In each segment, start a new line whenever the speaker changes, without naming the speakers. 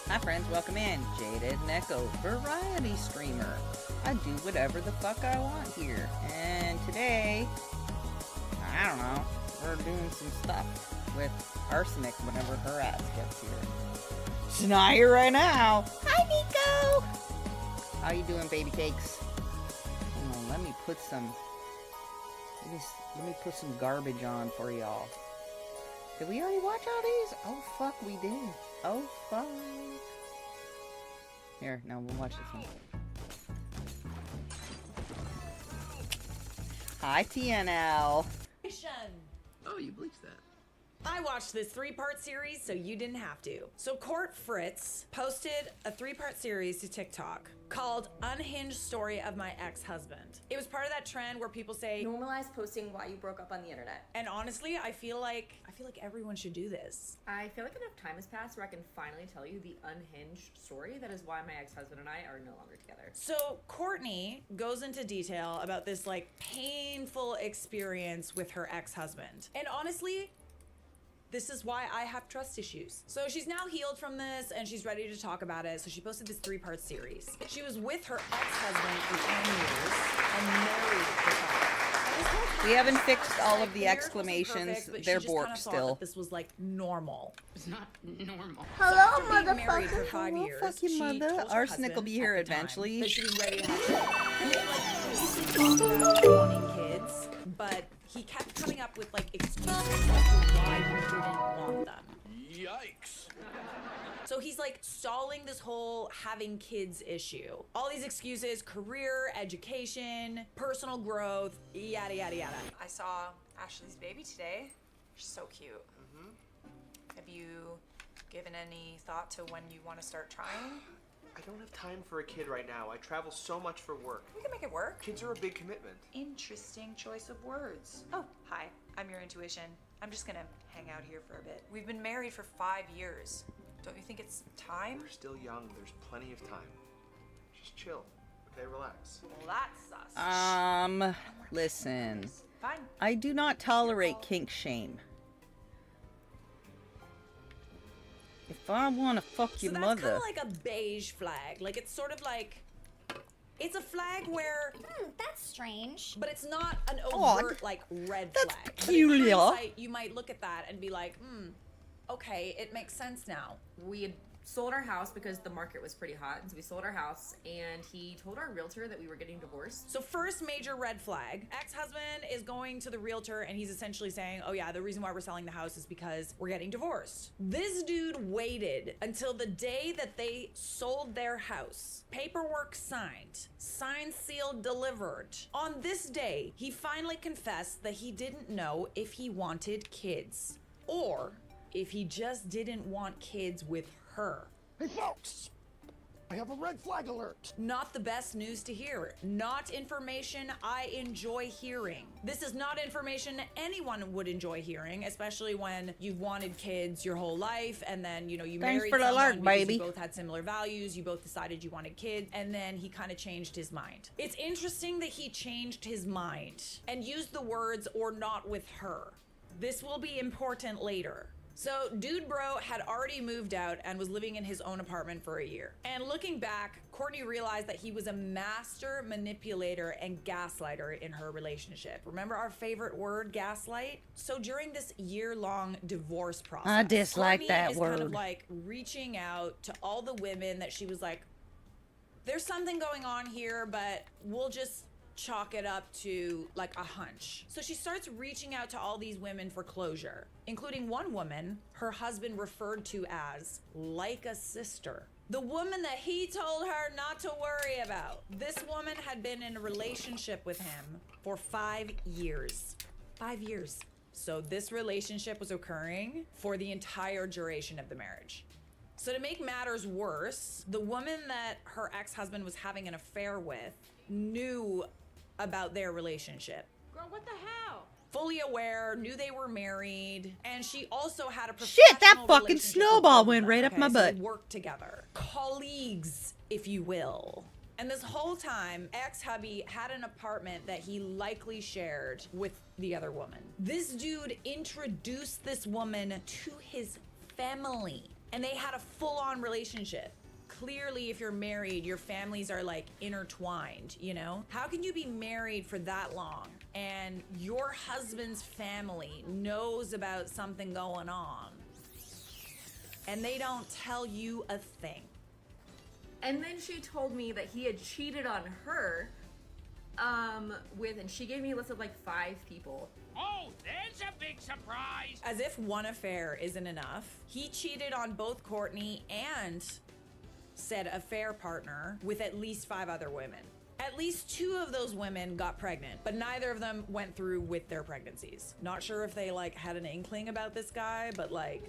Hi friends, welcome in. Jaded Neko, variety streamer. I do whatever the fuck I want here. And today, I don't know, we're doing some stuff with Arsenic whenever her ass gets here. She's not here right now. Hi Nico! How you doing, baby cakes? Let me put some garbage on for y'all. Did we already watch all these? Oh fuck, we did. Oh fuck. Here, now we'll watch this one. Hi TNL.
Oh, you bleached that.
I watched this 3-part series, so you didn't have to. So Court Fritz posted a 3-part series to TikTok called Unhinged Story of My Ex-Husband. It was part of that trend where people say,
normalize posting why you broke up on the internet.
And honestly, I feel like everyone should do this.
I feel like enough time has passed where I can finally tell you the unhinged story that is why my ex-husband and I are no longer together.
So Courtney goes into detail about this painful experience with her ex-husband. And honestly, this is why I have trust issues. So she's now healed from this and she's ready to talk about it. So she posted this 3-part series. She was with her ex-husband for 10 years and married for 5.
We haven't fixed all of the exclamations. They're borked still.
This was normal.
It's not normal.
Hello, so being married for 5 years.
Fuck you, mother. Arsenic will be here eventually.
That she was ready to have wanting kids, but he kept coming up with excuses as to why he didn't want them.
Yikes.
So he's stalling this whole having kids issue. All these excuses, career, education, personal growth, yada, yada, yada.
I saw Ashley's baby today. She's so cute. Mm-hmm. Have you given any thought to when you want to start trying?
I don't have time for a kid right now. I travel so much for work.
We can make it work.
Kids are a big commitment.
Interesting choice of words. Oh, hi. I'm your intuition. I'm just gonna hang out here for a bit. We've been married for 5 years. Don't you think it's time?
We're still young. There's plenty of time. Just chill. Okay, relax.
Well, that's us.
Listen.
Fine.
I do not tolerate kink shame. If I want to fuck your mother.
So that's kind of a beige flag. It's sort of it's a flag where...
that's strange.
But it's not an overt, red
that's
flag.
peculiar.
But in hindsight, you might look at that and be like, okay, it makes sense now.
We had sold our house because the market was pretty hot, and so we sold our house, and he told our realtor that we were getting divorced.
So first major red flag, ex-husband is going to the realtor and he's essentially saying, oh yeah, the reason why we're selling the house is because we're getting divorced. This dude waited until the day that they sold their house. Paperwork signed, sealed, delivered. On this day, he finally confessed that he didn't know if he wanted kids or if he just didn't want kids with her.
Hey folks, I have a red flag alert.
Not the best news to hear. Not information I enjoy hearing. This is not information anyone would enjoy hearing, especially when you've wanted kids your whole life and then, you married
for the
someone
alert,
because
baby.
you both had similar values, you both decided you wanted kids, and then he kind of changed his mind. It's interesting that he changed his mind and used the words "or not with her." This will be important later. So Dude Bro had already moved out and was living in his own apartment for a year. And looking back, Courtney realized that he was a master manipulator and gaslighter in her relationship. Remember our favorite word, gaslight? So during this year-long divorce process,
I dislike
Courtney
that
is
word.
kind of reaching out to all the women that she was like, there's something going on here, but we'll just chalk it up to a hunch. So she starts reaching out to all these women for closure, including one woman her husband referred to as like a sister. The woman that he told her not to worry about. This woman had been in a relationship with him for 5 years. 5 years. So this relationship was occurring for the entire duration of the marriage. So to make matters worse, the woman that her ex-husband was having an affair with knew about their relationship.
Girl, what the hell?
Fully aware, knew they were married, and she also had a
Shit, that
professional
fucking
relationship
snowball
with
went
them,
right up my
so
butt.
they worked together. Colleagues, if you will. And this whole time, ex-hubby had an apartment that he likely shared with the other woman. This dude introduced this woman to his family. And they had a full-on relationship. Clearly, if you're married, your families are like intertwined, you know? How can you be married for that long and your husband's family knows about something going on and they don't tell you a thing?
And then she told me that he had cheated on her and she gave me a list of like 5 people.
Oh, there's a big surprise!
As if one affair isn't enough, he cheated on both Courtney and said affair partner with at least 5 other women. At least 2 of those women got pregnant, but neither of them went through with their pregnancies. Not sure if they like had an inkling about this guy, but like,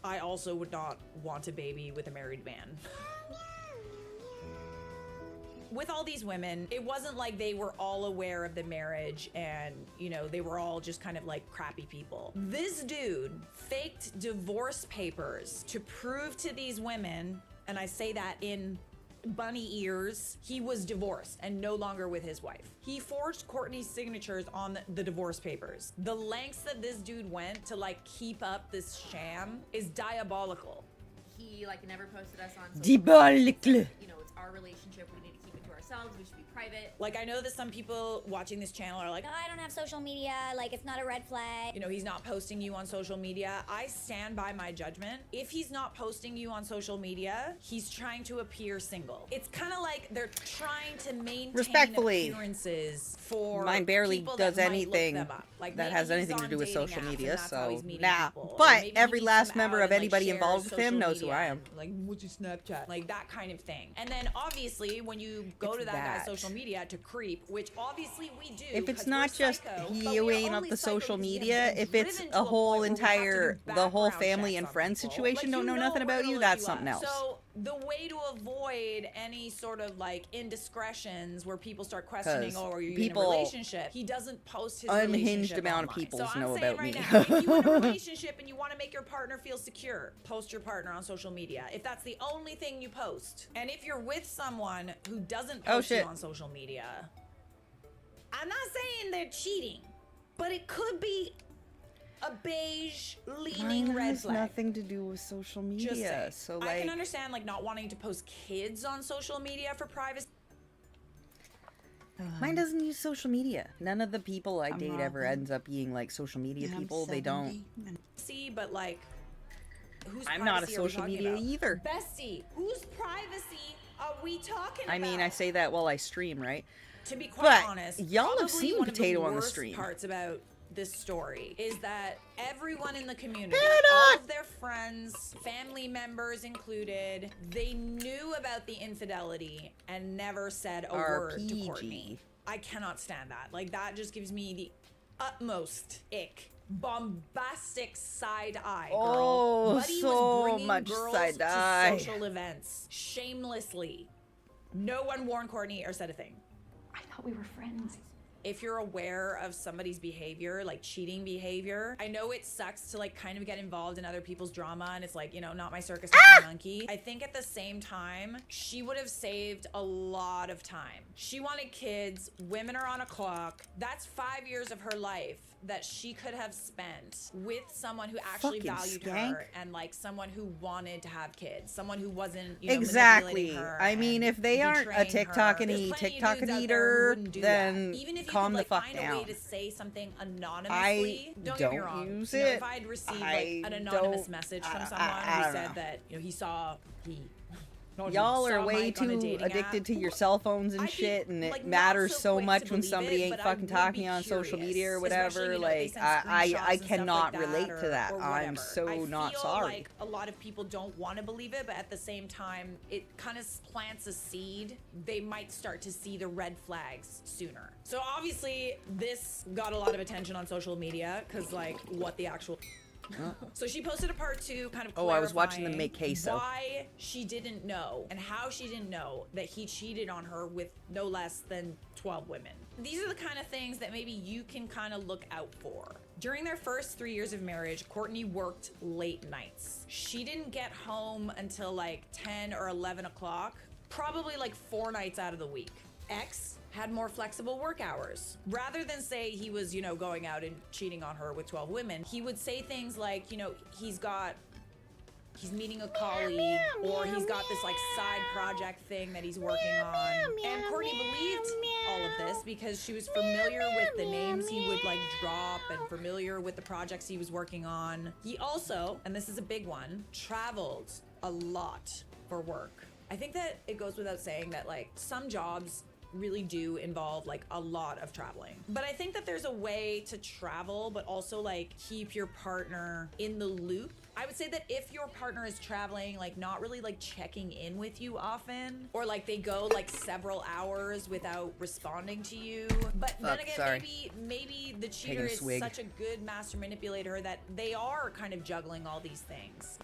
I also would not want a baby with a married man. With all these women, it wasn't like they were all aware of the marriage and, you know, they were all just kind of like crappy people. This dude faked divorce papers to prove to these women, and I say that in bunny ears, he was divorced and no longer with his wife. He forged Courtney's signatures on the divorce papers. The lengths that this dude went to like keep up this sham is diabolical.
He like never posted us on social
Diabolical.
media. You know, it's our relationship. We need to keep it to ourselves. We should be private.
Like, I know that some people watching this channel are like,
Oh, I don't have social media. Like, it's not a red flag.
you know, he's not posting you on social media. I stand by my judgment. If he's not posting you on social media, he's trying to appear single. It's kind of like they're trying to maintain
Respectfully,
appearances for
mine barely
people that
does
might look
anything
them up. Like,
that
maybe
has
he's
anything to
on
do with
dating
social
apps and
media,
that's how
so
he's meeting
nah.
people. Or
But
maybe he
every
meets
last
them
member
out
of
and, like,
anybody
shares
involved with him
social
knows who
media
I am.
and, like, what's your Snapchat? Like, that kind of thing. And then obviously when you go
It's
to that
that.
guy's social media to creep, which obviously we do.
If it's
'cause
not
we're
just
psycho,
he
but we're
weighing up
only
the
psycho
social
because we have
media,
been
if it's
driven
a
to a
whole
point where we have to
entire,
do
the whole
background
family
checks
and
on
friends
people.
situation
Like,
don't know
you
nothing
we're
about
gonna
you,
look
that's
you
something
up.
else.
So the way to avoid any sort of like indiscretions where people start questioning,
'Cause
oh, are you in a
people-
relationship? He doesn't post his
unhinged
relationship
amount of
online.
people
so I'm
know
saying
about
right
me.
now, if you're in a relationship and you want to make your partner feel secure, post your partner on social media. If that's the only thing you post, and if you're with someone who doesn't post you
shit.
on social media, I'm not saying they're cheating, but it could be a beige leaning
Mine
red
has
flag.
nothing to do with social
Just
media,
saying.
so
I
like,
can understand like not wanting to post kids on social media for privacy.
mine doesn't use social media. None of the people I date ever
Robin.
ends up being like social media
And I'm
people. They don't.
70, and
See, but like, whose
I'm not a
privacy are we
social
talking
media
about?
either.
Bestie, whose privacy are we talking about?
I mean, I say that while I stream, right?
To be quite
But
honest,
y'all have
probably
seen
one
Potato
of the
on the
worst
stream.
parts about this story is that everyone in the community,
Paradox!
all of their friends, family members included, they knew about the infidelity and never said a word to
RPG.
Courtney. I cannot stand that. Like, that just gives me the utmost ick. Bombastic side eye, girl.
Oh,
Buddy
so
was bringing
much
girls
side
to
eye.
social events shamelessly. No one warned Courtney or said a thing.
I thought we were friends.
If you're aware of somebody's behavior, like cheating behavior, I know it sucks to like kind of get involved in other people's drama and it's like, you know, not my circus, not my monkey. I think at the same time, she would have saved a lot of time. She wanted kids, women are on a clock. That's 5 years of her life that she could have spent with someone who actually
Fucking
valued
skank.
her and like someone who wanted to have kids, someone who wasn't, you know,
Exactly.
manipulating her
I mean,
and
if they aren't a
betraying her.
TikTok and
There's
eat,
plenty of
TikTok
dudes
and
out there who
eater,
wouldn't do
then
that. Even if you
calm
could,
the
like,
fuck
find
down.
a way to say something anonymously, don't get me
don't
wrong.
use
You know,
it.
if I'd received
I
like an anonymous
don't-
message from
I
someone who
don't
said
know.
that, you know,
Y'all are
saw
way
Mike on a
too
dating
addicted
app.
to your cell phones and
I'd be,
shit, and
like,
it
not
matters
so
so
quick
much
to
when
believe
somebody
it,
ain't
but I
fucking
would
talking
be
on social
curious,
media or
especially,
whatever.
you know, if they
Like,
send
I
screenshots and stuff
cannot
like
relate
that
to that.
or
I'm
whatever.
so
I
not
feel
sorry.
like a lot of people don't want to believe it, but at the same time, it kind of plants a seed. They might start to see the red flags sooner. So obviously, this got a lot of attention on social media because, like, what the actual. So she posted a part 2 kind of
Oh, I was watching them
clarifying
make queso.
why she didn't know and how she didn't know that he cheated on her with no less than 12 women. These are the kind of things that maybe you can kind of look out for. During their first 3 years of marriage, Courtney worked late nights. She didn't get home until like 10 or 11 o'clock, probably like 4 nights out of the week. X had more flexible work hours. Rather than say he was, you know, going out and cheating on her with 12 women, he would say things like, you know, he's got he's meeting a colleague, or he's got this like side project thing that he's working on. And Courtney believed all of this because she was familiar with the names he would like drop and familiar with the projects he was working on. He also, and this is a big one, traveled a lot for work. I think that it goes without saying that like some jobs really do involve like a lot of traveling. But I think that there's a way to travel, but also like keep your partner in the loop. I would say that if your partner is traveling, like not really like checking in with you often, or like they go like several hours without responding to you. But then again, maybe the cheater is such a good master manipulator that they are kind of juggling all these things.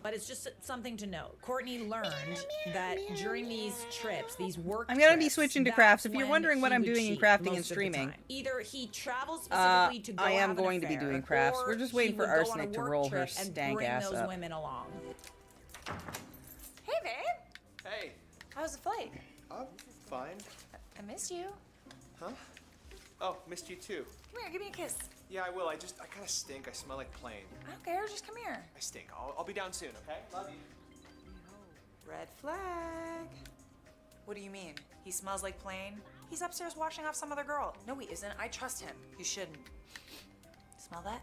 But it's just something to note. Courtney learned that during these trips, these work
I'm gonna be
trips,
switching to crafts. If
that's
you're
when
wondering what
he
I'm
would
doing in
cheat
crafting and
most of the
streaming,
time. Either he travels specifically to go
I am
have an
going to be
affair,
doing crafts.
or
We're just
he
waiting for
would go on a
Arsenic to
work
roll her
trip and
stank
bring
ass
those
up.
women along.
Hey, babe.
Hey.
How's the flight?
Fine.
I missed you.
Huh? Oh, missed you too.
Come here, give me a kiss.
Yeah, I will. I kind of stink. I smell like plane.
I don't care, just come here.
I stink. I'll be down soon, okay? Love you.
Red flag. What do you mean? He smells like plane? He's upstairs washing off some other girl. No, he isn't. I trust him. You shouldn't. Smell that?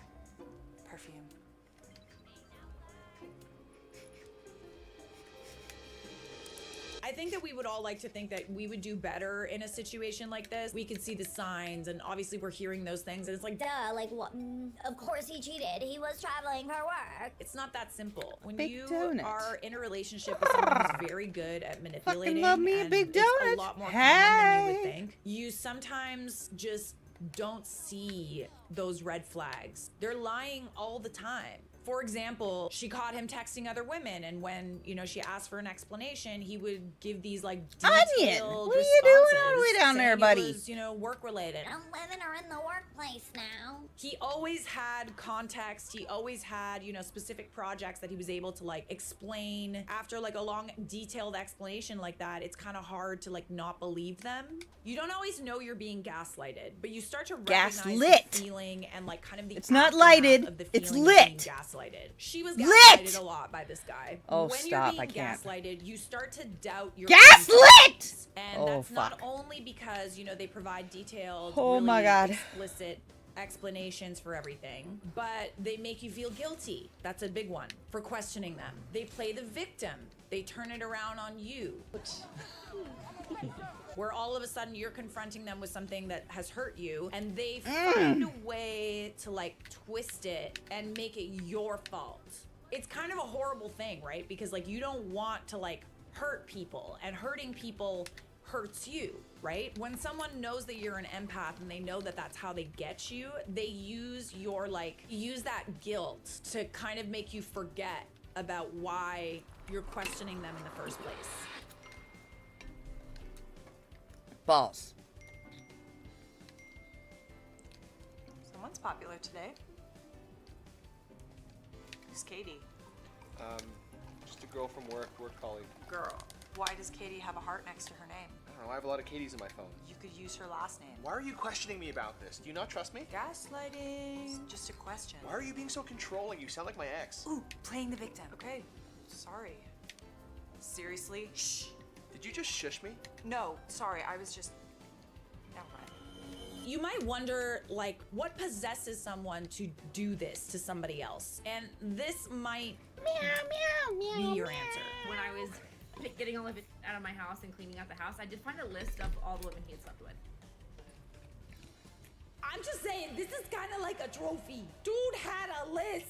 Perfume.
I think that we would all like to think that we would do better in a situation like this. We could see the signs, and obviously we're hearing those things, and it's like,
Duh, like what? Of course he cheated. He was traveling for work.
it's not that simple. When
Big
you
donut.
are in a relationship with someone who's very good at manipulating,
love me a
and
big
it's
donut.
a lot more common than you would
Hey.
think, you sometimes just don't see those red flags. They're lying all the time. For example, she caught him texting other women, and when, you know, she asked for an explanation, he would give these like
Onion,
detailed
what are you doing all the way
responses
down there,
saying
buddy?
It was, you know, work related.
Women are in the workplace now.
He always had context. He always had, you know, specific projects that he was able to like explain. After like a long, detailed explanation like that, it's kind of hard to like not believe them. You don't always know you're being gaslighted, but you start to recognize
Gaslit.
the feeling and like kind of the
It's not
aftermath
lighted,
of the
it's
feeling of being
lit.
gaslighted. She was
Lit.
gaslighted a lot by this guy.
Oh,
when
stop,
you're
I
being
can't.
gaslighted, you start to doubt your
Gaslit!
instincts. And
Oh,
that's not
fuck.
only because, you know, they provide detailed,
Oh,
really
my God.
explicit explanations for everything, but they make you feel guilty. That's a big one for questioning them. They play the victim. They turn it around on you. Where all of a sudden you're confronting them with something that has hurt you, and they find a way to like twist it and make it your fault. It's kind of a horrible thing, right? Because like you don't want to like hurt people, and hurting people hurts you, right? When someone knows that you're an empath and they know that that's how they get you, they use that guilt to kind of make you forget about why you're questioning them in the first place.
Balls.
Someone's popular today. Who's Katie?
Just a girl from work colleague.
Girl. Why does Katie have a heart next to her name?
I don't know, I have a lot of Katies in my phone.
You could use her last name.
Why are you questioning me about this? Do you not trust me?
Gaslighting. Just a question.
Why are you being so controlling? You sound like my ex.
Ooh, playing the victim. Okay, sorry. Seriously? Shh.
Did you just shush me?
No, sorry, I was just... Never mind.
You might wonder, like, what possesses someone to do this to somebody else? And this might be your answer.
When I was getting all of it out of my house and cleaning out the house, I did find a list of all the women he had slept with.
I'm just saying, this is kind of like a trophy. Dude had a list.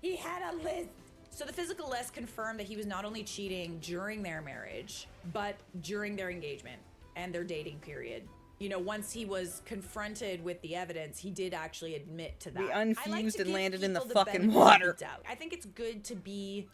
He had a list. So the physical list confirmed that he was not only cheating during their marriage, but during their engagement and their dating period. You know, once he was confronted with the evidence, he did actually admit to that.
We
I like
unfused
to
and
give
landed in the
people
fucking
benefit of
water.
the doubt. I think it's good to be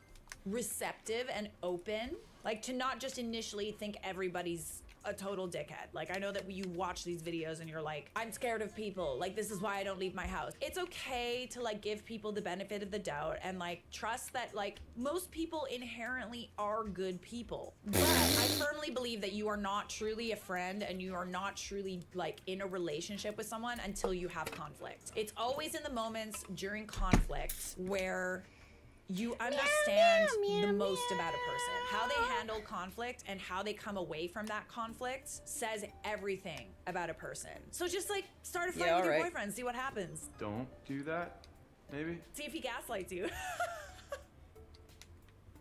receptive and open, like to not just initially think everybody's a total dickhead. Like, I know that you watch these videos and you're like, I'm scared of people. Like, this is why I don't leave my house. It's okay to like give people the benefit of the doubt and like trust that like most people inherently are good people. But I firmly believe that you are not truly a friend and you are not truly like in a relationship with someone until you have conflict. It's always in the moments during conflict where you understand the most about a person. How they handle conflict and how they come away from that conflict says everything about a person. So just like start a fight with your boyfriend, see what happens.
Don't do that, maybe?
See if he gaslights you.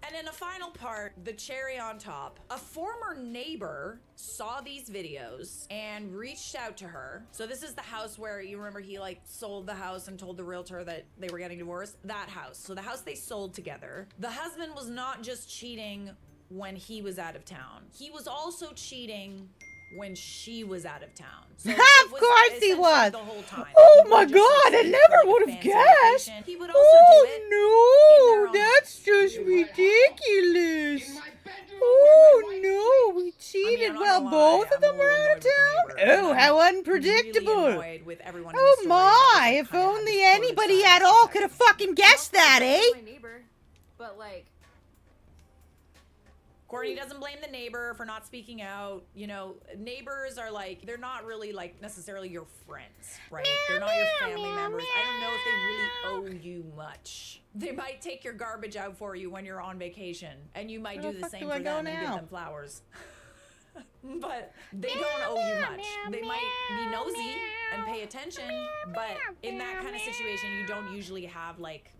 And in the final part, the cherry on top, a former neighbor saw these videos and reached out to her. So this is the house where, you remember he like sold the house and told the realtor that they were getting divorced? That house. So the house they sold together. The husband was not just cheating when he was out of town. He was also cheating when she was out of town. So
Of course he was.
The whole time.
Oh my god, I never would have guessed.
He would also do it.
Oh no, that's just ridiculous. Oh no, we cheated while both of them were out of town? Oh, how unpredictable. Oh my, if only anybody at all could have fucking guessed that, eh?
My neighbor, but like,
Courtney doesn't blame the neighbor for not speaking out. You know, neighbors are like, they're not really like necessarily your friends, right? They're not your family members. I don't know if they really owe you much. They might take your garbage out for you when you're on vacation, and you might do the same for them and give them flowers. But they don't owe you much. They might be nosy and pay attention, but in that kind of situation, you don't usually have like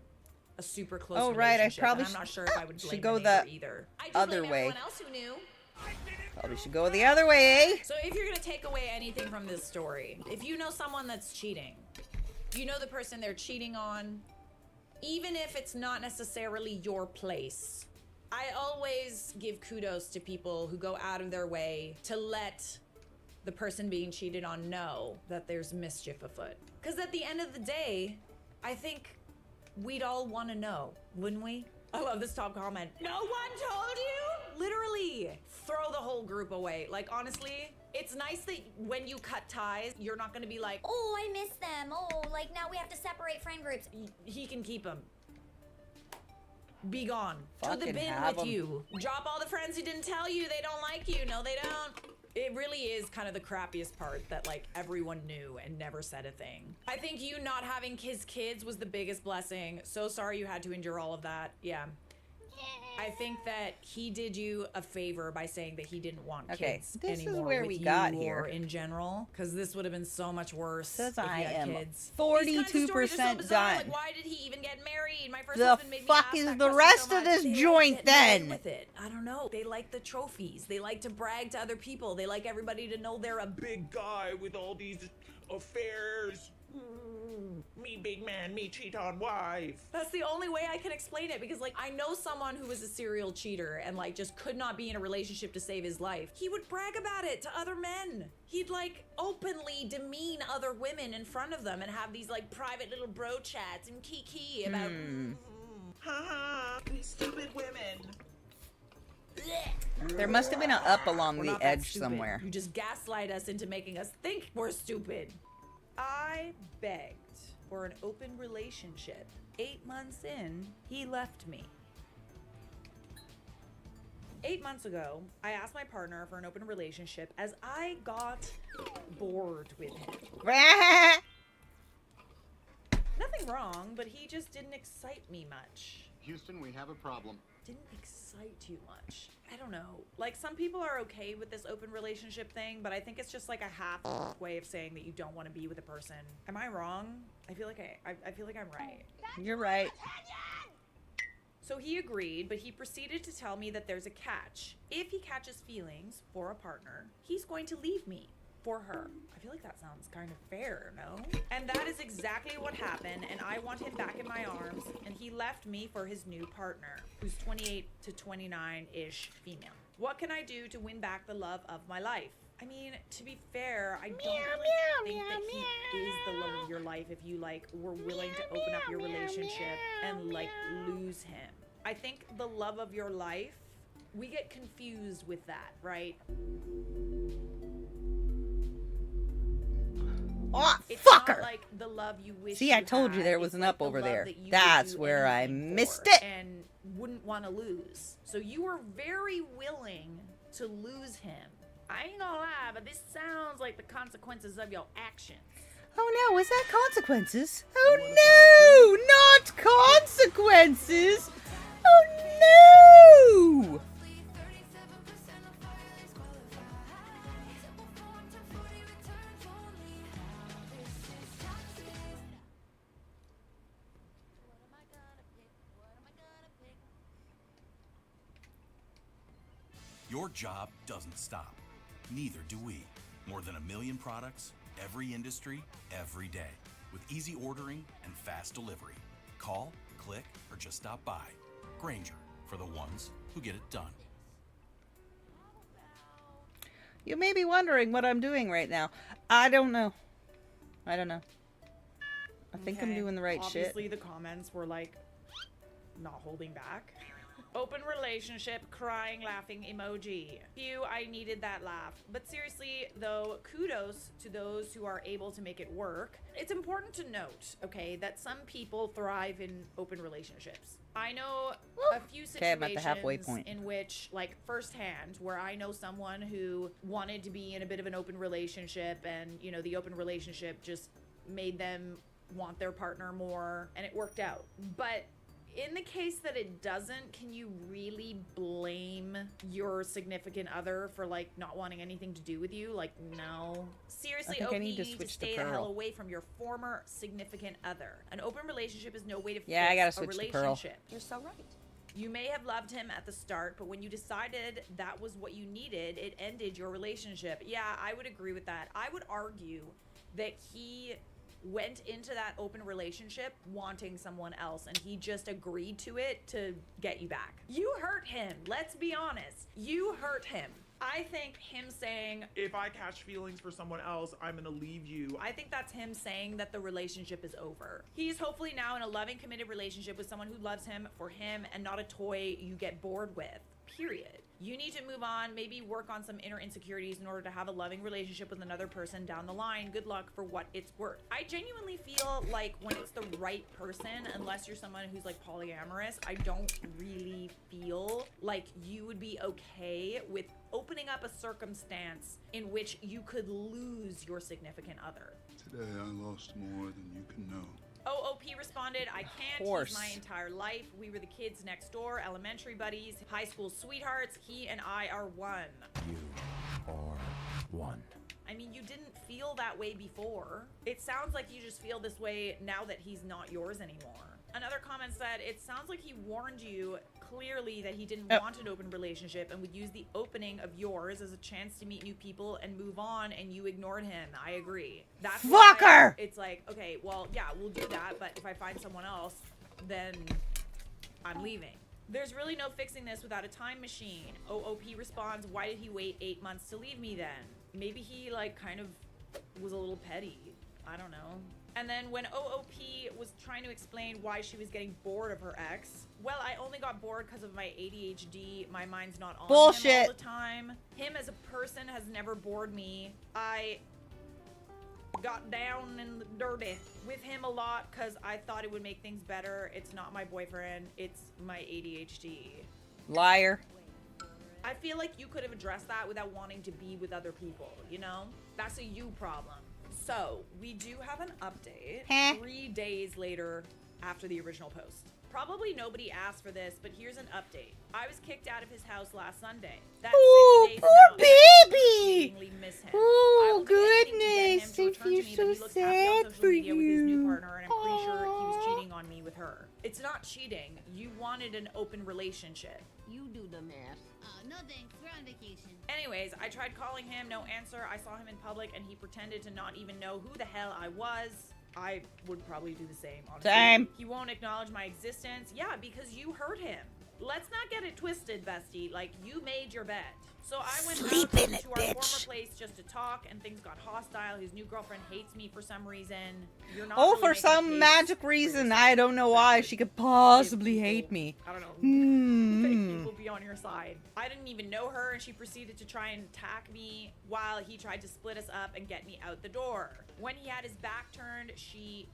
a super close relationship.
I probably
I'm not sure if I would blame
should go
the
the
either.
other way.
Everyone else who knew.
Probably should go the other way, eh?
So if you're gonna take away anything from this story, if you know someone that's cheating, you know the person they're cheating on, even if it's not necessarily your place, I always give kudos to people who go out of their way to let the person being cheated on know that there's mischief afoot. Because at the end of the day, I think we'd all want to know, wouldn't we? I love this top comment. No one told you? Literally, throw the whole group away. Like, honestly, it's nice that when you cut ties, you're not gonna be like,
oh, I miss them. Oh, like now we have to separate friend groups.
He can keep them. Be gone. To the
Fucking
bin
have
with
'em.
you. Drop all the friends who didn't tell you they don't like you. No, they don't. It really is kind of the crappiest part that like everyone knew and never said a thing. I think you not having his kids was the biggest blessing. So sorry you had to endure all of that. Yeah. I think that he did you a favor by saying that he didn't want kids
this is
anymore
where
with
we
you
got
or
here.
in general, because this would have been so much worse
Says
if
I
you had
am
kids.
42% done.
Like, why did he even get married? My first
The
husband made me
fuck
ask
is
that
the
question
rest
so
of
much.
this
They like
joint
getting away
then?
with it. I don't know. They like the trophies. They like to brag to other people. They like everybody to know they're a
Big guy with all these affairs. Me big man, me cheat on wife.
That's the only way I can explain it, because like I know someone who was a serial cheater and like just could not be in a relationship to save his life. He would brag about it to other men. He'd like openly demean other women in front of them and have these like private little bro chats and kiki about
Haha, these stupid women.
There must have been an up along
We're
the
not that
edge
stupid.
somewhere.
You just gaslight us into making us think we're stupid. I begged for an open relationship. 8 months in, he left me. 8 months ago, I asked my partner for an open relationship as I got bored with him. Nothing wrong, but he just didn't excite me much.
Houston, we have a problem.
Didn't excite too much. I don't know. Like, some people are okay with this open relationship thing, but I think it's just like a half way of saying that you don't want to be with a person. Am I wrong? I feel like I feel like I'm right.
You're right.
So he agreed, but he proceeded to tell me that there's a catch. If he catches feelings for a partner, he's going to leave me for her. I feel like that sounds kind of fair, no? And that is exactly what happened, and I want him back in my arms, and he left me for his new partner, who's 28 to 29-ish female. What can I do to win back the love of my life? I mean, to be fair, I don't really think that he is the love of your life if you, like, were willing to open up your relationship and, like, lose him. I think the love of your life, we get confused with that, right?
Oh,
It's
fucker!
not like the love you wish
See, I
you
told you
had.
there was
It's
an
like
up
the
over
love
there.
that you would
That's
do
where I
anything
missed
for
it.
and wouldn't want to lose. So you were very willing to lose him. I ain't gonna lie, but this sounds like the consequences of your actions.
Oh no, is that consequences? Oh no, not consequences!
Your job doesn't stop. Neither do we. More than 1 million products, every industry, every day. With easy ordering and fast delivery. Call, click, or just stop by. Grainger, for the ones who get it done.
You may be wondering what I'm doing right now. I don't know. I don't know. I think I'm
Okay,
doing the right shit.
Obviously, the comments were like, not holding back. Open relationship, crying, laughing emoji. Phew, I needed that laugh. But seriously, though, kudos to those who are able to make it work. It's important to note, okay, that some people thrive in open relationships. I know a few
Okay, I'm at the halfway
situations
point.
in which, like, firsthand, where I know someone who wanted to be in a bit of an open relationship, and, you know, the open relationship just made them want their partner more, and it worked out. But in the case that it doesn't, can you really blame your significant other for, like, not wanting anything to do with you? Like, no. Seriously,
I think
OP,
I need
you
to
need to
switch to
stay the hell
Pearl.
away from your former significant other. An open relationship is no way to
Yeah, I
fix
gotta
a
switch to Pearl.
relationship.
You're so right.
You may have loved him at the start, but when you decided that was what you needed, it ended your relationship. Yeah, I would agree with that. I would argue that he went into that open relationship wanting someone else, and he just agreed to it to get you back. You hurt him. Let's be honest. You hurt him. I think him saying,
If I catch feelings for someone else, I'm gonna leave you.
I think that's him saying that the relationship is over. He's hopefully now in a loving, committed relationship with someone who loves him for him and not a toy you get bored with. Period. You need to move on, maybe work on some inner insecurities in order to have a loving relationship with another person down the line. Good luck for what it's worth. I genuinely feel like when it's the right person, unless you're someone who's like polyamorous, I don't really feel like you would be okay with opening up a circumstance in which you could lose your significant other.
Today I lost more than you can know.
OOP responded, I can't.
Course.
He's my entire life. We were the kids next door, elementary buddies, high school sweethearts. He and I are one.
You are one.
I mean, you didn't feel that way before. It sounds like you just feel this way now that he's not yours anymore. Another comment said, it sounds like he warned you clearly that he didn't want an open relationship and would use the opening of yours as a chance to meet new people and move on, and you ignored him. I agree. That's why
Fucker!
It's like, okay, well, yeah, we'll do that, but if I find someone else, then I'm leaving. There's really no fixing this without a time machine. OOP responds, why did he wait 8 months to leave me then? Maybe he, like, kind of was a little petty. I don't know. And then when OOP was trying to explain why she was getting bored of her ex, well, I only got bored because of my ADHD. My mind's not on him all
Bullshit.
the time. Him as a person has never bored me. I got down and dirty with him a lot because I thought it would make things better. It's not my boyfriend. It's my ADHD.
Liar.
I feel like you could have addressed that without wanting to be with other people, you know? That's a you problem. So, we do have an update 3 days later after the original post. Probably nobody asked for this, but here's an update. I was kicked out of his house last Sunday. That's
Ooh,
6 days
poor
now, and I
baby!
extremely miss him. I
Oh,
will do anything to get him
goodness.
to
I
return to
feel
me, but
so
he looks happy on
sad
social
for
media with his new
you.
partner, and I'm pretty sure he was cheating on me with her. It's not cheating. You wanted an open relationship.
You do the math.
No thanks, we're on vacation.
Anyways, I tried calling him, no answer. I saw him in public and he pretended to not even know who the hell I was. I would probably do the same, honestly.
Same.
He won't acknowledge my existence. Yeah, because you hurt him. Let's not get it twisted, bestie. Like, you made your bed. So I went out
Sleep in it,
to our
bitch.
former place just to talk, and things got hostile. His new girlfriend hates me for some reason. You're not
Oh,
really
for
making a
some
case
magic
for
reason,
yourself.
I don't know why she could possibly hate me.
I don't know.
Hmm.
Fake people be on your side. I didn't even know her, and she proceeded to try and attack me while he tried to split us up and get me out the door. When he had his back turned, she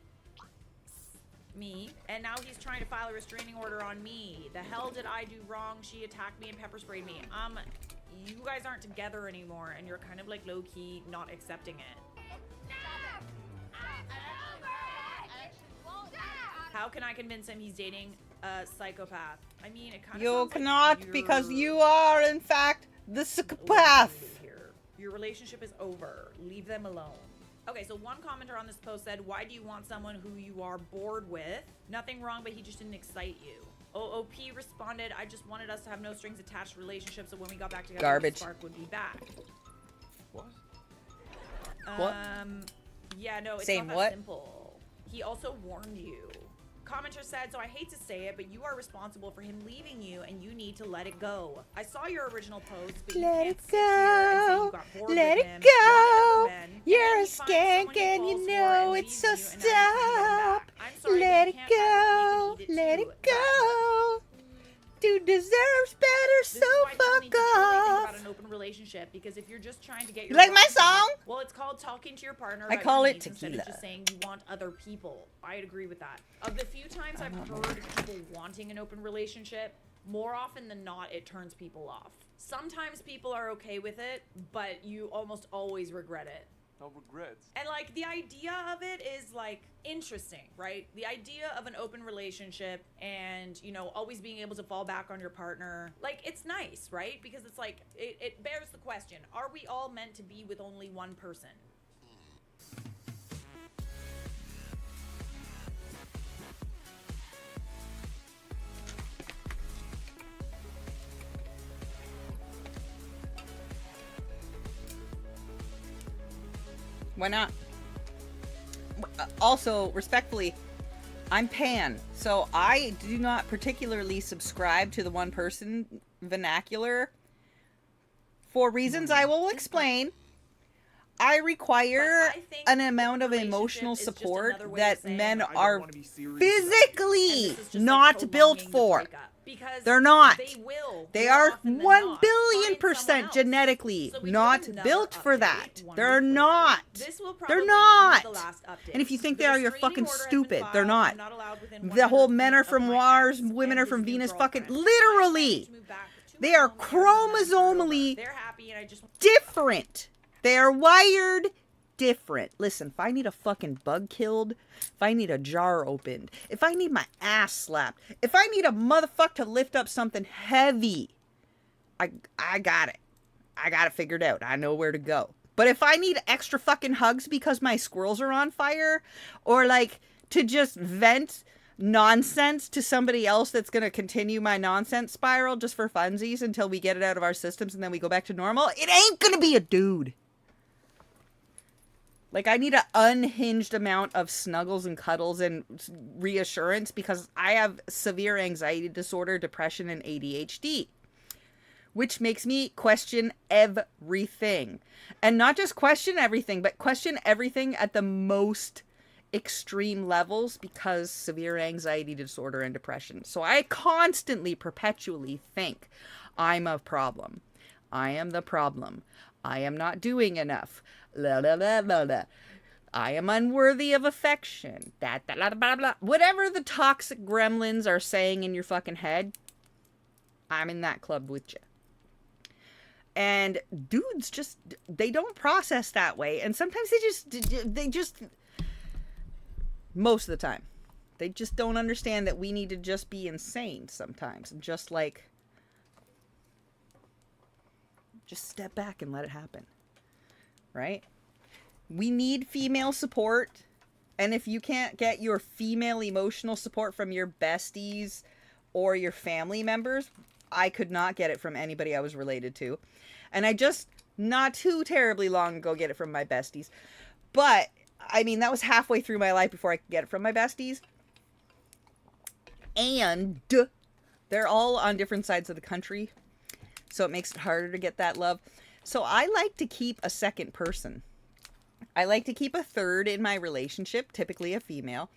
me, and now he's trying to file a restraining order on me. The hell did I do wrong? She attacked me and pepper sprayed me. You guys aren't together anymore, and you're kind of like low-key not accepting it. How can I convince him he's dating a psychopath? I mean, it kind of
You
sounds
cannot,
like
because
you're
you are, in fact, the psychopath.
here. Your relationship is over. Leave them alone. Okay, so one commenter on this post said, why do you want someone who you are bored with? Nothing wrong, but he just didn't excite you. OOP responded, I just wanted us to have no strings attached relationship, so when we got back together,
Garbage.
the spark would be back.
What?
What?
Yeah, no, it's
Same
not that
what?
simple. He also warned you. Commenter said, so I hate to say it, but you are responsible for him leaving you, and you need to let it go. I saw your original post, but you
Let
can't
it
sit here and say
go.
you got bored
Let
with
it
him,
go.
wanted other men, and
You're
then
a
he finds someone
skank
he
and
falls
you
for
know
and
it, so
leaves you, and now you can't get him
stop.
back. I'm sorry, but
Let
you
it
can't have
go.
his cake and eat it
Let
too.
it
That part.
go. Dude deserves better,
This
so
is why people
fuck
need to truly think
off.
about an open relationship, because if you're just trying to get
You
your
like my
rocks off-
song?
well, it's called talking to your partner.
I
about
call
your
it
needs instead
tequila.
of just saying you want other people. I'd agree with that. Of the few times I've heard people wanting an open relationship, more often than not, it turns people off. Sometimes people are okay with it, but you almost always regret it.
No regrets.
And like the idea of it is like interesting, right? The idea of an open relationship and, you know, always being able to fall back on your partner, like it's nice, right? Because it's like it bears the question, are we all meant to be with only one person?
Why not? Also, respectfully, I'm pan, so I do not particularly subscribe to the one person vernacular for reasons I will explain. I require an amount of emotional support that men are physically not built for. They're not. They are 1 billion% genetically not built for that. They're not. They're not. And if you think they are, you're fucking stupid. They're not. The whole men are from Mars, women are from Venus, fucking literally. They are chromosomally different. They are wired different. Listen, if I need a fucking bug killed, if I need a jar opened, if I need my ass slapped, if I need a motherfucker to lift up something heavy, I got it. I got it figured out. I know where to go. But if I need extra fucking hugs because my squirrels are on fire, or like to just vent nonsense to somebody else that's going to continue my nonsense spiral just for funsies until we get it out of our systems and then we go back to normal, it ain't going to be a dude. Like, I need an unhinged amount of snuggles and cuddles and reassurance because I have severe anxiety disorder, depression, and ADHD. Which makes me question everything. And not just question everything, but question everything at the most extreme levels because severe anxiety disorder and depression. So I constantly, perpetually think I'm a problem. I am the problem. I am not doing enough. La, la, la, la, la. I am unworthy of affection. Da, da, la, blah, blah. Whatever the toxic gremlins are saying in your fucking head, I'm in that club with you. And dudes just, they don't process that way. And sometimes they just, most of the time, they just don't understand that we need to just be insane sometimes. And just like, just step back and let it happen. Right? We need female support. And if you can't get your female emotional support from your besties or your family members, I could not get it from anybody I was related to. And I just, not too terribly long ago, get it from my besties. But, I mean, that was halfway through my life before I could get it from my besties. And they're all on different sides of the country. So it makes it harder to get that love. So I like to keep a second person. I like to keep a third in my relationship, typically a female.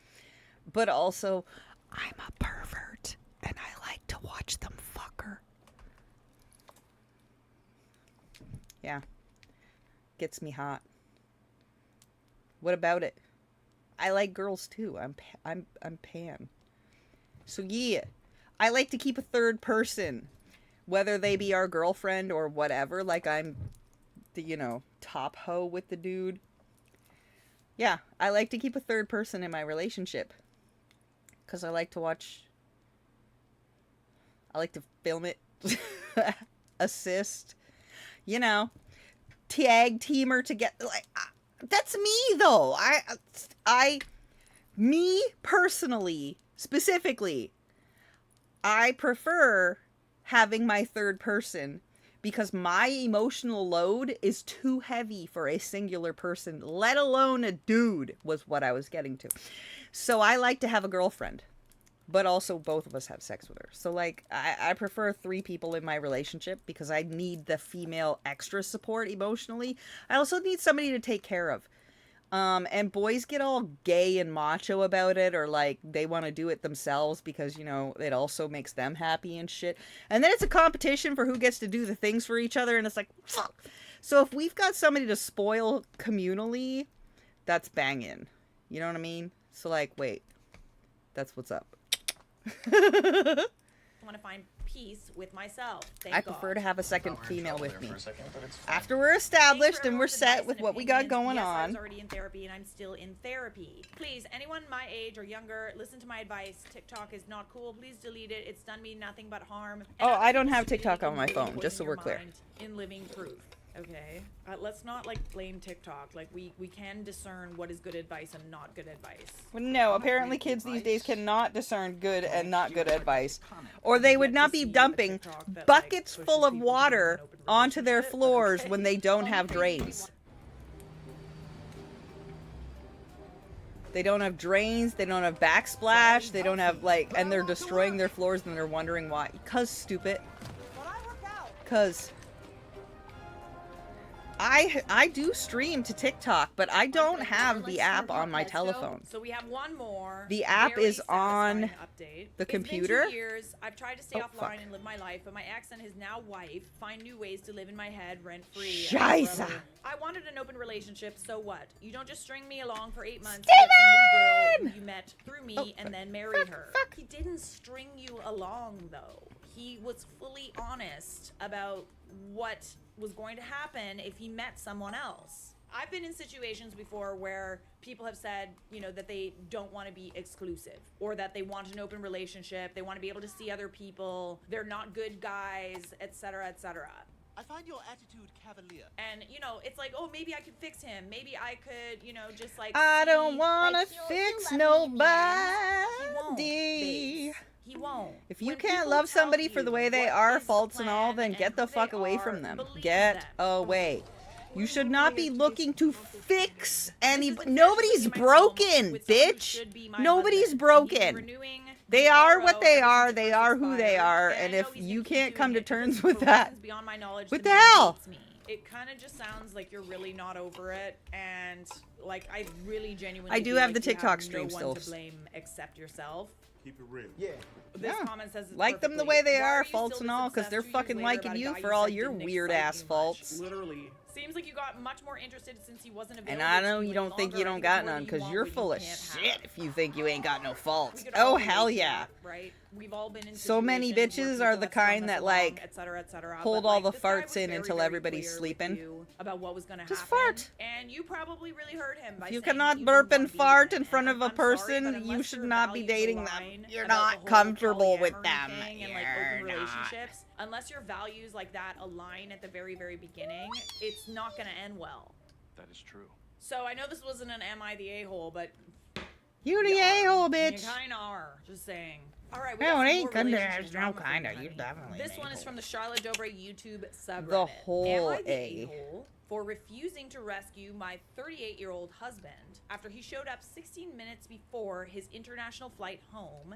But also, I'm a pervert. And I like to watch them fuck her. Yeah. Gets me hot. What about it? I like girls too. I'm pan. So yeah. I like to keep a third person. Whether they be our girlfriend or whatever. Like I'm the, you know, top hoe with the dude. Yeah. I like to keep a third person in my relationship. Because I like to watch... I like to film it, assist, you know, tag teamer to get, like, That's me though. Me personally, specifically, I prefer having my third person because my emotional load is too heavy for a singular person, let alone a dude, was what I was getting to. So I like to have a girlfriend, but also both of us have sex with her. So, like, I prefer 3 people in my relationship because I need the female extra support emotionally. I also need somebody to take care of. And boys get all gay and macho about it, or like they want to do it themselves because, you know, it also makes them happy and shit. And then it's a competition for who gets to do the things for each other, and it's like, fuck. So if we've got somebody to spoil communally, that's banging. You know what I mean? So, like, wait, that's what's up.
I want to find peace with myself.
I prefer to have a second female with me. After we're established and we're set with what we got going
yes,
on.
I was already in therapy and I'm still in therapy. Please, anyone my age or younger, listen to my advice. TikTok is not cool. Please delete it. It's done me nothing but harm.
Oh, I don't have TikTok on my phone, just so we're clear.
In living proof. Okay, let's not like blame TikTok. Like we can discern what is good advice and not good advice.
Well, no, apparently kids these days cannot discern good and not good advice, or they would not be dumping buckets full of water onto their floors when they don't have drains. They don't have drains, they don't have backsplash, they don't have, like, and they're destroying their floors and they're wondering why. 'Cause stupid. 'Cause I do stream to TikTok, but I don't have the app on my telephone.
So we have one more.
The app is on the computer.
It's been 2 years. I've tried to stay offline
fuck.
and live my life, but my ex and his now wife find new ways to live in my head rent-free.
Scheisse.
I wanted an open relationship, so what? You don't just string me along for 8 months to get some new girl you met through me and then marry her. He didn't string you along, though. He was fully honest about what was going to happen if he met someone else. I've been in situations before where people have said, you know, that they don't want to be exclusive or that they want an open relationship. They want to be able to see other people. They're not good guys, etc., etc.
I find your attitude cavalier.
And, you know, it's like, oh, maybe I could fix him. Maybe I could, you know, just like
I
see,
don't want to
like,
fix
He
nobody.
won't.
If you
When
can't
people
love
tell
somebody for the way they
what
are,
is the
faults and all,
plan
then
and
get the
who
fuck
they
away
are,
from them.
believe
Get
them.
away. You should not be looking to fix anybody.
This is
Nobody's
my home
broken,
with someone who
bitch.
should be my
Nobody's
husband.
broken.
Renewing
They are what they are. They are who they are. And if you can't come to terms with that,
beyond my knowledge,
what
the
the
man
hell?
hates me. It kind of just sounds like you're really not over it, and like I really genuinely.
I do
feel
have
like
the
you
TikTok
have
stream
no one
still.
to blame except yourself.
Keep it real.
Yeah.
This comment says it
Like them the
perfectly.
way they
Why
are,
you
faults
still
and all,
this
because they're
obsessed 2 years
fucking
later
liking
about a
you
guy
for all
said
your
didn't
weird
excite
ass
you much?
faults.
Literally.
Seems like you got much more interested since he wasn't available.
And I
to
know you
any
don't think you
longer.
don't
I
got
think
none,
what
because
you
you're
want,
full
what
of
you can't
shit
have.
if you think you ain't got no
We
faults.
could
Oh,
all
hell
relate to
yeah.
that, right? We've all been in
So many
situations
bitches
where
are
people
the
have strung
kind
us
that,
along,
like,
et cetera, et cetera.
hold
But,
all
like,
the
this guy
farts
was
in
very,
until
very
everybody's
clear with
sleeping.
you about what was going to
Just
happen.
fart.
And you probably really hurt him by
If you
saying
cannot
that you
burp
didn't
and
want to be
fart
with
in
him.
front of a
I'm sorry,
person,
but
you
unless
should
your
not be
values
dating them.
align
You're
about
not
the whole
comfortable with
polyamory
them.
thing and,
You're
like, open
not.
relationships, unless your values like that align at the very, very beginning, it's not going to end well.
That is true.
So I know this wasn't an Am I the A-hole, but
You the a-hole,
you
bitch.
kind of are. Just saying. All right, we
No,
got
it
some
ain't
more
kinda,
relationship
there's no
drama for you,
kinda,
honey.
you're definitely
This
an
one is
a-hole.
from the Charlotte Dobre YouTube subreddit.
The whole
Am I the
A.
a-hole for refusing to rescue my 38-year-old husband after he showed up 16 minutes before his international flight home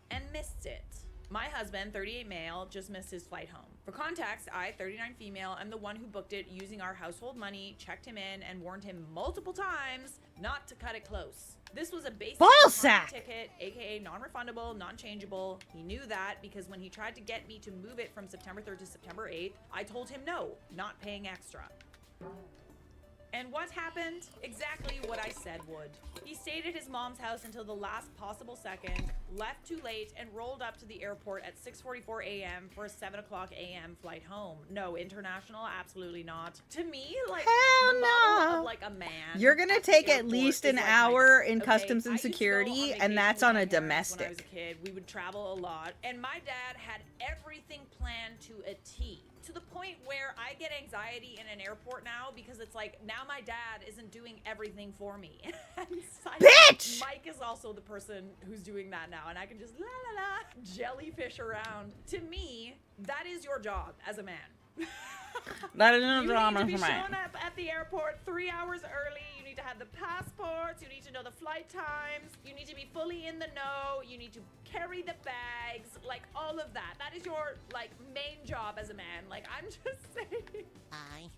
and missed it? My husband, 38 male, just missed his flight home. For context, I, 39 female, am the one who booked it using our household money, checked him in, and warned him multiple times not to cut it close. This was a basic
Ballsack!
ticket, aka non-refundable, non-changeable. He knew that because when he tried to get me to move it from September 3rd to September 8th, I told him no, not paying extra. And what happened? Exactly what I said would. He stayed at his mom's house until the last possible second, left too late, and rolled up to the airport at 6:44 a.m. for a 7 o'clock a.m. flight home. No, international, absolutely not. To me, like,
Hell
the model
no.
of, like, a man.
You're gonna
at the
take at
airport
least
is
an
like my
hour
dad.
in
Okay,
customs
I
and
used to go
security,
on
and
vacation
that's
with
on
my
a
parents When I
domestic.
was a kid, we would travel a lot, and my dad had everything planned to a T. To the point where I get anxiety in an airport now because it's like, now now my dad isn't doing everything for me.
Bitch!
Mike is also the person who's doing that now, and I can just la la la jellyfish around. To me, that is your job as a man.
That is no
You
drama
need to
for
be
me.
showing up at the airport 3 hours early. You need to have the passports. You need to know the flight times. You need to be fully in the know. You need to carry the bags. Like, all of that. That is your, like, main job as a man. Like, I'm just saying.
I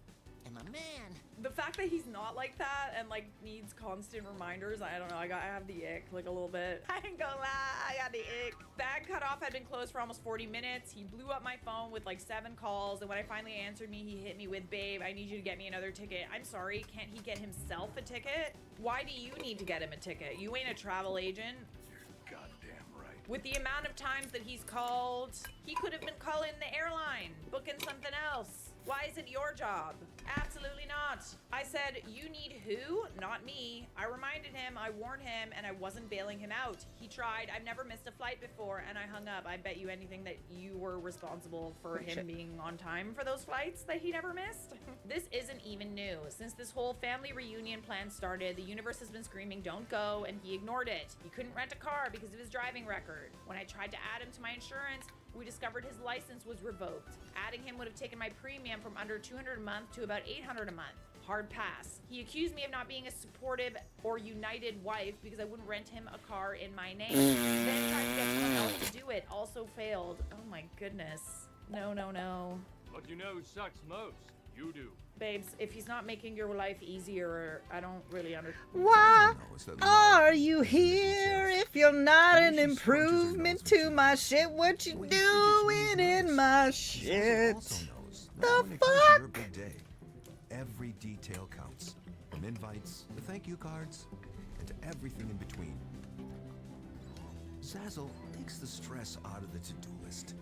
am a man.
The fact that he's not like that and, like, needs constant reminders, I don't know. I have the ick, like, a little bit. I ain't gonna lie, I got the ick. Bag cutoff had been closed for almost 40 minutes. He blew up my phone with, like, 7 calls. And when I finally answered me, he hit me with, babe, I need you to get me another ticket. I'm sorry, can't he get himself a ticket? Why do you need to get him a ticket? You ain't a travel agent.
You're goddamn right.
With the amount of times that he's called, he could have been calling the airline, booking something else. Why is it your job? Absolutely not. I said, you need who? Not me. I reminded him, I warned him, and I wasn't bailing him out. He tried. I've never missed a flight before, and I hung up. I bet you anything that you were responsible for him being on time for those flights that he never missed. This isn't even new. Since this whole family reunion plan started, the universe has been screaming, don't go, and he ignored it. He couldn't rent a car because of his driving record. When I tried to add him to my insurance, we discovered his license was revoked. Adding him would have taken my premium from under $200 a month to about $800 a month. Hard pass. He accused me of not being a supportive or united wife because I wouldn't rent him a car in my name. Then tried to get someone else to do it. Also failed. Oh my goodness. No, no, no.
But you know who sucks most? You do.
Babes, if he's not making your life easier, I don't really understand.
Why are you here if you're not an improvement to my shit? What you doing in my shit? The fuck?
Every detail counts, from invites to thank you cards and to everything in between. Zazzle takes the stress out of the to-do list,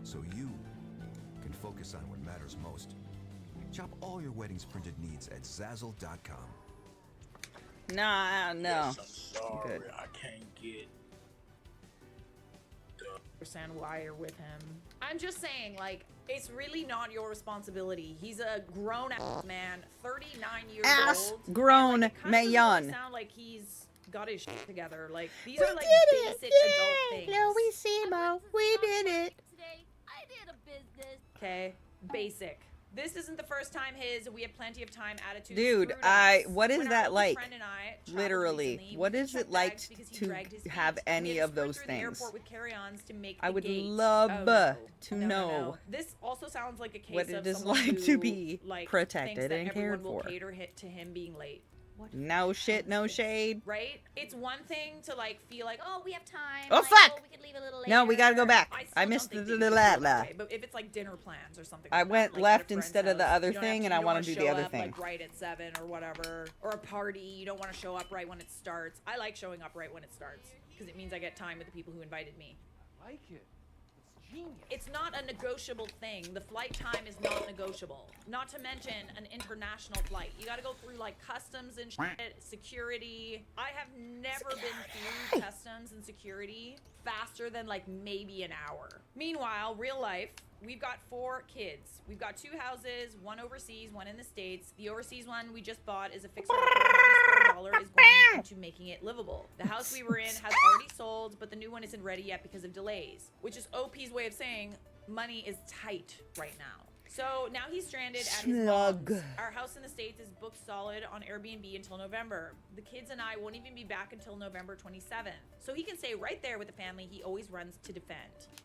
so you can focus on what matters most. Shop all your wedding's printed needs at Zazzle.com.
Nah, no.
Yes, I'm sorry,
Good.
I can't get.
Understand why you're with him. I'm just saying, like, it's really not your responsibility. He's a grown-ass man, 39 years
Ass
old.
grown
and, like, it kind of doesn't
man.
really sound like he's got his shit together. Like, these are like basic adult things.
Louisimo, we did it.
Today, I did a business.
Okay, basic. This isn't the first time his "we have plenty of time" attitude.
Dude,
screwed us.
what is
When our
that
oldest
like?
friend and I traveled
Literally,
recently,
what
we
is it
checked
like
bags because he
to
dragged his feet.
have
We
any
had to
of
sprint
those
through the
things?
airport with carry-ons to make
I
the
would
gate.
love
Oh, no.
to
No,
know
no, no. This also sounds like a case
what it
of
is
someone
like
who,
to be
like,
protected
thinks that
and
everyone
cared
will
for.
cater to him being late.
No shit, no shade.
Right? It's one thing to like feel like, oh,
We have time.
Oh,
like,
fuck!
we could leave a little later.
No, we gotta go back.
still
I
don't
missed
think
the
that you
la
should do
la.
it, but if it's like dinner plans or something,
I
like
went
that, like,
left
at a friend's
instead of the
house,
other
you don't
thing,
have
and
to-
I
you
wanna
don't
do
wanna
the
show
other
up,
thing.
Like right at 7 or whatever, or a party. You don't want to show up right when it starts. I like showing up right when it starts because it means I get time with the people who invited me.
I like it. It's genius.
It's not a negotiable thing. The flight time is not negotiable. Not to mention an international flight. You gotta go through like customs and shit, security. I have never been through customs and security faster than like maybe an hour. Meanwhile, real life, we've got 4 kids. We've got 2 houses, one overseas, one in the States. The overseas one we just bought is a fixer upper. Every spare dollar is going into making it livable. The house we were in has already sold, but the new one isn't ready yet because of delays, which is OP's way of saying money is tight right now. So now he's stranded at his
Slug.
mom's. Our house in the States is booked solid on Airbnb until November. The kids and I won't even be back until November 27th. So he can stay right there with the family he always runs to defend.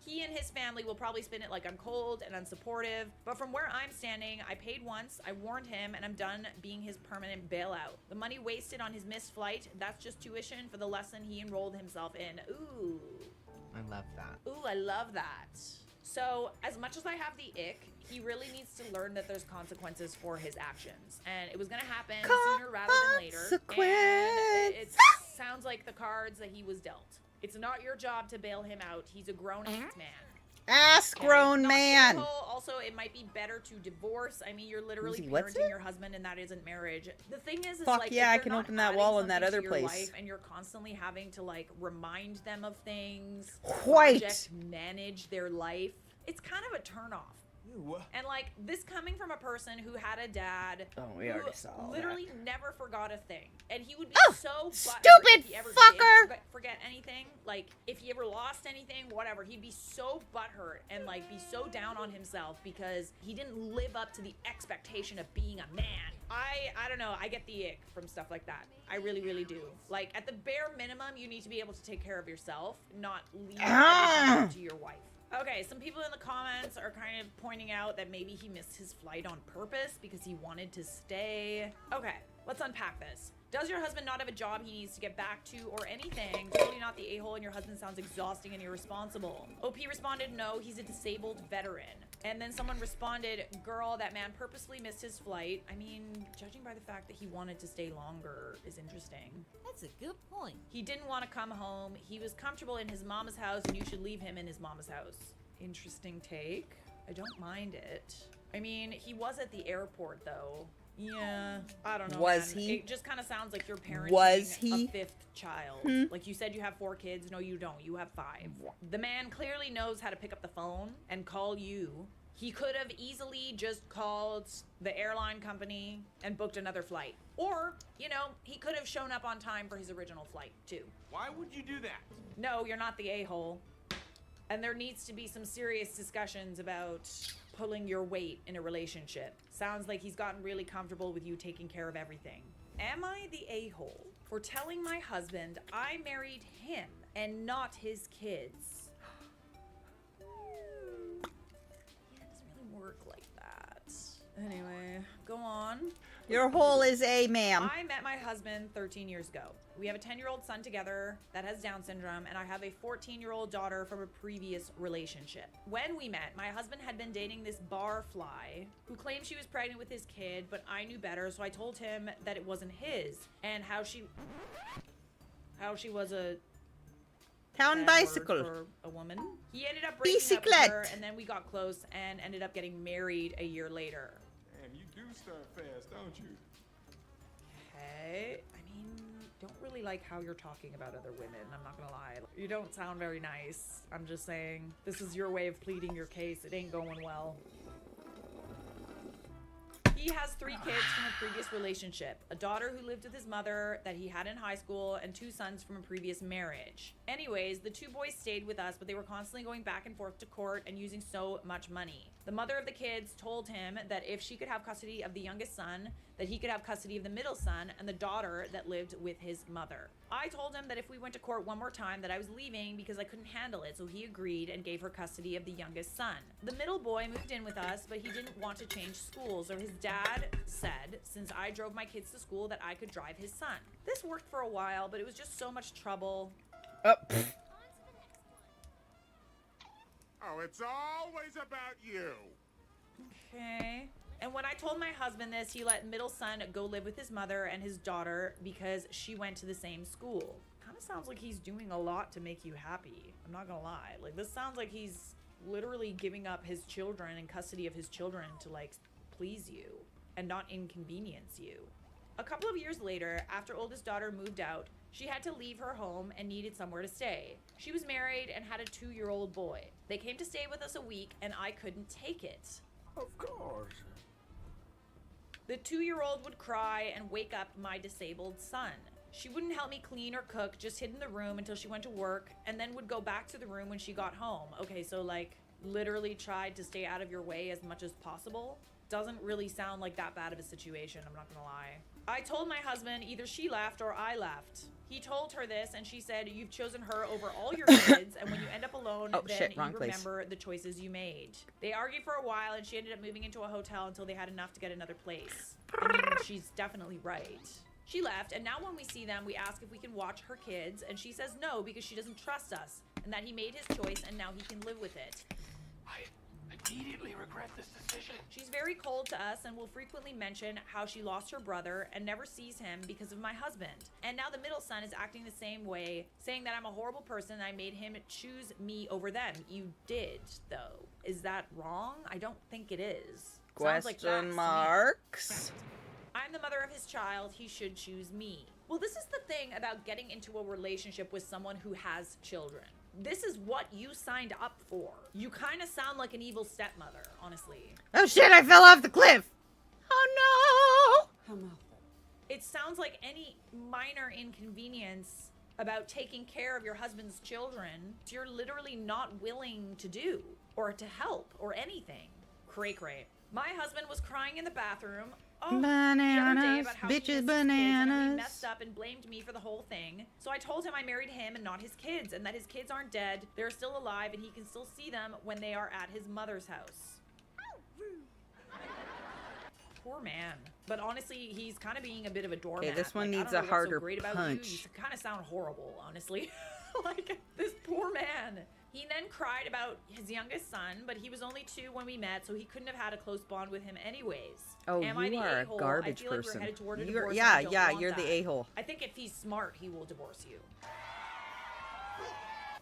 He and his family will probably spin it like I'm cold and unsupportive, but from where I'm standing, I paid once, I warned him, and I'm done being his permanent bailout. The money wasted on his missed flight, that's just tuition for the lesson he enrolled himself in. Ooh.
I love that.
Ooh, I love that. So, as much as I have the ick, he really needs to learn that there's consequences for his actions. And it was gonna happen sooner rather than later. And it sounds like the cards that he was dealt. It's not your job to bail him out. He's a grown-ass man.
Ass grown
Not
man.
evil. Also, it might be better to divorce. I mean, you're literally
Uzi, what's
parenting
it?
your husband, and that isn't marriage. The thing is
Fuck
like,
yeah,
if
I can
they're not
open that
adding
wall in that
something
other
to your
place.
life and you're constantly having to like remind them of things,
White.
project manage their life. It's kind of a turnoff. And like this coming from a person who had a dad
we
who
already saw all
literally never forgot a thing. And he would be so butthurt
stupid
if he ever
fucker!
did forget anything. Like if he ever lost anything, whatever, he'd be so butthurt and like be so down on himself because he didn't live up to the expectation of being a man. I don't know, I get the ick from stuff like that. I really, really do. Like at the bare minimum, you need to be able to take care of yourself, not leave everything up to your wife. Okay, some people in the comments are kind of pointing out that maybe he missed his flight on purpose because he wanted to stay. Okay, let's unpack this. Does your husband not have a job he needs to get back to or anything? Totally not the a-hole, and your husband sounds exhausting and irresponsible. OP responded, no, he's a disabled veteran. And then someone responded, girl, that man purposely missed his flight. I mean, judging by the fact that he wanted to stay longer is interesting.
That's a good point.
He didn't want to come home. He was comfortable in his mama's house, and you should leave him in his mama's house. Interesting take. I don't mind it. I mean, he was at the airport, though. Yeah, I don't know.
Was
man.
he?
It just kind of sounds like you're parenting
Was he?
a fifth child. Like you said, you have 4 kids. No, you don't. You have 5. The man clearly knows how to pick up the phone and call you. He could have easily just called the airline company and booked another flight. Or, you know, he could have shown up on time for his original flight, too.
Why would you do that?
No, you're not the a-hole. And there needs to be some serious discussions about pulling your weight in a relationship. Sounds like he's gotten really comfortable with you taking care of everything. Am I the a-hole for telling my husband I married him and not his kids? Yeah, it doesn't really work like that. Anyway, go on.
Your hole is A, ma'am.
I met my husband 13 years ago. We have a 10-year-old son together that has Down syndrome, and I have a 14-year-old daughter from a previous relationship. When we met, my husband had been dating this barfly who claimed she was pregnant with his kid, but I knew better, so I told him that it wasn't his, and how she was a
town
bad word
bicycle
for a woman. He ended up breaking up with her, and then we got close and ended up getting married a year later.
Damn, you do start fast, don't you?
Okay, I mean, don't really like how you're talking about other women, I'm not gonna lie. You don't sound very nice. I'm just saying, this is your way of pleading your case. It ain't going well. He has 3 kids from a previous relationship, a daughter who lived with his mother that he had in high school, and 2 sons from a previous marriage. Anyways, the 2 boys stayed with us, but they were constantly going back and forth to court and using so much money. The mother of the kids told him that if she could have custody of the youngest son, that he could have custody of the middle son and the daughter that lived with his mother. I told him that if we went to court one more time that I was leaving because I couldn't handle it, so he agreed and gave her custody of the youngest son. The middle boy moved in with us, but he didn't want to change schools, so his dad said, since I drove my kids to school, that I could drive his son. This worked for a while, but it was just so much trouble.
Oh, it's always about you.
Okay. And when I told my husband this, he let middle son go live with his mother and his daughter because she went to the same school. Kind of sounds like he's doing a lot to make you happy. I'm not gonna lie. Like, this sounds like he's literally giving up his children and custody of his children to, like, please you and not inconvenience you. A couple of years later, after oldest daughter moved out, she had to leave her home and needed somewhere to stay. She was married and had a 2-year-old boy. They came to stay with us a week, and I couldn't take it.
Of course.
The 2-year-old would cry and wake up my disabled son. She wouldn't help me clean or cook, just hid in the room until she went to work, and then would go back to the room when she got home. Okay, so like literally tried to stay out of your way as much as possible. Doesn't really sound like that bad of a situation, I'm not gonna lie. I told my husband either she left or I left. He told her this, and she said, you've chosen her over all your kids, and when you end up alone,
Oh,
then
shit,
you
wrong place.
remember the choices you made. They argued for a while, and she ended up moving into a hotel until they had enough to get another place. I mean, she's definitely right. She left, and now when we see them, we ask if we can watch her kids, and she says no because she doesn't trust us, and that he made his choice, and now he can live with it.
I immediately regret this decision.
She's very cold to us and will frequently mention how she lost her brother and never sees him because of my husband. And now the middle son is acting the same way, saying that I'm a horrible person and I made him choose me over them. You did, though. Is that wrong? I don't think it is. Sounds like
Question
that's
marks.
I'm the mother of his child. He should choose me. Well, this is the thing about getting into a relationship with someone who has children. This is what you signed up for. You kind of sound like an evil stepmother, honestly.
Oh shit, I fell off the cliff! Oh no!
It sounds like any minor inconvenience about taking care of your husband's children, you're literally not willing to do, or to help, or anything. Cray cray. My husband was crying in the bathroom.
Bananas, bitches, bananas.
He messed up and blamed me for the whole thing. So I told him I married him and not his kids, and that his kids aren't dead. They're still alive, and he can still see them when they are at his mother's house. Poor man. But honestly, he's kind of being a bit of a doormat.
Okay, this one
like,
needs
I
a
don't know what's
harder
so great about
punch.
You kind of sound horrible, honestly. Like, this poor man. He then cried about his youngest son, but he was only 2 when we met, so he couldn't have had a close bond with him anyways.
Oh,
Am I
you
the
are a
a-hole?
garbage
I feel like
person.
we're headed toward a
You're-
divorce,
yeah,
and I don't
yeah,
want
you're the
that.
a-hole.
I think if he's smart, he will divorce you.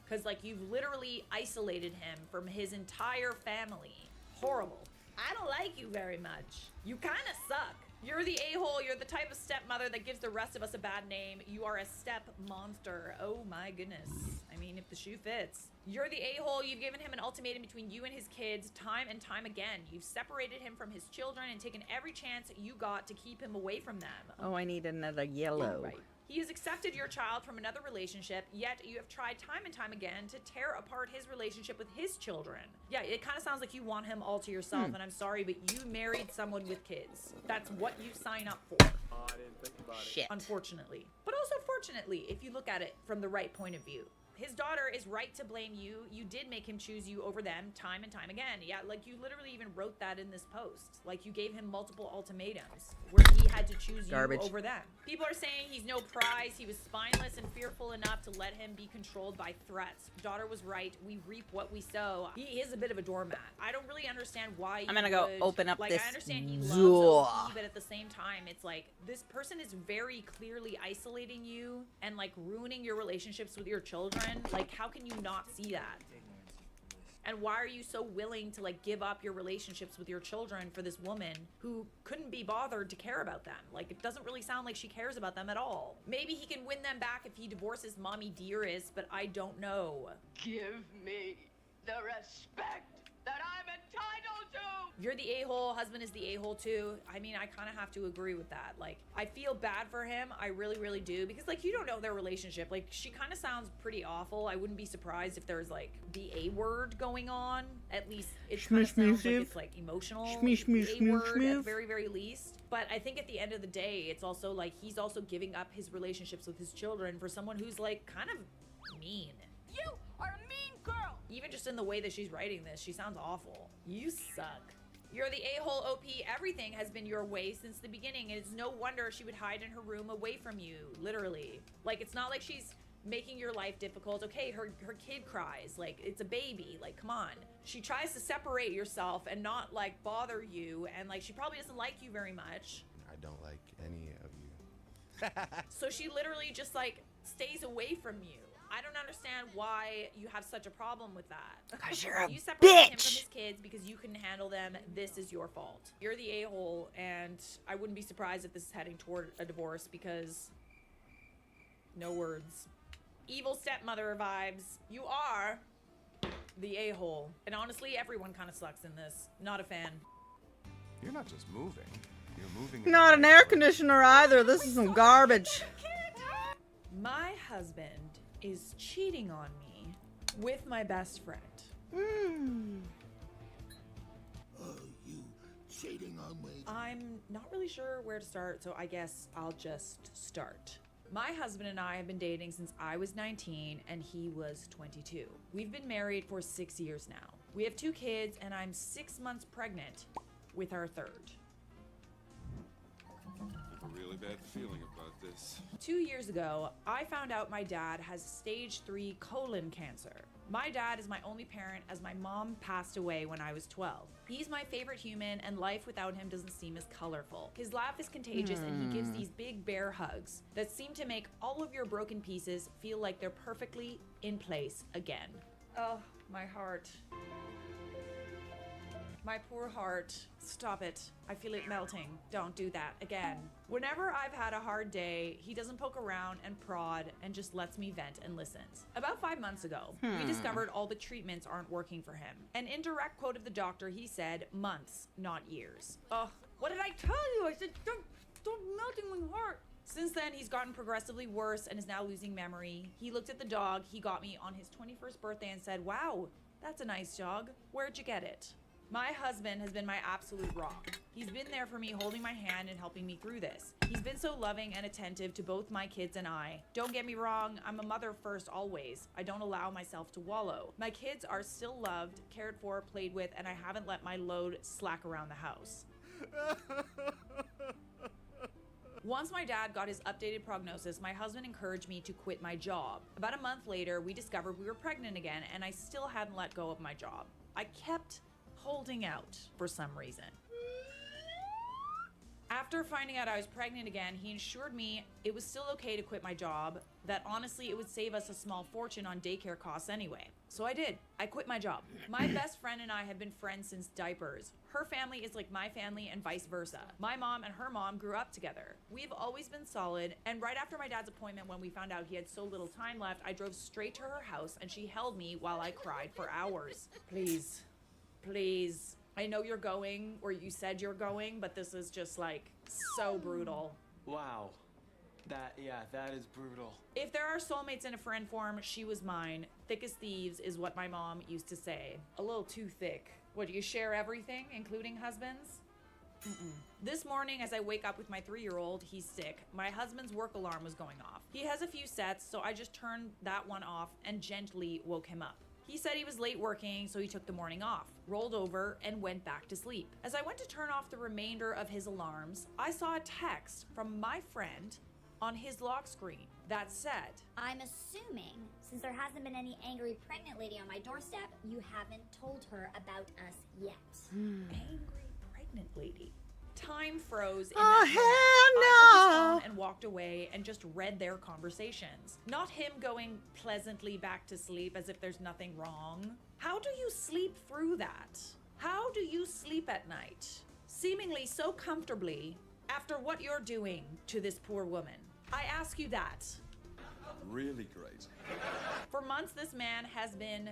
Because, like, you've literally isolated him from his entire family. Horrible. I don't like you very much. You kind of suck. You're the a-hole. You're the type of stepmother that gives the rest of us a bad name. You are a step monster. Oh my goodness. I mean, if the shoe fits. You're the a-hole. You've given him an ultimatum between you and his kids time and time again. You've separated him from his children and taken every chance you got to keep him away from them.
Oh, I need another yellow.
Right. He has accepted your child from another relationship, yet you have tried time and time again to tear apart his relationship with his children. Yeah, it kind of sounds like you want him all to yourself, and I'm sorry, but you married someone with kids. That's what you sign up for.
Oh, I didn't think about it.
Shit.
Unfortunately. But also fortunately, if you look at it from the right point of view. His daughter is right to blame you. You did make him choose you over them time and time again. Yeah, like you literally even wrote that in this post. Like you gave him multiple ultimatums where he had to choose
Garbage.
you over them. People are saying he's no prize. He was spineless and fearful enough to let him be controlled by threats. Daughter was right. We reap what we sow. He is a bit of a doormat. I don't really understand why
I'm gonna go
would-
open up
like,
this
I understand he loves
Zool.
OP, but at the same time, it's like this person is very clearly isolating you and like ruining your relationships with your children. Like, how can you not see that? And why are you so willing to like give up your relationships with your children for this woman who couldn't be bothered to care about them? Like, it doesn't really sound like she cares about them at all. Maybe he can win them back if he divorces Mommy Dearest, but I don't know.
Give me the respect that I'm entitled to!
You're the a-hole, husband is the a-hole too. I mean, I kind of have to agree with that. Like, I feel bad for him. I really, really do. Because, like, you don't know their relationship. Like, she kind of sounds pretty awful. I wouldn't be surprised if there's, like, the A-word going on. At least it kind of sounds like it's, like, emotional. A-word at very, very least. But I think at the end of the day, it's also, like, he's also giving up his relationships with his children for someone who's, like, kind of mean.
You are a mean girl!
Even just in the way that she's writing this, she sounds awful. You suck. You're the a-hole, OP. Everything has been your way since the beginning. And it's no wonder she would hide in her room away from you, literally. Like, it's not like she's making your life difficult. Okay, her kid cries. Like, it's a baby. Like, come on. She tries to separate yourself and not, like, bother you. And, like, she probably doesn't like you very much.
I don't like any of you.
So she literally just, like, stays away from you. I don't understand why you have such a problem with that.
'Cause you're a
You separated him from
bitch.
his kids because you couldn't handle them. This is your fault. You're the a-hole, and I wouldn't be surprised if this is heading toward a divorce because no words. Evil stepmother vibes. You are the a-hole. And honestly, everyone kind of sucks in this. Not a fan.
You're not just moving. You're moving.
Not an air conditioner either. This is some garbage.
My husband is cheating on me with my best friend.
Oh, you cheating on me?
I'm not really sure where to start, so I guess I'll just start. My husband and I have been dating since I was 19 and he was 22. We've been married for 6 years now. We have 2 kids and I'm 6 months pregnant with our third.
I have a really bad feeling about this.
2 years ago, I found out my dad has stage 3 colon cancer. My dad is my only parent as my mom passed away when I was 12. He's my favorite human and life without him doesn't seem as colorful. His laugh is contagious and he gives these big bear hugs that seem to make all of your broken pieces feel like they're perfectly in place again. Oh, my heart. My poor heart. Stop it. I feel it melting. Don't do that again. Whenever I've had a hard day, he doesn't poke around and prod and just lets me vent and listens. About 5 months ago, we discovered all the treatments aren't working for him. An indirect quote of the doctor, he said, months, not years. Ugh, what did I tell you? I said, don't melting my heart. Since then, he's gotten progressively worse and is now losing memory. He looked at the dog he got me on his 21st birthday and said, wow, that's a nice dog. Where'd you get it? My husband has been my absolute rock. He's been there for me, holding my hand and helping me through this. He's been so loving and attentive to both my kids and I. Don't get me wrong, I'm a mother first always. I don't allow myself to wallow. My kids are still loved, cared for, played with, and I haven't let my load slack around the house. Once my dad got his updated prognosis, my husband encouraged me to quit my job. About a month later, we discovered we were pregnant again, and I still hadn't let go of my job. I kept holding out for some reason. After finding out I was pregnant again, he assured me it was still okay to quit my job, that honestly it would save us a small fortune on daycare costs anyway. So I did. I quit my job. My best friend and I have been friends since diapers. Her family is like my family and vice versa. My mom and her mom grew up together. We've always been solid, and right after my dad's appointment when we found out he had so little time left, I drove straight to her house and she held me while I cried for hours. Please. Please. I know you're going, or you said you're going, but this is just like so brutal.
Wow. That is brutal.
If there are soulmates in a friend form, she was mine. Thick as thieves is what my mom used to say. A little too thick. What, do you share everything, including husbands? This morning, as I wake up with my 3-year-old, he's sick. My husband's work alarm was going off. He has a few sets, so I just turned that one off and gently woke him up. He said he was late working, so he took the morning off, rolled over, and went back to sleep. As I went to turn off the remainder of his alarms, I saw a text from my friend on his lock screen that said,
I'm assuming, since there hasn't been any angry pregnant lady on my doorstep, you haven't told her about us yet.
Angry pregnant lady. Time froze in
Oh,
that moment.
hell
I took his
no.
phone and walked away and just read their conversations. Not him going pleasantly back to sleep as if there's nothing wrong. How do you sleep through that? How do you sleep at night? Seemingly so comfortably after what you're doing to this poor woman. I ask you that.
Really great.
For months, this man has been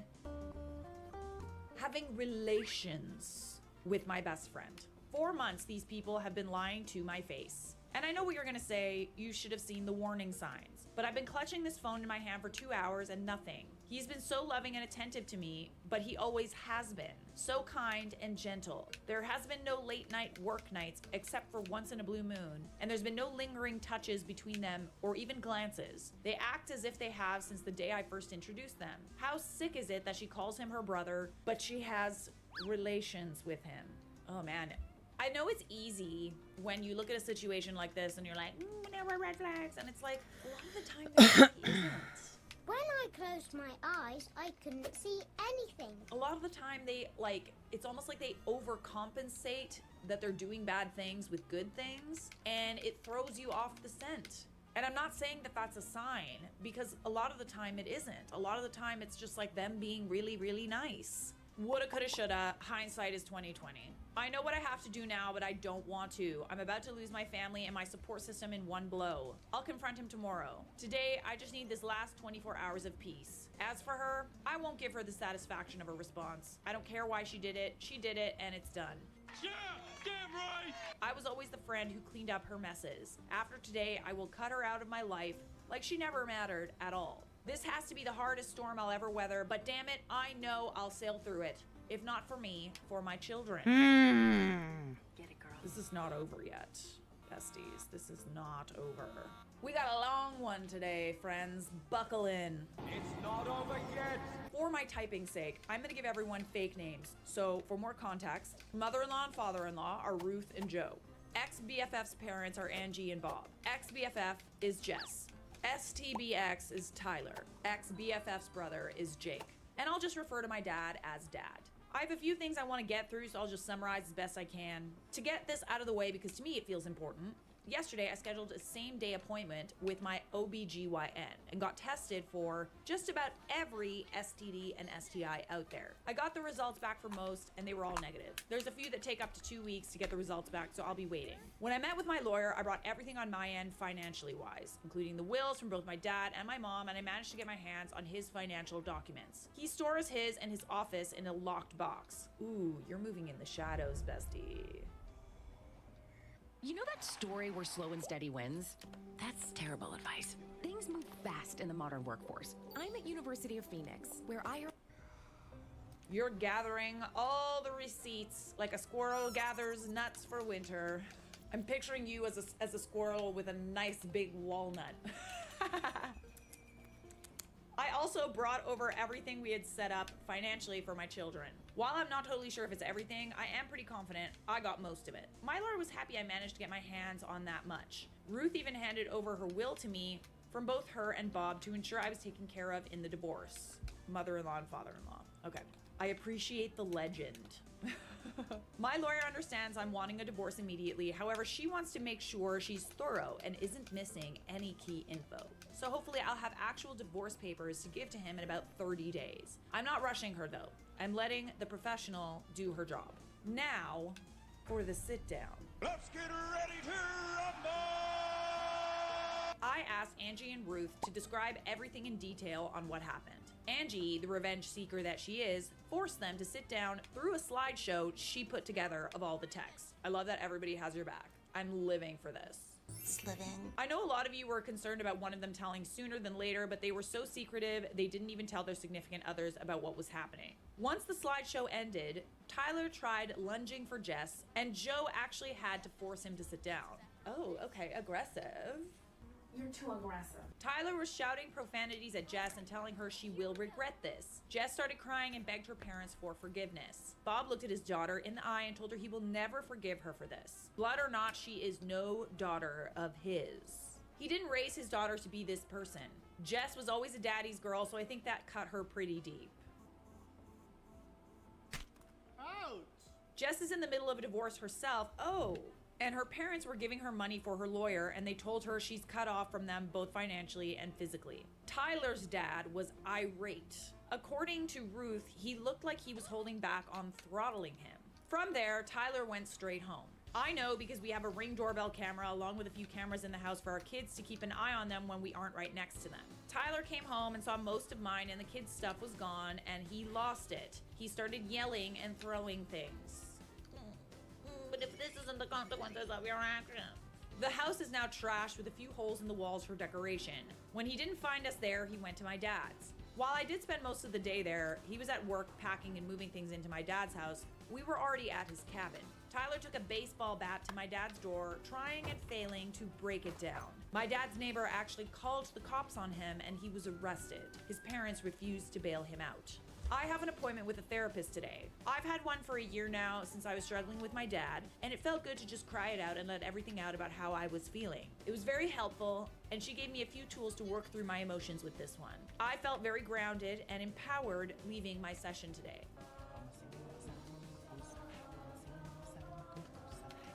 having relations with my best friend. 4 months, these people have been lying to my face. And I know what you're gonna say, you should have seen the warning signs. But I've been clutching this phone in my hand for 2 hours and nothing. He's been so loving and attentive to me, but he always has been. So kind and gentle. There has been no late night work nights except for once in a blue moon, and there's been no lingering touches between them or even glances. They act as if they have since the day I first introduced them. How sick is it that she calls him her brother, but she has relations with him? Oh man. I know it's easy when you look at a situation like this and you're like, whatever, red flags, and it's like, a lot of the time there really isn't.
When I closed my eyes, I couldn't see anything.
A lot of the time they, like, it's almost like they overcompensate that they're doing bad things with good things, and it throws you off the scent. And I'm not saying that that's a sign, because a lot of the time it isn't. A lot of the time it's just like them being really, really nice. Woulda, coulda, shoulda, hindsight is 2020. I know what I have to do now, but I don't want to. I'm about to lose my family and my support system in one blow. I'll confront him tomorrow. Today, I just need this last 24 hours of peace. As for her, I won't give her the satisfaction of a response. I don't care why she did it, and it's done.
Yeah, damn right!
I was always the friend who cleaned up her messes. After today, I will cut her out of my life like she never mattered at all. This has to be the hardest storm I'll ever weather, but damn it, I know I'll sail through it. If not for me, for my children.
Get it, girl.
This is not over yet, besties. This is not over. We got a long one today, friends. Buckle in.
It's not over yet.
For my typing's sake, I'm gonna give everyone fake names. So, for more context, mother-in-law and father-in-law are Ruth and Joe. Ex-BFF's parents are Angie and Bob. Ex-BFF is Jess. STBX is Tyler. Ex-BFF's brother is Jake. And I'll just refer to my dad as Dad. I have a few things I want to get through, so I'll just summarize as best I can. To get this out of the way, because to me it feels important. Yesterday, I scheduled a same-day appointment with my OBGYN and got tested for just about every STD and STI out there. I got the results back for most, and they were all negative. There's a few that take up to 2 weeks to get the results back, so I'll be waiting. When I met with my lawyer, I brought everything on my end financially-wise, including the wills from both my dad and my mom, and I managed to get my hands on his financial documents. He stores his and his office in a locked box. Ooh, you're moving in the shadows, bestie.
You know that story where slow and steady wins? That's terrible advice. Things move fast in the modern workforce. I'm at University of Phoenix, where
You're gathering all the receipts like a squirrel gathers nuts for winter. I'm picturing you as a squirrel with a nice big walnut. I also brought over everything we had set up financially for my children. While I'm not totally sure if it's everything, I am pretty confident I got most of it. My lawyer was happy I managed to get my hands on that much. Ruth even handed over her will to me from both her and Bob to ensure I was taken care of in the divorce. Mother-in-law and father-in-law. Okay. I appreciate the legend. My lawyer understands I'm wanting a divorce immediately. However, she wants to make sure she's thorough and isn't missing any key info. So hopefully I'll have actual divorce papers to give to him in about 30 days. I'm not rushing her though. I'm letting the professional do her job. Now, for the sit down.
Let's get ready to rumble!
I asked Angie and Ruth to describe everything in detail on what happened. Angie, the revenge seeker that she is, forced them to sit down through a slideshow she put together of all the text. I love that everybody has your back. I'm living for this.
Living.
I know a lot of you were concerned about one of them telling sooner than later, but they were so secretive, they didn't even tell their significant others about what was happening. Once the slideshow ended, Tyler tried lunging for Jess, and Joe actually had to force him to sit down. Oh, okay, aggressive.
You're too aggressive.
Tyler was shouting profanities at Jess and telling her she will regret this. Jess started crying and begged her parents for forgiveness. Bob looked at his daughter in the eye and told her he will never forgive her for this. Blood or not, she is no daughter of his. He didn't raise his daughter to be this person. Jess was always a daddy's girl, so I think that cut her pretty deep.
Ouch!
Jess is in the middle of a divorce herself. Oh. And her parents were giving her money for her lawyer, and they told her she's cut off from them both financially and physically. Tyler's dad was irate. According to Ruth, he looked like he was holding back on throttling him. From there, Tyler went straight home. I know because we have a Ring doorbell camera along with a few cameras in the house for our kids to keep an eye on them when we aren't right next to them. Tyler came home and saw most of mine and the kids' stuff was gone, and he lost it. He started yelling and throwing things. But if this isn't the consequences of your actions. The house is now trashed with a few holes in the walls for decoration. When he didn't find us there, he went to my dad's. While I did spend most of the day there, he was at work packing and moving things into my dad's house. We were already at his cabin. Tyler took a baseball bat to my dad's door, trying and failing to break it down. My dad's neighbor actually called the cops on him and he was arrested. His parents refused to bail him out. I have an appointment with a therapist today. I've had one for a year now since I was struggling with my dad, and it felt good to just cry it out and let everything out about how I was feeling. It was very helpful, and she gave me a few tools to work through my emotions with this one. I felt very grounded and empowered leaving my session today.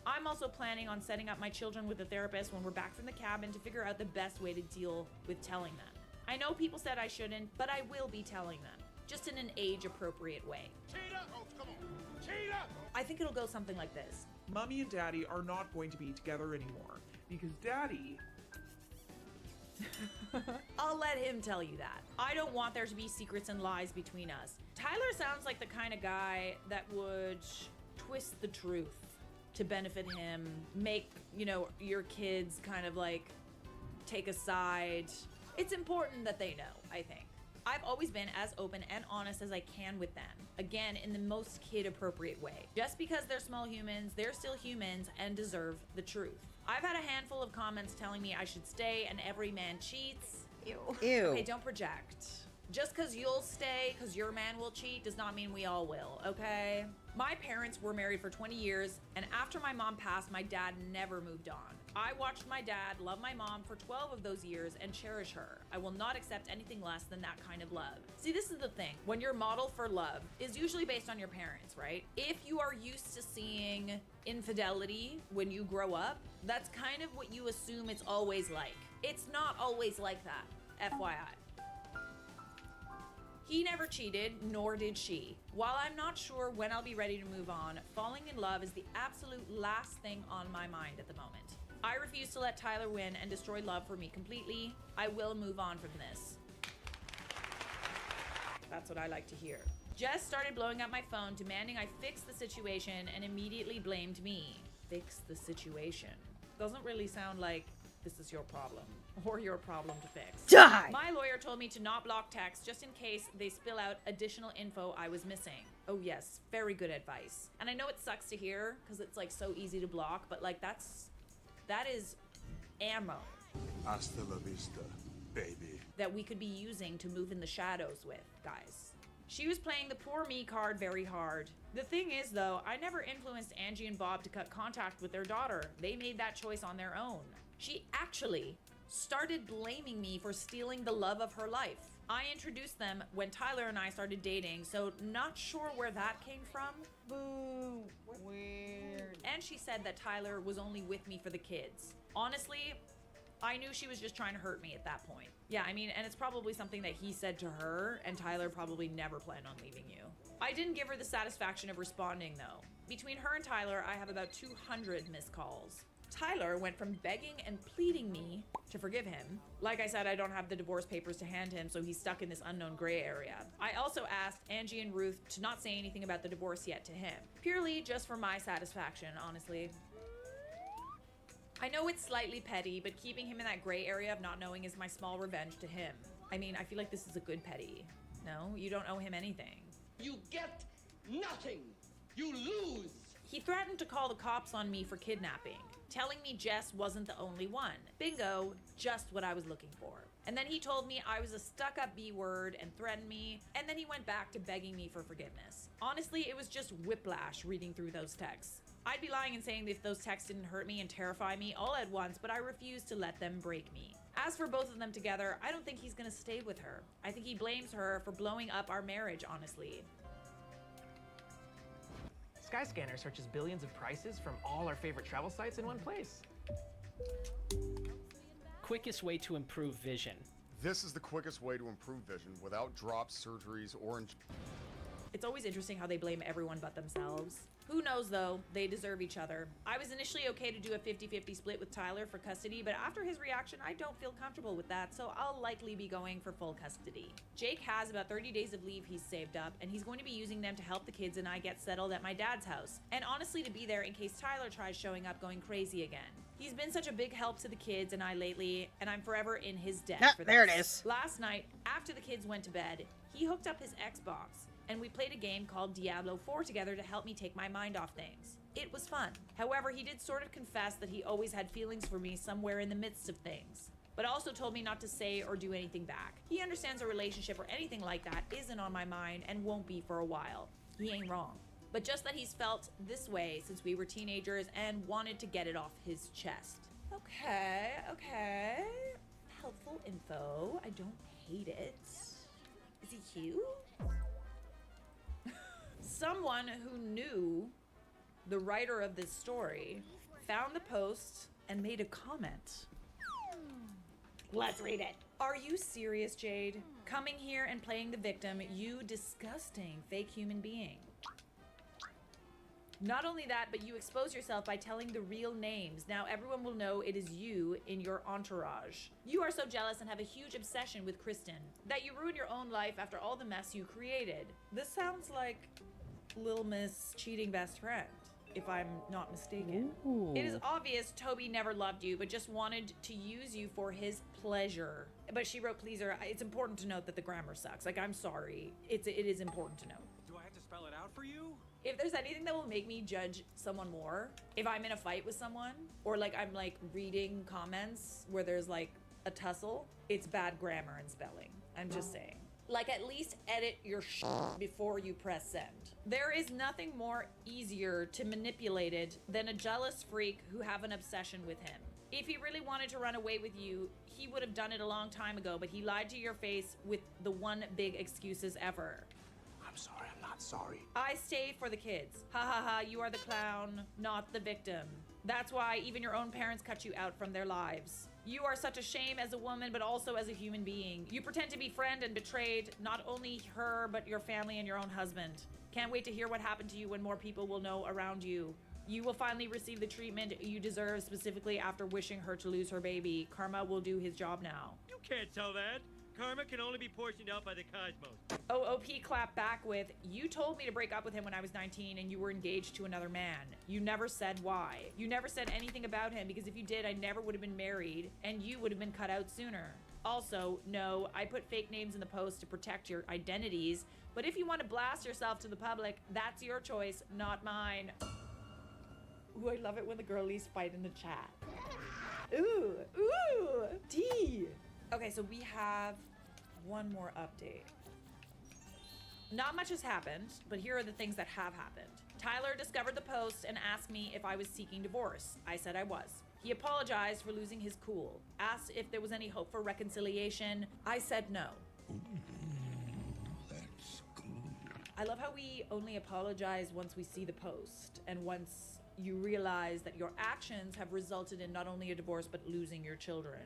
I'm also planning on setting up my children with a therapist when we're back from the cabin to figure out the best way to deal with telling them. I know people said I shouldn't, but I will be telling them. Just in an age-appropriate way.
Cheetah! Oh, come on. Cheetah!
I think it'll go something like this.
Mommy and Daddy are not going to be together anymore because Daddy...
I'll let him tell you that. I don't want there to be secrets and lies between us. Tyler sounds like the kind of guy that would twist the truth to benefit him, make, you know, your kids kind of like take a side. It's important that they know, I think. I've always been as open and honest as I can with them. Again, in the most kid-appropriate way. Just because they're small humans, they're still humans and deserve the truth. I've had a handful of comments telling me I should stay and every man cheats.
Ew.
Okay, don't project. Just because you'll stay because your man will cheat does not mean we all will, okay? My parents were married for 20 years, and after my mom passed, my dad never moved on. I watched my dad love my mom for 12 of those years and cherish her. I will not accept anything less than that kind of love. See, this is the thing. When your model for love is usually based on your parents, right? If you are used to seeing infidelity when you grow up, that's kind of what you assume it's always like. It's not always like that, FYI. He never cheated, nor did she. While I'm not sure when I'll be ready to move on, falling in love is the absolute last thing on my mind at the moment. I refuse to let Tyler win and destroy love for me completely. I will move on from this. That's what I like to hear. Jess started blowing up my phone, demanding I fix the situation, and immediately blamed me. Fix the situation. Doesn't really sound like this is your problem or your problem to fix.
Die!
My lawyer told me to not block texts just in case they spill out additional info I was missing. Oh yes, very good advice. And I know it sucks to hear because it's like so easy to block, but like that is ammo
Hasta la vista, baby.
that we could be using to move in the shadows with, guys. She was playing the poor me card very hard. The thing is though, I never influenced Angie and Bob to cut contact with their daughter. They made that choice on their own. She actually started blaming me for stealing the love of her life. I introduced them when Tyler and I started dating, so not sure where that came from. Boo. Weird. And she said that Tyler was only with me for the kids. Honestly, I knew she was just trying to hurt me at that point. Yeah, I mean, and it's probably something that he said to her, and Tyler probably never planned on leaving you. I didn't give her the satisfaction of responding, though. Between her and Tyler, I have about 200 missed calls. Tyler went from begging and pleading me to forgive him. Like I said, I don't have the divorce papers to hand him, so he's stuck in this unknown gray area. I also asked Angie and Ruth to not say anything about the divorce yet to him. Purely just for my satisfaction, honestly. I know it's slightly petty, but keeping him in that gray area of not knowing is my small revenge to him. I mean, I feel like this is a good petty. No, you don't owe him anything.
You get nothing. You lose.
He threatened to call the cops on me for kidnapping, telling me Jess wasn't the only one. Bingo, just what I was looking for. And then he told me I was a stuck-up B-word and threatened me, and then he went back to begging me for forgiveness. Honestly, it was just whiplash reading through those texts. I'd be lying and saying that if those texts didn't hurt me and terrify me all at once, but I refuse to let them break me. As for both of them together, I don't think he's gonna stay with her. I think he blames her for blowing up our marriage, honestly.
Skyscanner searches billions of prices from all our favorite travel sites in one place.
Quickest way to improve vision.
This is the quickest way to improve vision without drops, surgeries, or...
It's always interesting how they blame everyone but themselves. Who knows though, they deserve each other. I was initially okay to do a 50-50 split with Tyler for custody, but after his reaction, I don't feel comfortable with that, so I'll likely be going for full custody. Jake has about 30 days of leave he's saved up, and he's going to be using them to help the kids and I get settled at my dad's house. And honestly, to be there in case Tyler tries showing up going crazy again. He's been such a big help to the kids and I lately, and I'm forever in his debt for this.
There it is.
Last night, after the kids went to bed, he hooked up his Xbox, and we played a game called Diablo 4 together to help me take my mind off things. It was fun. However, he did sort of confess that he always had feelings for me somewhere in the midst of things, but also told me not to say or do anything back. He understands a relationship or anything like that isn't on my mind and won't be for a while. He ain't wrong. But just that he's felt this way since we were teenagers and wanted to get it off his chest. Okay. Helpful info. I don't hate it. Is he cute? Someone who knew the writer of this story found the post and made a comment. Let's read it. Are you serious, Jade? Coming here and playing the victim, you disgusting fake human being. Not only that, but you expose yourself by telling the real names. Now everyone will know it is you in your entourage. You are so jealous and have a huge obsession with Kristen that you ruin your own life after all the mess you created. This sounds like Lil Miss cheating best friend, if I'm not mistaken.
Ooh.
It is obvious Toby never loved you, but just wanted to use you for his pleasure. But she wrote, pleaser. It's important to note that the grammar sucks. Like, I'm sorry. It is important to note.
Do I have to spell it out for you?
If there's anything that will make me judge someone more, if I'm in a fight with someone, or like I'm like reading comments where there's like a tussle, it's bad grammar and spelling. I'm just saying. Like, at least edit your before you press send. There is nothing more easier to manipulate than a jealous freak who have an obsession with him. If he really wanted to run away with you, he would have done it a long time ago, but he lied to your face with the one big excuses ever.
I'm sorry, I'm not sorry.
I stay for the kids. Ha ha ha, you are the clown, not the victim. That's why even your own parents cut you out from their lives. You are such a shame as a woman, but also as a human being. You pretend to be friend and betrayed not only her, but your family and your own husband. Can't wait to hear what happened to you when more people will know around you. You will finally receive the treatment you deserve, specifically after wishing her to lose her baby. Karma will do his job now.
You can't tell that. Karma can only be portioned out by the cosmos.
OOP clapped back with, you told me to break up with him when I was 19 and you were engaged to another man. You never said why. You never said anything about him, because if you did, I never would have been married and you would have been cut out sooner. Also, no, I put fake names in the post to protect your identities, but if you want to blast yourself to the public, that's your choice, not mine. Ooh, I love it when the girlies fight in the chat. Ooh, ooh, tea. Okay, so we have one more update. Not much has happened, but here are the things that have happened. Tyler discovered the post and asked me if I was seeking divorce. I said I was. He apologized for losing his cool, asked if there was any hope for reconciliation. I said no.
That's good.
I love how we only apologize once we see the post and once you realize that your actions have resulted in not only a divorce, but losing your children.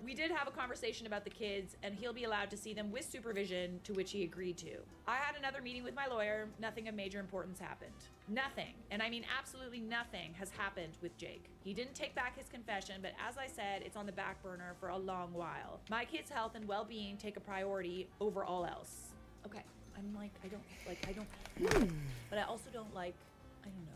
We did have a conversation about the kids, and he'll be allowed to see them with supervision, to which he agreed to. I had another meeting with my lawyer. Nothing of major importance happened. Nothing, and I mean absolutely nothing, has happened with Jake. He didn't take back his confession, but as I said, it's on the back burner for a long while. My kids' health and well-being take a priority over all else. Okay, I'm like, I don't, but I also don't like, I don't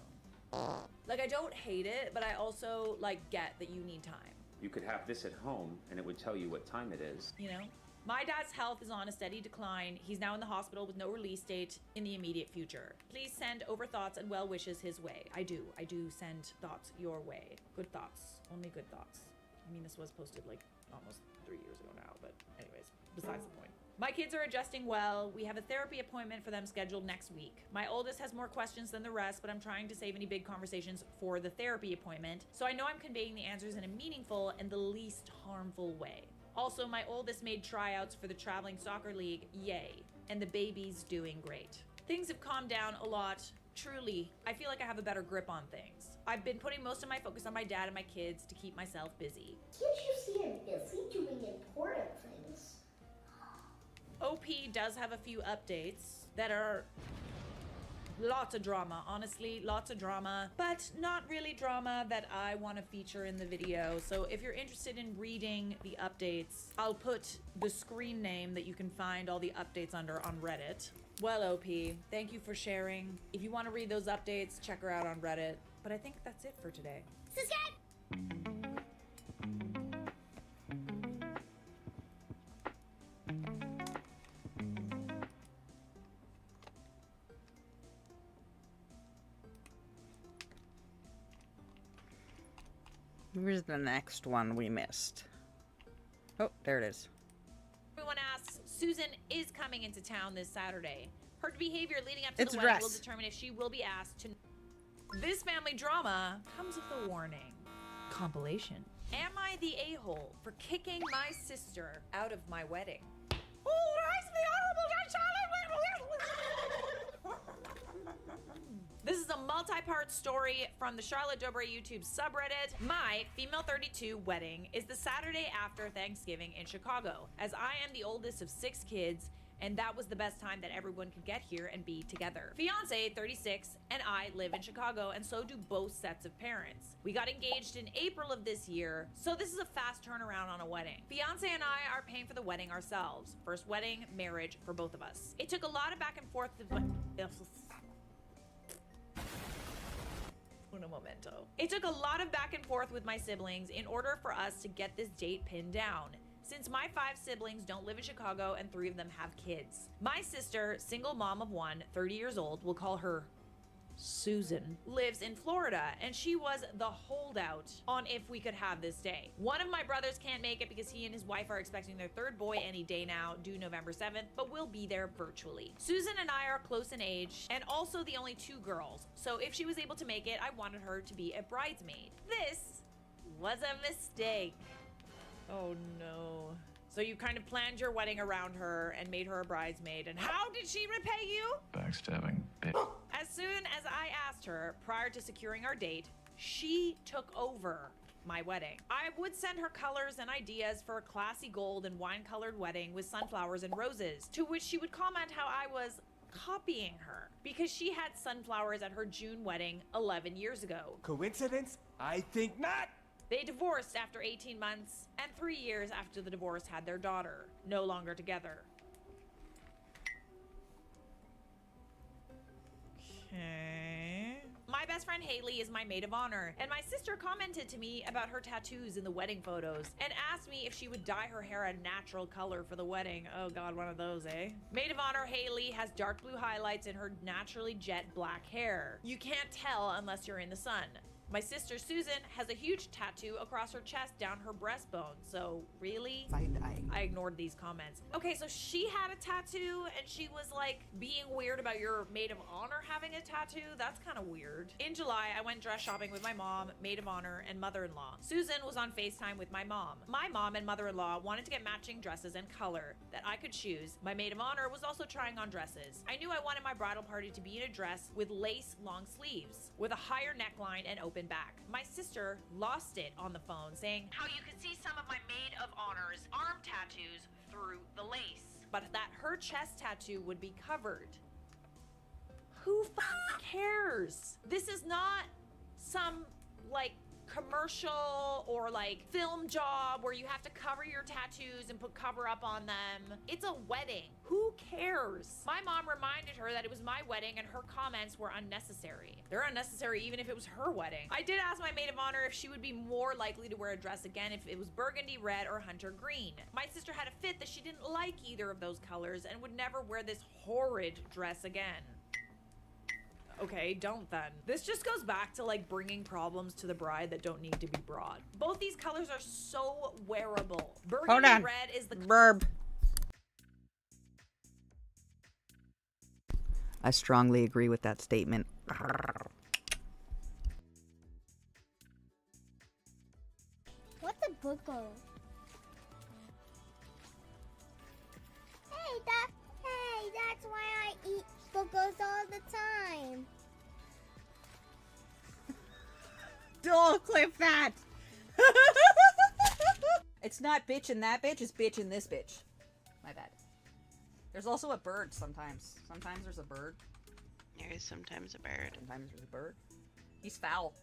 know. Like, I don't hate it, but I also like get that you need time.
You could have this at home and it would tell you what time it is.
You know? My dad's health is on a steady decline. He's now in the hospital with no release date in the immediate future. Please send over thoughts and well wishes his way. I do send thoughts your way. Good thoughts. Only good thoughts. I mean, this was posted like almost 3 years ago now, but anyways, besides the point. My kids are adjusting well. We have a therapy appointment for them scheduled next week. My oldest has more questions than the rest, but I'm trying to save any big conversations for the therapy appointment, so I know I'm conveying the answers in a meaningful and the least harmful way. Also, my oldest made tryouts for the traveling soccer league, yay, and the baby's doing great. Things have calmed down a lot. Truly, I feel like I have a better grip on things. I've been putting most of my focus on my dad and my kids to keep myself busy.
Can't you see him busy doing important things?
OP does have a few updates that are lots of drama, honestly, lots of drama, but not really drama that I want to feature in the video. So if you're interested in reading the updates, I'll put the screen name that you can find all the updates under on Reddit. Well, OP, thank you for sharing. If you want to read those updates, check her out on Reddit. But I think that's it for today.
Subscribe!
Where's the next one we missed? Oh, there it is.
Everyone asks, Susan is coming into town this Saturday. Her behavior leading up to
It's
the
a
wedding
dress.
will determine if she will be asked to... This family drama comes with a warning. Compilation. Am I the a-hole for kicking my sister out of my wedding? Oh, rise the honorable This is a multi-part story from the Charlotte Dobre YouTube subreddit. My female 32 wedding is the Saturday after Thanksgiving in Chicago, as I am the oldest of 6 kids, and that was the best time that everyone could get here and be together. Fiance, 36, and I live in Chicago, and so do both sets of parents. We got engaged in April of this year, so this is a fast turnaround on a wedding. Fiance and I are paying for the wedding ourselves. First wedding, marriage for both of us. It took a lot of back and forth with Uno momento. It took a lot of back and forth with my siblings in order for us to get this date pinned down. Since my 5 siblings don't live in Chicago and 3 of them have kids. My sister, single mom of 1, 30 years old, we'll call her Susan, lives in Florida, and she was the holdout on if we could have this day. One of my brothers can't make it because he and his wife are expecting their third boy any day now, due November 7th, but we'll be there virtually. Susan and I are close in age, and also the only two girls, so if she was able to make it, I wanted her to be a bridesmaid. This was a mistake. Oh no. So you kind of planned your wedding around her and made her a bridesmaid, and how did she repay you?
Backstabbing.
As soon as I asked her prior to securing our date, she took over my wedding. I would send her colors and ideas for a classy gold and wine-colored wedding with sunflowers and roses, to which she would comment how I was copying her because she had sunflowers at her June wedding 11 years ago.
Coincidence? I think not.
They divorced after 18 months, and 3 years after the divorce had their daughter, no longer together. Okay. My best friend Haley is my maid of honor, and my sister commented to me about her tattoos in the wedding photos and asked me if she would dye her hair a natural color for the wedding. Oh god, one of those, eh? Maid of honor Haley has dark blue highlights in her naturally jet black hair. You can't tell unless you're in the sun. My sister Susan has a huge tattoo across her chest down her breastbone, so really? I ignored these comments. Okay, so she had a tattoo and she was like being weird about your maid of honor having a tattoo? That's kind of weird. In July, I went dress shopping with my mom, maid of honor, and mother-in-law. Susan was on FaceTime with my mom. My mom and mother-in-law wanted to get matching dresses and color that I could choose. My maid of honor was also trying on dresses. I knew I wanted my bridal party to be in a dress with lace long sleeves, with a higher neckline and open back. My sister lost it on the phone, saying how you could see some of my maid of honor's arm tattoos through the lace, but that her chest tattoo would be covered. Who cares? This is not some like commercial or like film job where you have to cover your tattoos and put cover up on them. It's a wedding. Who cares? My mom reminded her that it was my wedding and her comments were unnecessary. They're unnecessary even if it was her wedding. I did ask my maid of honor if she would be more likely to wear a dress again if it was burgundy red or hunter green. My sister had a fit that she didn't like either of those colors and would never wear this horrid dress again. Okay, don't then. This just goes back to like bringing problems to the bride that don't need to be brought. Both these colors are so wearable. Burgundy red is the
verb. I strongly agree with that statement.
What's a booger? Hey, that's why I eat boogers all the time.
Don't clip that. It's not bitch in that bitch, it's bitch in this bitch. My bad. There's also a bird sometimes. Sometimes there's a bird.
There is sometimes a bird.
Sometimes there's a bird. He's foul.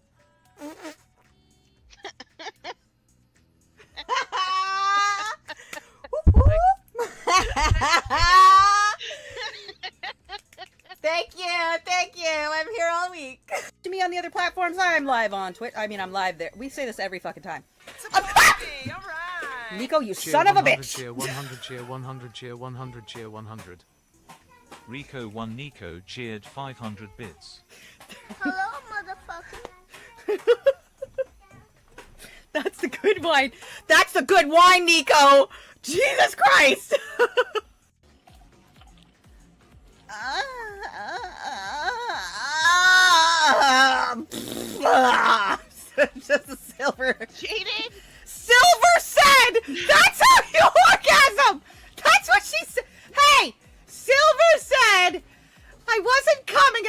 Thank you. I'm here all week. To me on the other platforms, I'm live on Twitch. I mean, I'm live there. We say this every fucking time.
All right.
Nico, you
Cheer
son of a
100,
bitch.
Cheer 100, cheer 100, cheer 100, cheer 100. Rico 1 Nico cheered 500 bits.
Hello, motherfucker.
That's the good wine. That's the good wine, Nico. Jesus Christ. Just a silver.
Cheated?
Silver said! That's how you orgasm! That's what she said! Hey! Silver said! I wasn't coming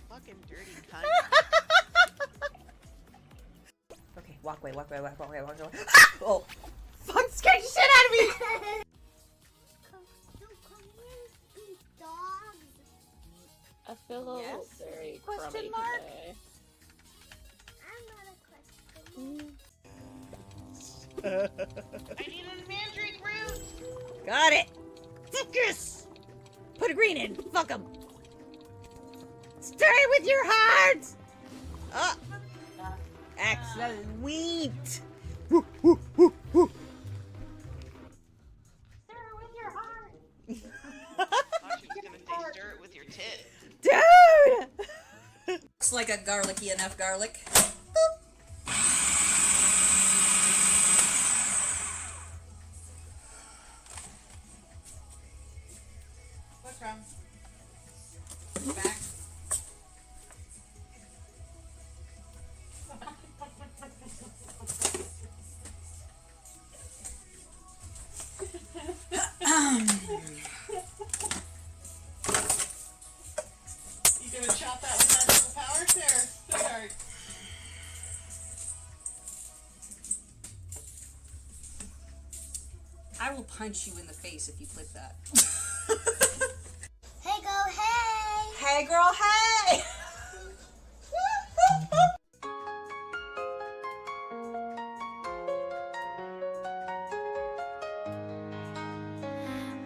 Fucking dirty cunt.
Okay, walk away. Oh! Fuck, scared the shit out of me!
I feel a little very
Question
crummy
mark?
today.
I need a mandrake root.
Got it! Citrus! Put a green in. Fuck 'em. Stay with your heart! Excellent! Woo, woo, woo, woo.
Stay with your heart.
like a garlicky enough garlic. What's wrong? Back.
You gonna chop that with magical powers there, sweetheart?
I will punch you in the face if you flip that.
Hey, girl, hey!
Hey, girl, hey!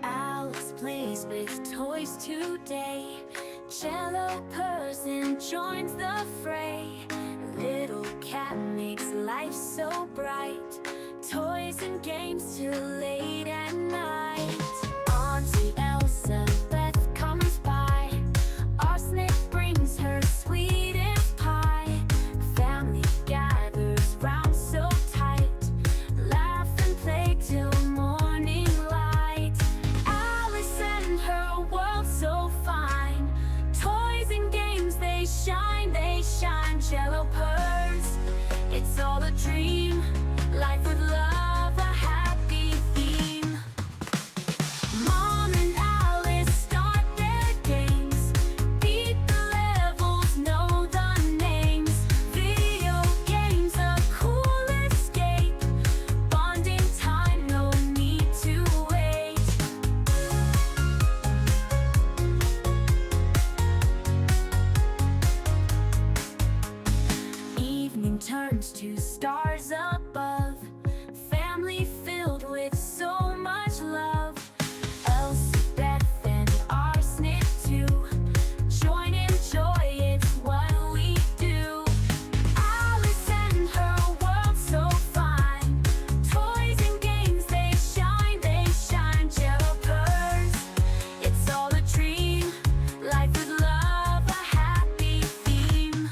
Alex plays with toys today. Cello person joins the fray. Little cat makes life so bright. Toys and games till late at night. Auntie Elsa Beth comes by. Arsenic brings her sweetest pie. Family gathers round so tight. Laugh and play till morning light. Alice and her world so fine. Toys and games, they shine, they shine. Jello purrs, it's all a dream. Life with love, a happy theme. Mom and Alice start their games. Beat the levels, know the names. Video games, a cool escape. Bonding time, no need to wait. Evening turns to stars above. Family filled with so much love. Elsie, Beth, and Arsenic too. Join in joy, it's what we do. Alice and her world so fine. Toys and games, they shine, they shine. Jello purrs, it's all a dream. Life with love, a happy theme.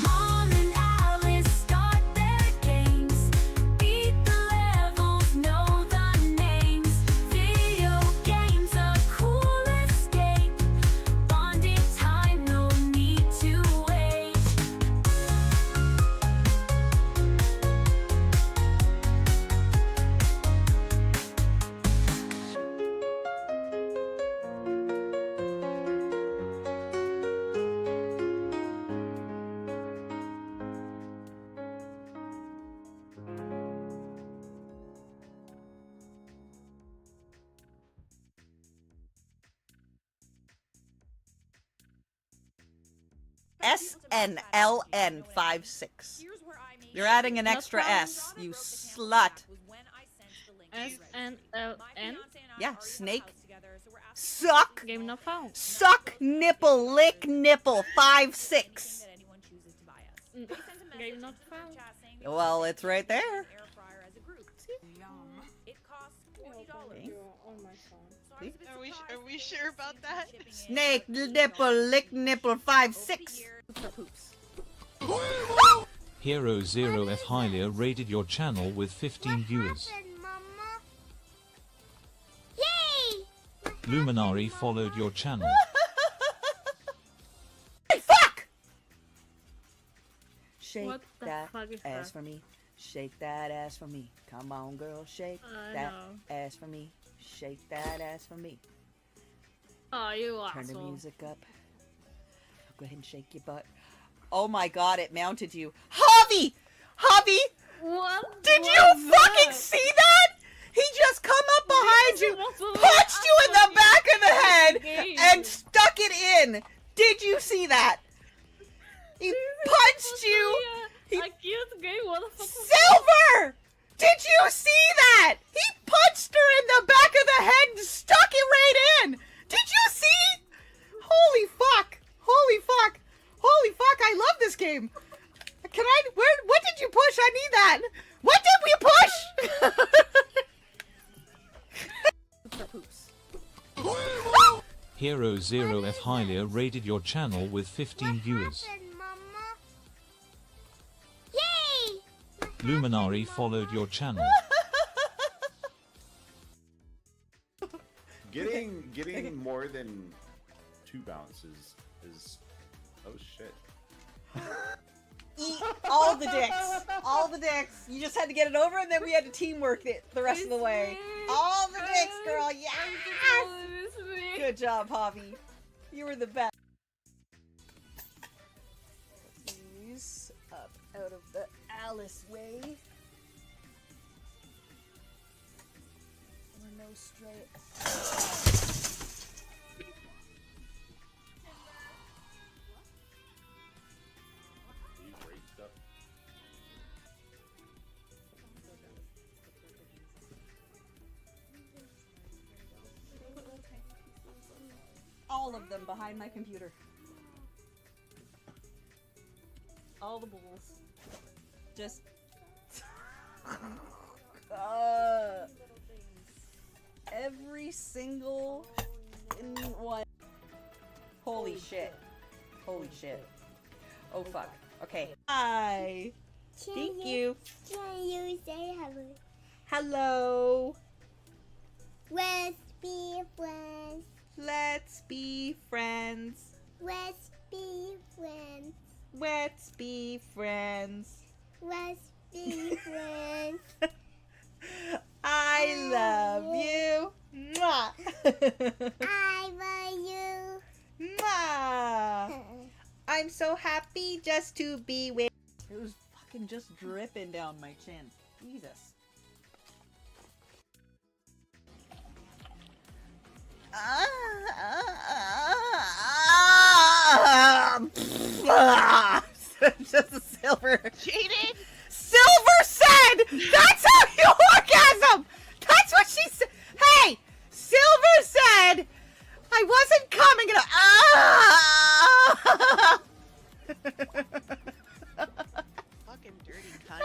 Mom and Alice start their games. Beat the levels, know the names. Video games, a cool escape. Bonding time, no need to wait.
SNLN56. You're adding an extra S, you slut.
SNLN?
Yeah, snake. Suck.
Game not found.
Suck, nipple, lick, nipple, 5-6.
Game not found.
Well, it's right there.
Are we sure about that?
Snake, nipple, lick, nipple, 5-6.
Hero 0F Hylia raided your channel with 15 viewers.
Yay!
Luminari followed your channel.
Hey, fuck! Shake
What the
that
fuck is
ass
that?
for me. Shake that ass for me. Come on, girl, shake
I
that
know.
ass for me. Shake that ass for me.
Oh, you
Turn the
asshole.
music up. Go ahead and shake your butt. Oh my god, it mounted you. Javi! Javi!
What?
Did
was
you fucking
that?
see that? He just come up behind you, punched you in the back of the head, and stuck it in. Did you see that? He punched you.
I killed game, what the fuck was
Silver! Did you see that? He punched her in the back of the head and stuck it right in. Did you see? Holy fuck. Holy fuck. Holy fuck, I love this game. Can I, what did you push? I need that. What did
Hero 0F Hylia raided your channel with 15 viewers.
Yay!
Luminari followed your channel.
Getting more than 2 bounces is oh shit.
Eat all the dicks. All the dicks. You just had to get it over and then we had to teamwork it the rest of the way. All the dicks, girl. Yes! Good job, Javi. You were the best. These up out of the Alice way. We're no straight. All of them behind my computer. All the bulls. Just every single one. Holy shit. Holy shit. Oh fuck. Okay. Hi. Thank you.
Can you say hello?
Hello.
Let's be friends.
Let's be friends.
Let's be friends.
Let's be friends.
Let's be friends.
I love you. Mwah.
I love you.
Mwah. I'm so happy just to be with. It was fucking just dripping down my chin. Jesus. Just a silver.
Cheated?
Silver said! That's how you orgasm! That's what she said! Hey! Silver said! I wasn't coming to.
Fucking dirty cunt.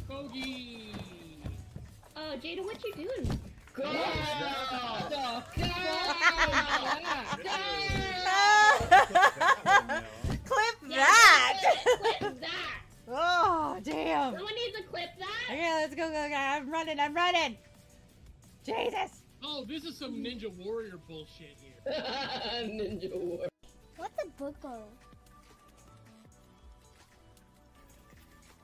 Bogey! Oh, Jada, what you doing? Go!
Clip that!
Clip that!
Oh, damn.
Someone needs to clip that!
Okay, let's go. I'm running. Jesus.
Oh, this is some Ninja Warrior bullshit here.
Ninja War.
What's a booger?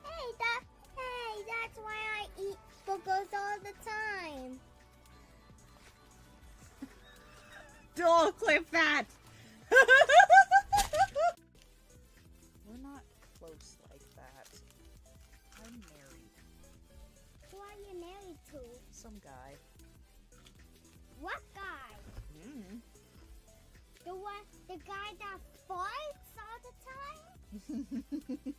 Hey, that's why I eat boogers all the time.
Don't clip that. We're not close like that. I'm married.
Who are you married to?
Some guy.
What guy? The guy that farts all the time?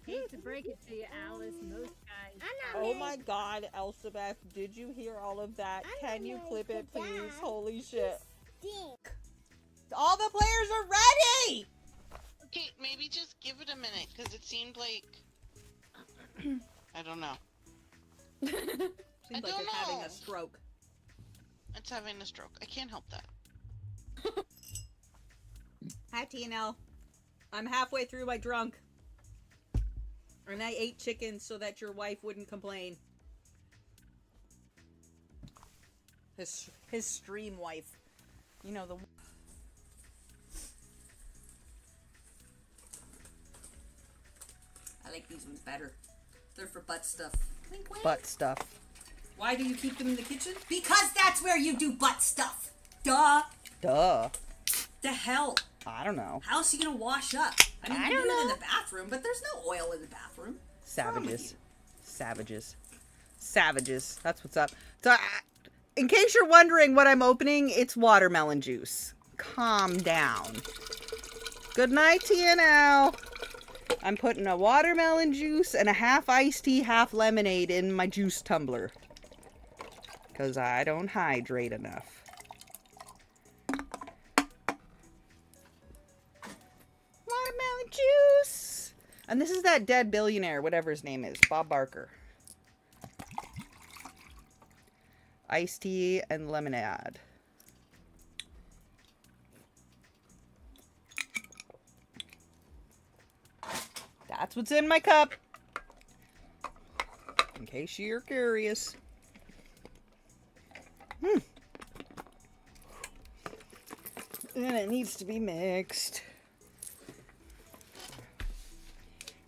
Hate to break it to you, Alice. Most guys.
Oh my God, Elsabeth, did you hear all of that? Can you clip it, please? Holy shit.
Stink.
All the players are ready!
Okay, maybe just give it a minute, because it seemed like... I don't know.
Seems like it's having a stroke.
It's having a stroke. I can't help that.
Hi, TNL. I'm halfway through my drunk. And I ate chicken so that your wife wouldn't complain. His stream wife. You know, the... I like these ones better. They're for butt stuff. Wink, wink. Butt stuff. Why do you keep them in the kitchen? Because that's where you do butt stuff. Duh. Duh. The hell? I don't know. How else are you gonna wash up? I mean, you do it in the bathroom, but there's no oil in the bathroom. Savages. Savages. Savages. That's what's up. So, in case you're wondering what I'm opening, it's watermelon juice. Calm down. Good night, TNL. I'm putting a watermelon juice and a half iced tea, half lemonade in my juice tumbler. Because I don't hydrate enough. Watermelon juice! And this is that dead billionaire, whatever his name is, Bob Barker. Iced tea and lemonade. That's what's in my cup. In case you're curious. And it needs to be mixed.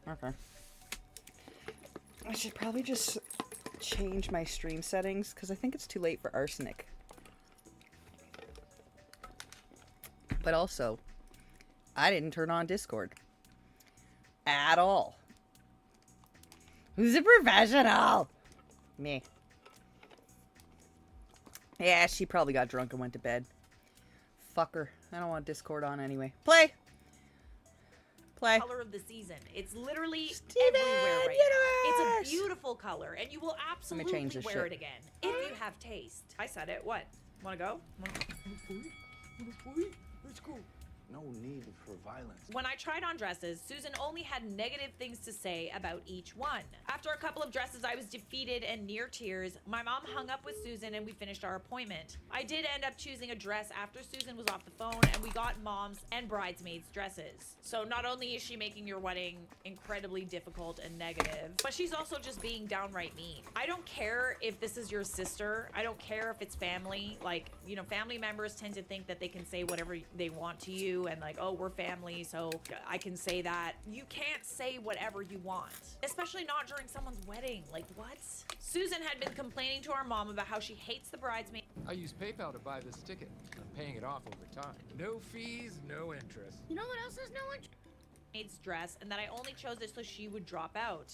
Okay. I should probably just change my stream settings because I think it's too late for arsenic. But also, I didn't turn on Discord. At all. Who's a professional? Me. Yeah, she probably got drunk and went to bed. Fuck her. I don't want Discord on anyway. Play! Play.
Color of the season. It's literally everywhere right now. It's a beautiful color, and you will absolutely wear it again if you have taste. I said it. What? Want to go?
Let's go. No need for violence.
When I tried on dresses, Susan only had negative things to say about each one. After a couple of dresses, I was defeated and near tears. My mom hung up with Susan and we finished our appointment. I did end up choosing a dress after Susan was off the phone, and we got mom's and bridesmaids dresses. So not only is she making your wedding incredibly difficult and negative, but she's also just being downright mean. I don't care if this is your sister. I don't care if it's family. Like, you know, family members tend to think that they can say whatever they want to you, and like, oh, we're family, so I can say that. You can't say whatever you want, especially not during someone's wedding. Like, what? Susan had been complaining to our mom about how she hates the bridesmaid.
I use PayPal to buy this ticket. I'm paying it off over time. No fees, no interest.
You know what else is no interest?
Dress, and that I only chose it so she would drop out.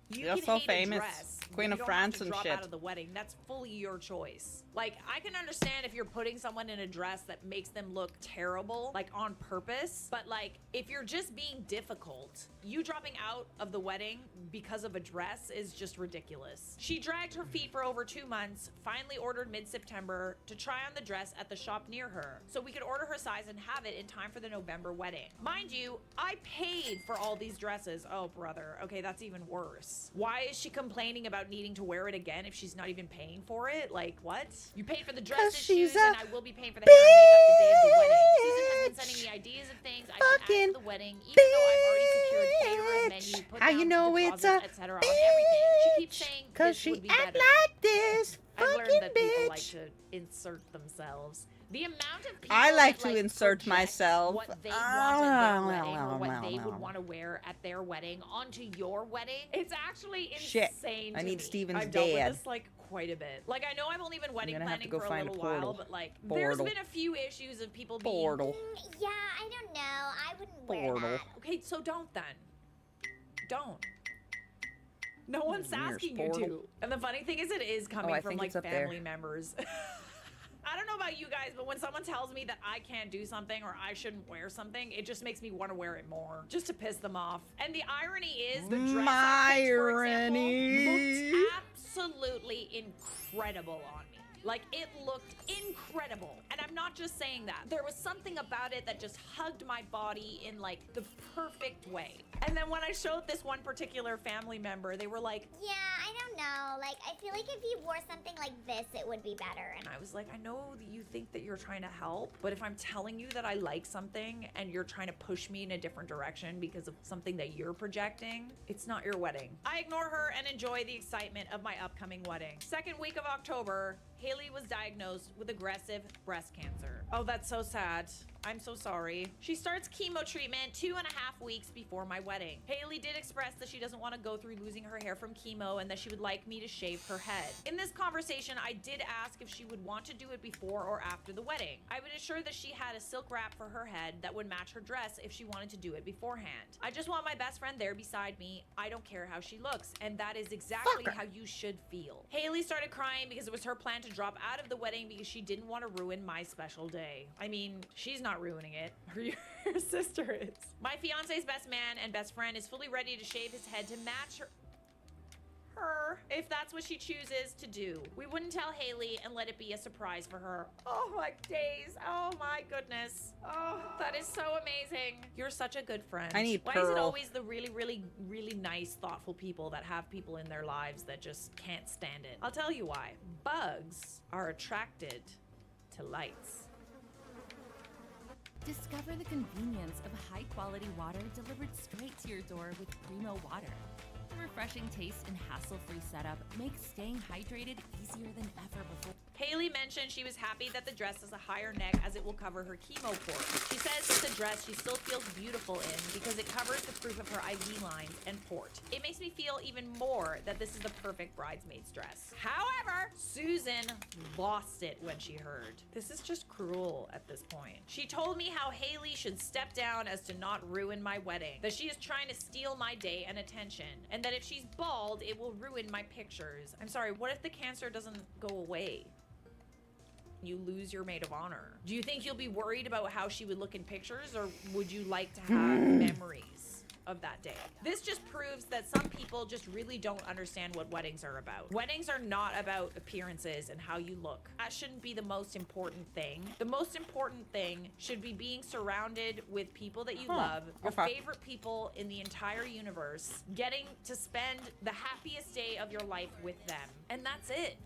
You're
can
so
hate
famous.
a dress,
Queen of
you don't
France
have to
and
drop
shit.
out of the wedding. That's fully your choice. Like, I can understand if you're putting someone in a dress that makes them look terrible, like on purpose. But like, if you're just being difficult, you dropping out of the wedding because of a dress is just ridiculous. She dragged her feet for over 2 months, finally ordered mid-September to try on the dress at the shop near her so we could order her size and have it in time for the November wedding. Mind you, I paid for all these dresses. Oh, brother. Okay, that's even worse. Why is she complaining about needing to wear it again if she's not even paying for it? Like, what? You paid for the dresses, shoes, and I will be paying for the hair and makeup the day of the wedding. Susan has been sending me ideas of things I can add to the wedding, even though I've already secured caterers, menu, put
How you know it's a
etc. on everything. She keeps saying
Cause
this would
she
be
act
better.
like this
I've
fucking
learned that people like
bitch.
to insert themselves. The amount of people
I like
that,
to insert
project
myself.
what they want at their wedding or what they would want to wear at their wedding onto your wedding, it's actually
Shit.
insane
I
to
need
me.
Steven's
I've dealt
dad.
with this like quite a bit. Like, I know I've only been wedding
I'm gonna have to
planning
go
for a
find a
little
portal.
while, but like there's
Portal.
been a few issues of people being
Portal.
Yeah, I don't know. I wouldn't wear
Portal.
that.
Okay, so don't then. Don't. No one's
Nearest
asking you
portal.
to. And the funny thing is, it is coming
I
from
think
like
it's up there.
family members. I don't know about you guys, but when someone tells me that I can't do something or I shouldn't wear something, it just makes me want to wear it more, just to piss them off. And the irony is, the dress I picked, for example, looked absolutely incredible on me. Like, it looked incredible. And I'm not just saying that. There was something about it that just hugged my body in like the perfect way. And then when I showed this one particular family member, they were like,
Yeah, I don't know. Like, I feel like if you wore something like this, it would be better. And
I was like, I know that you think that you're trying to help, but if I'm telling you that I like something and you're trying to push me in a different direction because of something that you're projecting, it's not your wedding. I ignore her and enjoy the excitement of my upcoming wedding. Second week of October, Haley was diagnosed with aggressive breast cancer. Oh, that's so sad. I'm so sorry. She starts chemo treatment 2.5 weeks before my wedding. Haley did express that she doesn't want to go through losing her hair from chemo and that she would like me to shave her head. In this conversation, I did ask if she would want to do it before or after the wedding. I would assure that she had a silk wrap for her head that would match her dress if she wanted to do it beforehand. I just want my best friend there beside me. I don't care how she looks, and that is exactly how you should feel. Haley started crying because it was her plan to drop out of the wedding because she didn't want to ruin my special day. I mean, she's not ruining it. Her sister is. My fiance's best man and best friend is fully ready to shave his head to match her if that's what she chooses to do. We wouldn't tell Haley and let it be a surprise for her. Oh my days. Oh my goodness. Oh, that is so amazing. You're such a good friend.
I need
Why is it
Pearl.
always the really, really, really nice, thoughtful people that have people in their lives that just can't stand it? I'll tell you why. Bugs are attracted to lights.
Discover the convenience of high-quality water delivered straight to your door with Primo Water. The refreshing taste and hassle-free setup makes staying hydrated easier than ever before.
Haley mentioned she was happy that the dress has a higher neck as it will cover her chemo port. She says it's a dress she still feels beautiful in because it covers the proof of her IV lines and port. It makes me feel even more that this is the perfect bridesmaid's dress. However, Susan lost it when she heard. This is just cruel at this point. She told me how Haley should step down as to not ruin my wedding, that she is trying to steal my day and attention, and that if she's bald, it will ruin my pictures. I'm sorry, what if the cancer doesn't go away? You lose your maid of honor. Do you think you'll be worried about how she would look in pictures, or would you like to have memories of that day? This just proves that some people just really don't understand what weddings are about. Weddings are not about appearances and how you look. That shouldn't be the most important thing. The most important thing should be being surrounded with people that you love, your favorite people in the entire universe, getting to spend the happiest day of your life with them. And that's it.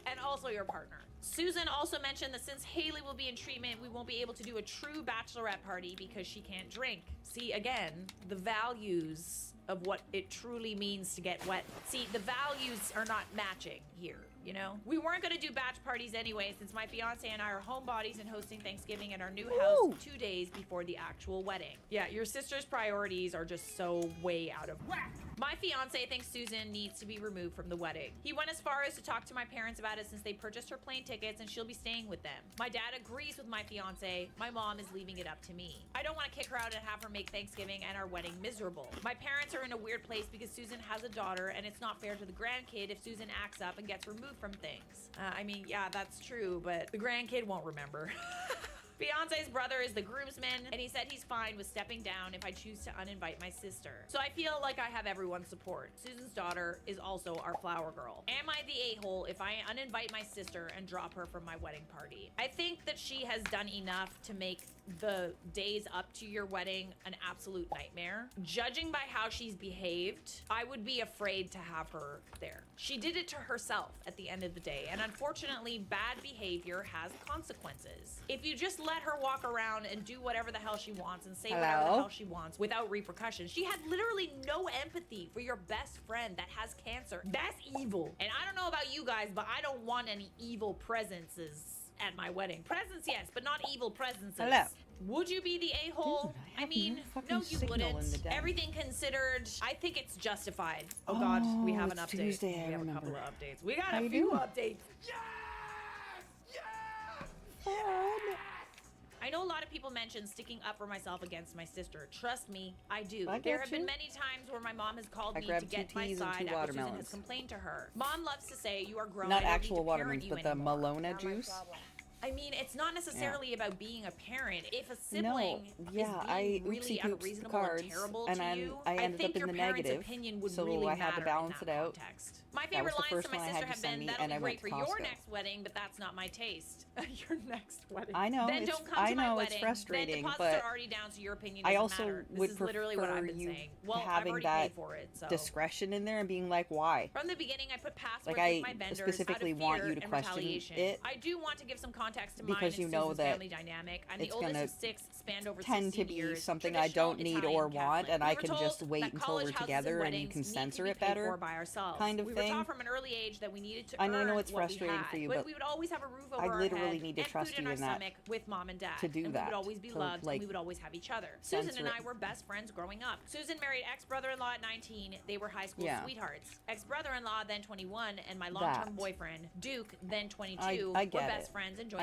And also your partner. Susan also mentioned that since Haley will be in treatment, we won't be able to do a true bachelorette party because she can't drink. See, again, the values of what it truly means to get wet. See, the values are not matching here, you know? We weren't gonna do batch parties anyway, since my fiance and I are homebodies and hosting Thanksgiving at our new house 2 days before the actual wedding. Yeah, your sister's priorities are just so way out of whack. My fiance thinks Susan needs to be removed from the wedding. He went as far as to talk to my parents about it since they purchased her plane tickets and she'll be staying with them. My dad agrees with my fiance. My mom is leaving it up to me. I don't want to kick her out and have her make Thanksgiving and our wedding miserable. My parents are in a weird place because Susan has a daughter and it's not fair to the grandkid if Susan acts up and gets removed from things. I mean, yeah, that's true, but the grandkid won't remember. Fiance's brother is the groomsman, and he said he's fine with stepping down if I choose to uninvite my sister. So I feel like I have everyone's support. Susan's daughter is also our flower girl. Am I the a-hole if I uninvite my sister and drop her from my wedding party? I think that she has done enough to make the days up to your wedding an absolute nightmare. Judging by how she's behaved, I would be afraid to have her there. She did it to herself at the end of the day, and unfortunately, bad behavior has consequences. If you just let her walk around and do whatever the hell she wants and say whatever the hell she wants without repercussions, she had literally no empathy for your best friend that has cancer. That's evil. And I don't know about you guys, but I don't want any evil presences at my wedding. Presents, yes, but not evil presences.
Hello.
Would you be the a-hole? I mean, no, you wouldn't. Everything considered, I think it's justified. Oh God, we have an
it's
update.
Tuesday,
We
I
have a couple
remember.
of updates. We got
How
a
you
few
doing?
updates. I know a lot of people mention sticking up for myself against my sister. Trust me, I do.
I
There
get
have been
you.
many times where my mom has called
I
me to
grabbed
get
2
my
teas and
side
2
after Susan
watermelons.
has complained to her. Mom loves to say, you are grown.
Not
I don't need
actual
to
watermelons,
parent you
but the
anymore.
Malona juice.
I mean, it's not necessarily about being a parent. If a
No,
sibling
yeah,
is
I
being really
oopsie poops
unreasonable
cards,
and terrible
and
to
I'm-
you,
I ended
think
up in
your
the
parents'
negative,
opinion would
so
really
I had to
matter
balance
in
it
that
out.
context. My
That
favorite
was the
lines
first
to my
one I
sister
had you
have been,
send me,
that'll
and
be
I
great
went
for
to
your
Costco.
next wedding, but that's not my taste. Your next wedding.
I know,
Then
it's-
don't come
I
to my
know, it's
wedding.
frustrating,
Then deposits
but
are already down, so your opinion
I
doesn't
also
matter. This
would
is literally what I've
prefer
been
you
saying. Well, I've
having
already
that
paid for it, so.
discretion in there and being like, why?
From the beginning, I put passwords
Like,
with
I
my vendors
specifically
out of
want
fear
you to
and
question
retaliation.
it
I do want to give some context to
because
mine
you
and
know
Susan's
that
family dynamic. I'm the
it's
oldest
gonna
of 6, spanned over
tend
16
to be
years,
something I
traditional
don't need
Italian
or want,
Catholic.
and
We
I
were
can
told
just wait
that
until
college
we're
houses
together and you
weddings
can
need to
censor
be
it
paid
better,
for by ourselves.
kind of
we
thing.
were taught from an early age that we needed to
I know
earn
it's
what we
frustrating
had,
for you,
but
but
we would always have a roof over
I
our
literally
head
need to
and
trust
food in
you
our
in that
stomach with mom and dad.
to do
and
that,
we would always be
to,
loved,
like,
and we would always have each other. Susan
censor
and I
it.
were best friends growing up. Susan married ex-brother-in-law at 19. They were high school
Yeah.
sweethearts. Ex-brother-in-law then 21, and my long-term boyfriend Duke then 22
I
were
get
best
it.
friends and
I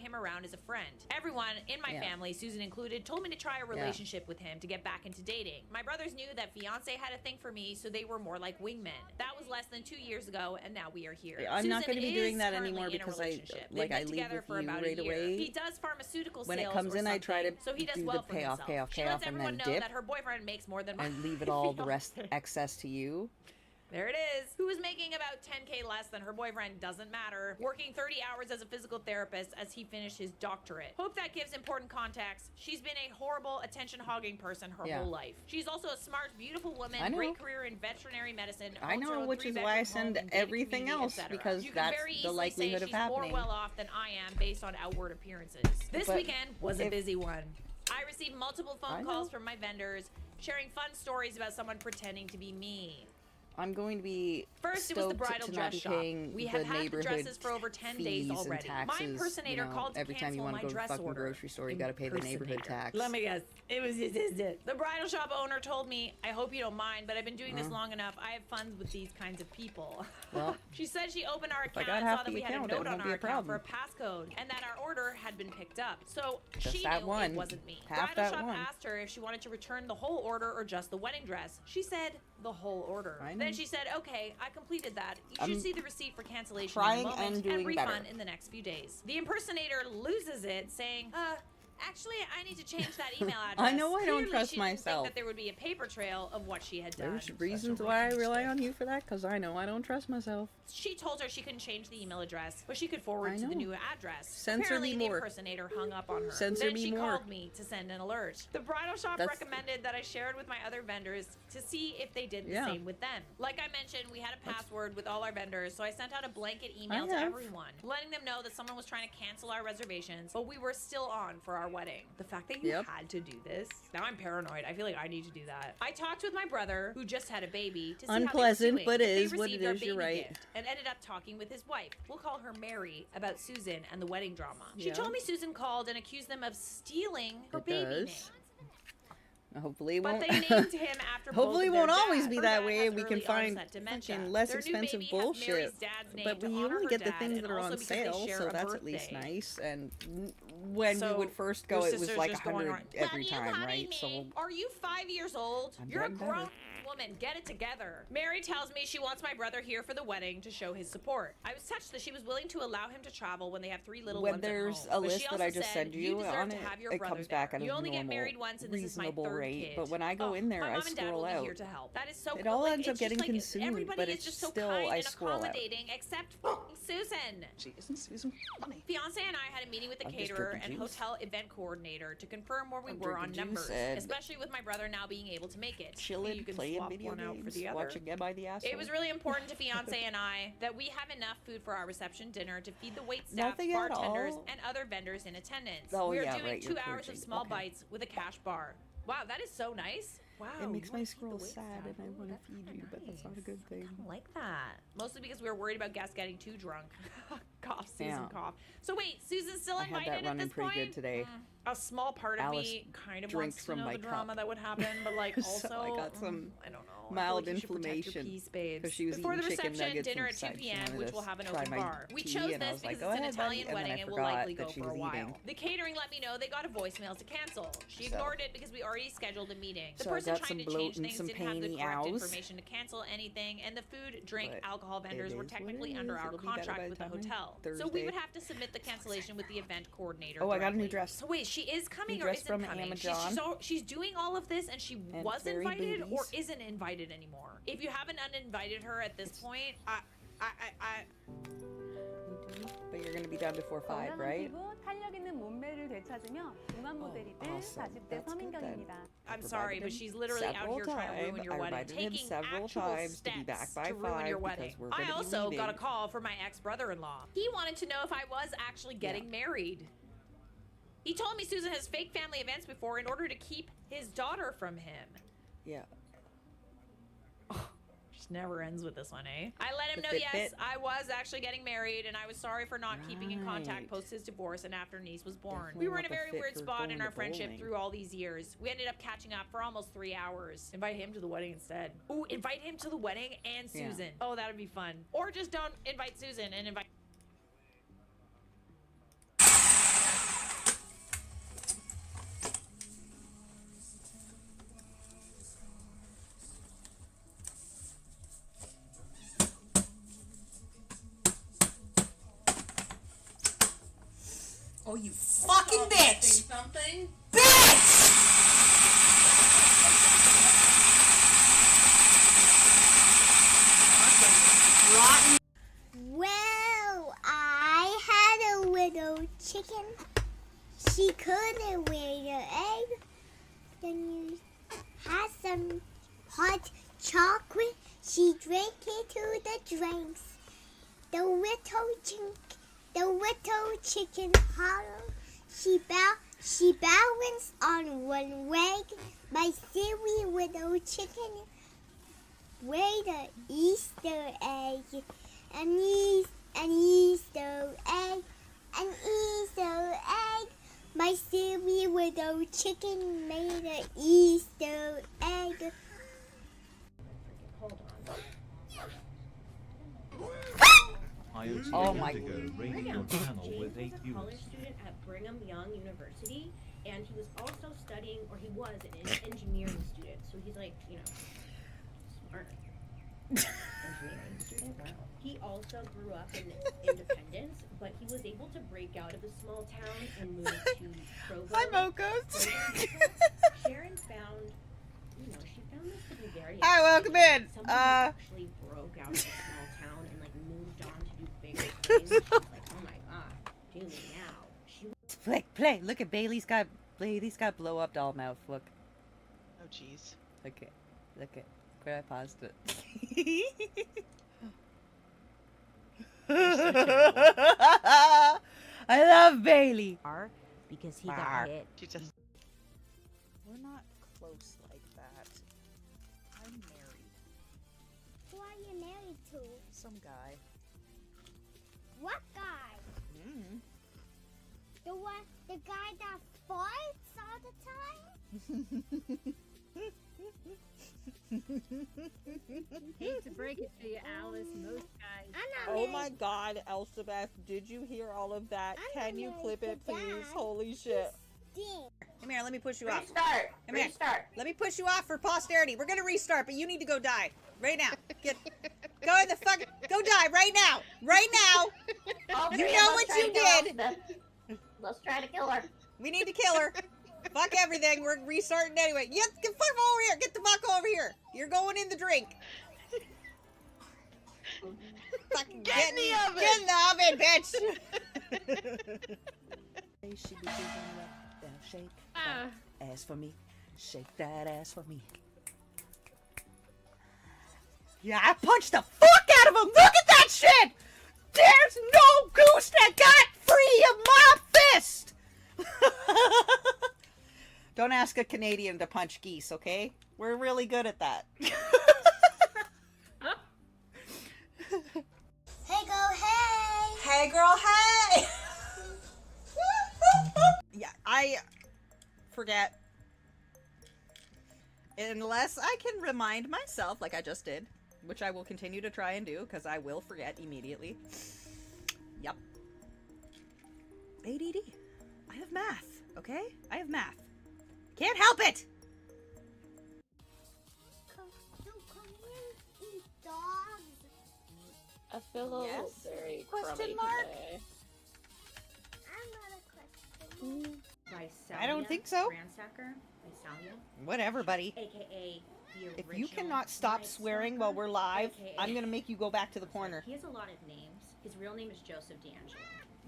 him around as a friend. Everyone in my family, Susan included, told me to try a relationship with him to get back into dating. My brothers knew that fiance had a thing for me, so they were more like wingmen. That was less than 2 years ago, and now we are here.
I'm not
Susan
going to be
is
doing that
currently
anymore
in a
because
relationship.
I
They've been
leave
together
with
for
you
about
right
a year.
away.
He does pharmaceutical
When
sales
it comes
or
in, I try to
something, so he does
do
well
the
for
payoff,
himself. She
payoff,
lets
and
everyone
then
know
dip
that her boyfriend makes more than my
and leave it all the rest
fiance.
excess to you.
There it is. Who is making about 10K less than her boyfriend, doesn't matter, working 30 hours as a physical therapist as he finished his doctorate. Hope that gives important context. She's been a horrible attention-hogging person her whole life. She's also a smart, beautiful woman, great career in veterinary medicine.
I know, which is why I send everything else, because that's the likelihood of happening.
She's more well off than I am based on outward appearances. This weekend was a busy one. I received multiple phone calls from my vendors, sharing fun stories about someone pretending to be me.
I'm going to be
First, it was the bridal
to
dress
not be
shop.
paying
We
the
have had the
neighborhood
dresses for over 10 days
fees
already.
and taxes.
My impersonator called to
every time you
cancel
want
my
to go to the
dress
fucking
order.
grocery store, you got to pay the neighborhood tax.
Let me guess. It was the bridal shop owner told me, I hope you don't mind, but I've been doing this long enough. I have fun with these kinds of people.
Well,
she said she opened our account
got
and
half
saw that
the
we had a
account,
note
it
on
won't be
our
a
account for a
problem.
passcode and that our order had been picked up. So
Just
she
that
knew
one.
it wasn't me.
Half
Bridal
that
shop
one.
asked her if she wanted to return the whole order or just the wedding dress. She said the whole order. Then she said, okay, I completed that. You should see the receipt for cancellation in a
trying
moment
and doing
refund
better.
in the next few days. The impersonator loses it, saying, actually, I need to change that email address.
I know I don't
Clearly,
trust
she didn't
myself.
think that there would be a paper trail of what she had done.
There's reasons why I rely on you for that, because I know I don't trust myself.
She told her she couldn't change the email address, but she could forward
I
to the
know.
new address.
Censor
Apparently,
me more.
the impersonator hung up on her.
Censor
then
me
she
more.
called me to send an alert. The bridal shop recommended that I share it with my other vendors to see if they did the same with them. Like I mentioned, we had a password with all our vendors, so I sent out a blanket email to everyone, letting them know that someone was trying to cancel our reservations, but we were still on for our wedding. The fact that you had to do this, now I'm paranoid. I feel like I need to do that. I talked with my brother, who just had a baby, to see
Unpleasant,
how they were doing,
but
if they
is what it
received our
is, you're
baby
right.
gift, and ended up talking with his wife. We'll call her Mary, about Susan and the wedding drama. She
Yeah.
told me Susan called and accused them of stealing her
It
baby name.
does. Hopefully it
But
won't.
they named him after
Hopefully it
both of
won't
their
always
dads.
be
Her
that
dad
way,
has
and we can
early
find
onset dementia.
fucking less
Their new
expensive
baby has
bullshit.
Mary's dad's name
But
to
we
honor
only
her
get the
dad,
things
and
that are
also
on
because they
sale,
share
so
a
that's at least
birthday.
nice. And when
So,
we would first
your
go, it was
sister's
like
just going
100
around,
every
"Love you,
time,
honey,
right?
me.
So
Are you 5 years old?
I'm
You're a
getting better.
grown woman. Get it together. Mary tells me she wants my brother here for the wedding to show his support. I was touched that she was willing to allow him to travel when they have 3 little
when
ones
there's
at home.
a
But she
list that
also
I just
said,
send you
deserve
on
to
it,
have your
it
brother
comes back at a
You only get
normal,
married once, and this is my
reasonable
3rd
rate.
kid.
But when I go in there,
my
I
mom and dad
scroll
will be
out.
here to help. That is so
It
cool.
all
Like,
ends up
it's just
getting
like
consumed,
everybody
but
is
it's
just so
still-
kind
I
and
scroll out.
accommodating, except f***ing Susan.
She isn't Susan funny.
Fiance and I had a meeting with the
I'm just
caterer
drinking
and
juice.
hotel event coordinator to confirm where we
I'm
were on
drinking juice
numbers,
and
especially with my brother now being able to make it.
Chilling,
You can
playing
swap
video
one out for
games,
the other.
watching Am I the Asshole?
It was really important to Fiance and I that we have enough food for our reception dinner to feed the wait staff,
Nothing at
bartenders,
all.
and other vendors in attendance.
Oh,
we are
yeah,
doing
right,
2
you're
hours of
purging.
small
Okay.
bites with a cash bar. Wow, that is so nice. Wow,
It makes
you
my
wanna feed the
scroll
wait
sad,
staff.
and I
Ooh,
want to
that's
feed
kinda
you, but that's not a
nice.
good thing.
I like that. Mostly because we were worried about guests getting too drunk. Cough, Susan,
Yeah.
cough. So wait, Susan's still
I had
invited
that
at
running
this
pretty
point?
good today.
A small part of
Alice
me kind of
drinks
wants to
from
know
my
the drama
cup.
that would happen, but like also
So I got some
I don't know. I feel
mild
like you should protect your
inflammation
peace, babes.
because she was
Before the
eating chicken
reception,
nuggets
dinner at 2
inside. She
p.m.,
wanted
which
to
will have an
try
open
my
bar. We
tea,
chose
and I
this
was like,
because
"Go
it's an
ahead, buddy,"
Italian
and then
wedding
I
and we'll
forgot
likely
that
go
she
for a
was
while.
eating.
The catering let me know they got a voicemail to cancel. She
So-
ignored it because we already scheduled a meeting. The
So I
person
got
trying
some
to
bloat
change
and
things
some
didn't have the
painy
correct
ows.
information to cancel anything, and the food, drink,
But
alcohol vendors
it
were
is what
technically
it
under
is.
our
It'll be better by
contract
the
with the
time I-
hotel. So we
Thursday.
would have to submit the cancellation with the event coordinator.
Oh, I got a new
directly.
dress.
So wait, she is coming
New
or
dress
isn't
from
coming?
Amazon.
She's doing all of this and she
And
was
very
invited or
boobies.
isn't invited anymore. If you haven't uninvited her at this point, I
But you're gonna be done before 5, right?
탄력 있는 몸매를 되찾으며 중간 모델이든
awesome.
40대
That's good
서민경입니다.
I'm sorry, but she's literally out here trying to ruin your wedding,
invited him
taking
several
actual
times to be
steps
back by
to ruin
5
your
because
wedding.
we're
I
gonna be
also got a
leaving.
call from my ex-brother-in-law. He wanted to know if I was actually getting married. He told me Susan has fake family events before in order to keep his daughter from him.
Yeah.
Just never ends with this one, eh? I let him
The
know, yes,
Fitbit.
I was actually getting married, and I was sorry for not keeping in contact
Right.
post his divorce and after niece was born.
Definitely
We were in a
want the
very
fit
weird
for
spot
going
in
to
our friendship
bowling.
through all these years. We ended up catching up for almost 3 hours. Invite him to the wedding instead. Ooh, invite him to the wedding and
Yeah.
Susan. Oh, that would be fun. Or just don't invite Susan and invite...
Oh, you fucking bitch!
Something?
Bitch! rotten.
Well, I had a little chicken. She couldn't lay the egg. Then you had some hot chocolate. She drank it to the drinks. The little chicken hollow. She balanced on one leg. My silly little chicken laid an Easter egg. An Easter egg. An Easter egg. My silly little chicken made an Easter egg.
Hold on.
IoT
Oh my
Indigo rating your channel with 8
James is a
viewers.
college student at Brigham Young University, and he was also studying, or he was an engineering student. So he's like, you know, smart. Engineering student. Wow. He also grew up in Independence, but he was able to break out of the small town and move to Provo.
Hi, Mocos.
Sharon found, you know, she found this to be very.
Hi, welcome in.
Someone who actually broke out of a small town and like moved on to do bigger things. She's like, oh my god, do me now. She
Play. Look at Bailey's got blow up doll mouth. Look.
Oh jeez.
Okay. Look at. Where I paused it. I love Bailey.
Because he got hit.
We're not close like that. I'm married.
Who are you married to?
Some guy.
What guy? The guy that farts all the time?
Hate to break it to you, Alice. Most guys.
Oh my god, Elsabeth, did you hear all of that? Can you clip it, please? Holy shit. Come here, let me push you off.
Restart.
Come here. Let me push you off for posterity. We're gonna restart, but you need to go die. Right now. Go in the fuck. Go die right now. Right now.
Okay,
You know
let's
what
try
you
to kill her.
did.
Let's try to kill her.
We need to kill her. Fuck everything. We're restarting anyway. Get fuck over here. Get the fuck over here. You're going in the drink. Fucking
Get in the oven.
Get in the oven, bitch. She be giving up that shake that ass for me. Shake that ass for me. Yeah, I punched the fuck out of him. Look at that shit. There's no goose that got free of my fist. Don't ask a Canadian to punch geese, okay? We're really good at that.
Hey, girl, hey!
Hey, girl, hey!
Yeah, I forget. Unless I can remind myself, like I just did, which I will continue to try and do, because I will forget immediately. Yep. ADD. I have math, okay? I have math. Can't help it!
Come here, eat dogs.
I feel a little very crummy today.
I'm not a question.
By
I don't
Salia
think so.
Ransacker by Salia.
Whatever, buddy.
AKA the original.
If you cannot stop swearing while we're live,
AKA
I'm gonna make you go back to the corner.
He has a lot of names. His real name is Joseph D'Angelo.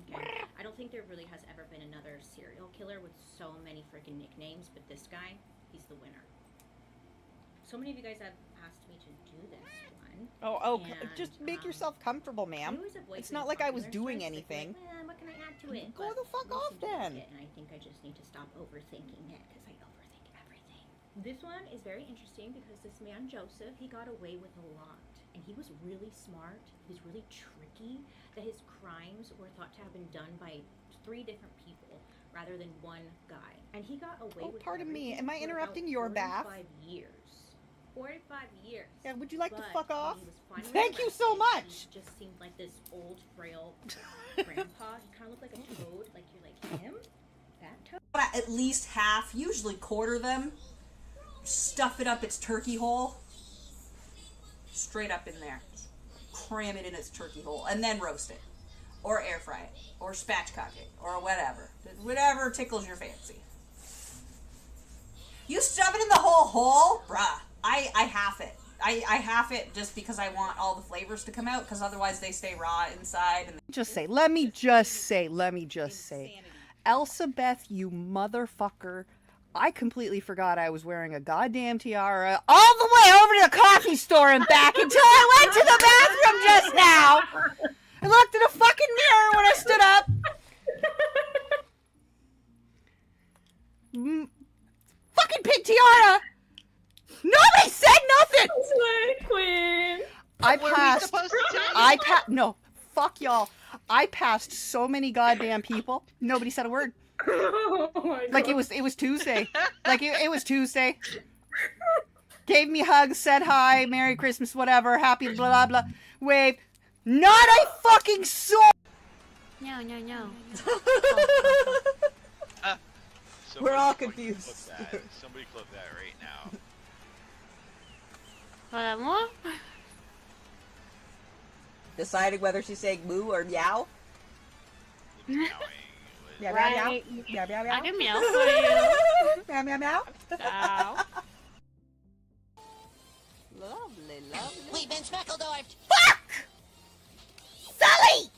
Okay? I don't think there really has ever been another serial killer with so many freaking nicknames, but this guy, he's the winner. So many of you guys have asked me to do this one.
Oh,
and,
just make yourself comfortable, ma'am.
I always avoid
It's
doing
not like I was
popular
doing
stories, like,
anything.
well, what can I add to it?
Go
But
the fuck
we
off
seem to like
then.
it, and I think I just need to stop overthinking it, because I overthink everything. This one is very interesting because this man, Joseph, he got away with a lot. And he was really smart, he was really tricky, that his crimes were thought to have been done by 3 different people rather than one guy. And he got away with
pardon me,
everything
am I
for
interrupting
about
your bath?
45 years. 45 years.
Yeah, would you like to
But
fuck
when
off?
he was finally
Thank you so
arrested,
much.
He just seemed like this old, frail grandpa. He kind of looked like a toad. Like, you're like, him? That toad?
At least half, usually quarter them. Stuff it up its turkey hole. Straight up in there. Cram it in its turkey hole. And then roast it. Or air fry it. Or spatchcock it. Or whatever. Whatever tickles your fancy. You stuff it in the whole hole? Bruh. I half it. I half it just because I want all the flavors to come out, because otherwise they stay raw inside. And
Let me just say, Elsabeth, you motherfucker. I completely forgot I was wearing a goddamn tiara all the way over to the coffee store and back until I went to the bathroom just now. I looked in a fucking mirror when I stood up. Fucking pink tiara. Nobody said nothing.
Queen.
No, fuck y'all. I passed so many goddamn people. Nobody said a word.
Oh my God.
Like it was Tuesday. Like it was Tuesday. Gave me hugs, said hi, Merry Christmas, whatever, happy blah blah blah. Wave. Not a fucking soul.
No.
We're all confused.
Somebody clip that right now.
Deciding whether she's saying moo or meow. Meow meow meow. Meow meow meow.
I can meow for you.
Meow meow meow.
Ow.
Lovely, lovely.
We've been smeckledorfed.
Fuck! Sully!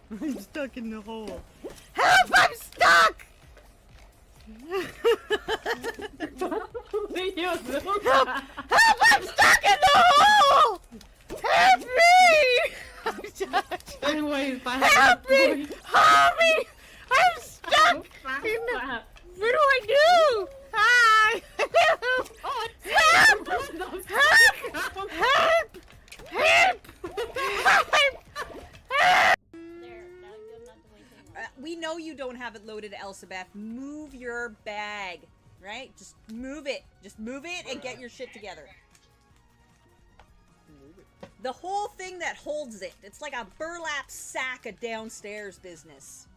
I'm stuck in the hole. Help! I'm stuck! Help! Help! I'm stuck in the hole! Help me! Help me! Help me! I'm stuck! What do I do? Hi! Help! Help! Help! Help! Help! We know you don't have it loaded, Elsabeth. Move your bag, right? Just move it. Just move it and get your shit together. The whole thing that holds it. It's like a burlap sack of downstairs business.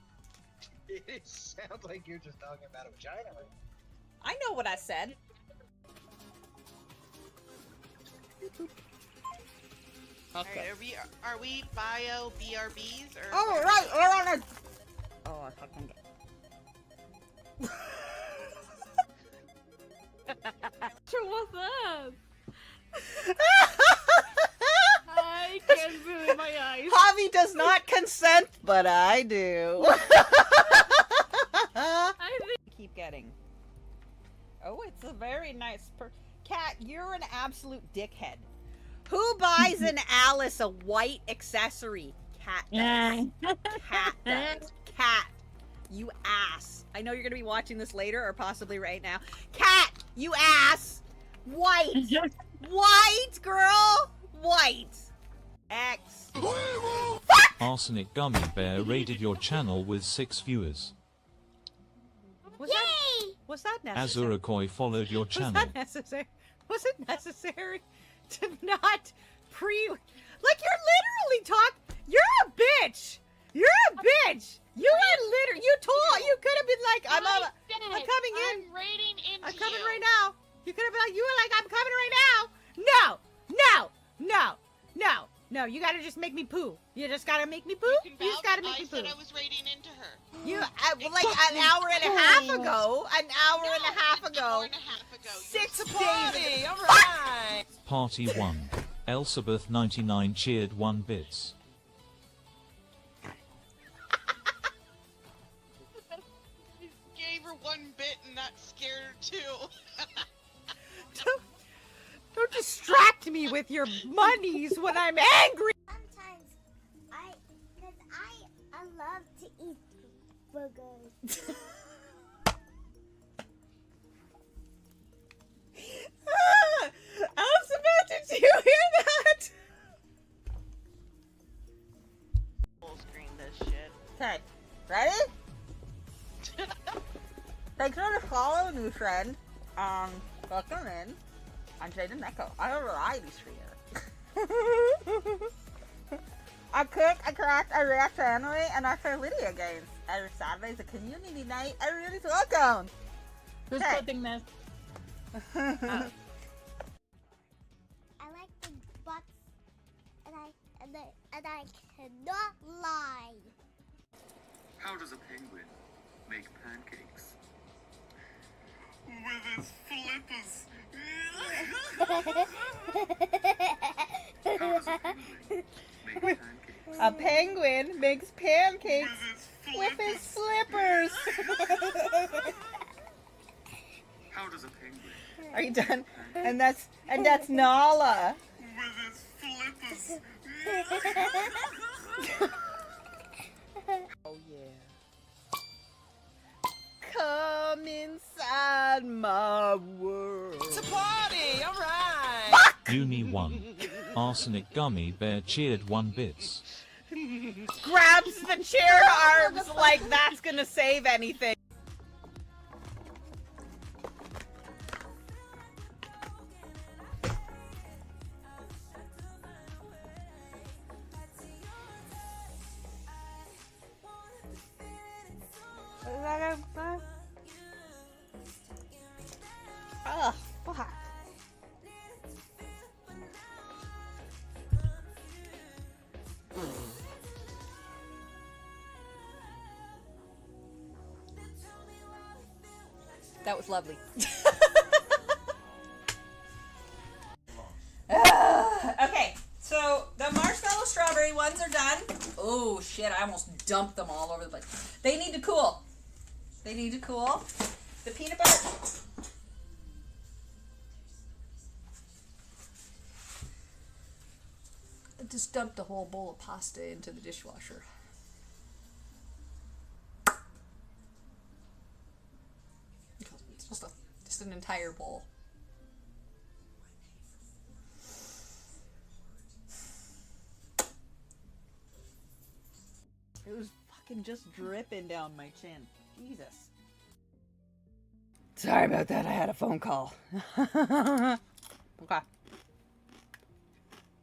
It sounds like you're just talking about a vagina.
I know what I said.
Okay. Alright, are we bio BRBs or?
Oh right, we're on a. Oh, I fucking.
What's up? I can't believe my eyes.
Javi does not consent, but I do. Keep getting. Oh, it's a very nice Cat, you're an absolute dickhead. Who buys an Alice a white accessory? Cat does. Cat does. Cat, you ass. I know you're gonna be watching this later or possibly right now. Cat, you ass. White. White, girl. White. X.
Arsenic Gummy Bear raided your channel with 6 viewers.
Was that necessary?
Azurakoi followed your
Was
channel.
that necessary? Was it necessary to not like you're literally You're a bitch. You're a bitch. You are literally. You could have been like, I'm coming in.
I'm raiding into
I'm coming
you.
right now. You could have been like, you were like, I'm coming right now. No. You gotta just make me poo. You just gotta make me poo. You just gotta make me poo.
I said I was raiding into her.
You like an hour and a half ago. An hour and a half ago. 6 days. All right.
Party 1. Elsabeth 99 cheered 1 bits.
Gave her 1 bit and that scared her too.
Don't distract me with your monies when I'm angry.
Sometimes I love to eat burgers.
Elizabeth, did you hear that?
Full screen this shit.
Okay, ready? Thanks for the follow, new friend. Welcome in. I'm Jaden Echo. I'm a variety streamer. I cook, I craft, I react to anime, and I play video games. Every Saturday is a community night. Everybody's welcome.
Who's
Okay.
cooking this?
I like the butts, and I cannot lie.
How does a penguin
make pancakes. With its flippers. How does a penguin make pancakes?
A penguin makes pancakes with his flippers.
How does a penguin?
Are you done? And that's Nala.
With its flippers.
Oh yeah. Come inside my world.
It's a party, all right.
Fuck!
Uni 1. Arsenic Gummy Bear cheered 1 bits.
Grabs the chair arms like that's gonna save anything. Oh, fuck.
That was lovely. Okay, so the marshmallow strawberry ones are done. Oh shit, I almost dumped them all over the place. They need to cool. They need to cool. The peanut butter. I just dumped a whole bowl of pasta into the dishwasher. It's just an entire bowl.
It was fucking just dripping down my chin. Jesus. Sorry about that. I had a phone call. Okay.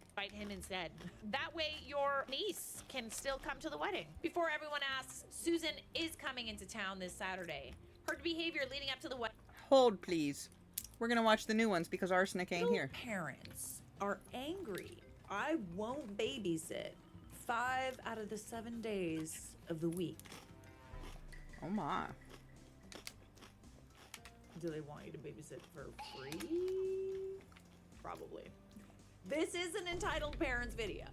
Invite him instead. That way your niece can still come to the wedding. Before everyone asks, Susan is coming into town this Saturday. Her behavior leading up to the wedding.
Hold, please. We're gonna watch the new ones because Arsenic ain't here.
Parents are angry. I won't babysit 5 out of the 7 days of the week.
Oh my.
Do they want you to babysit for free? Probably. This is an entitled parents video.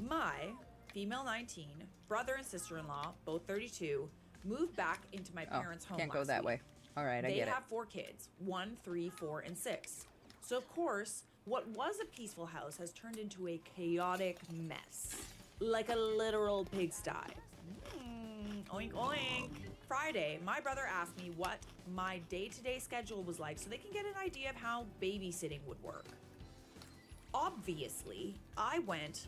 My female 19, brother and sister-in-law, both 32, moved back into my parents' home.
Can't go
last
that
week.
way. All right, I
They
get it.
have 4 kids, 1, 3, 4, and 6. So of course, what was a peaceful house has turned into a chaotic mess. Like a literal pigsty. Oink oink. Friday, my brother asked me what my day-to-day schedule was like so they can get an idea of how babysitting would work. Obviously, I went,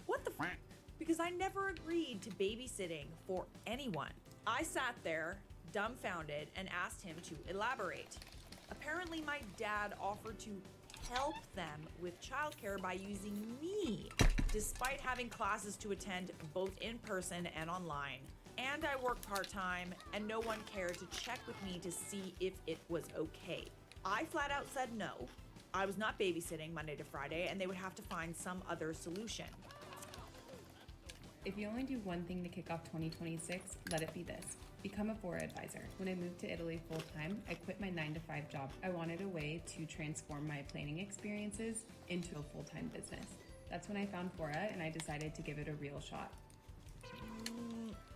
what the f? Because I never agreed to babysitting for anyone. I sat there, dumbfounded, and asked him to elaborate. Apparently, my dad offered to help them with childcare by using me, despite having classes to attend both in person and online. And I work part-time, and no one cared to check with me to see if it was okay. I flat out said no. I was not babysitting Monday to Friday, and they would have to find some other solution.
If you only do one thing to kick off 2026, let it be this. Become a Fora advisor. When I moved to Italy full-time, I quit my 9-to-5 job. I wanted a way to transform my planning experiences into a full-time business. That's when I found Fora, and I decided to give it a real shot.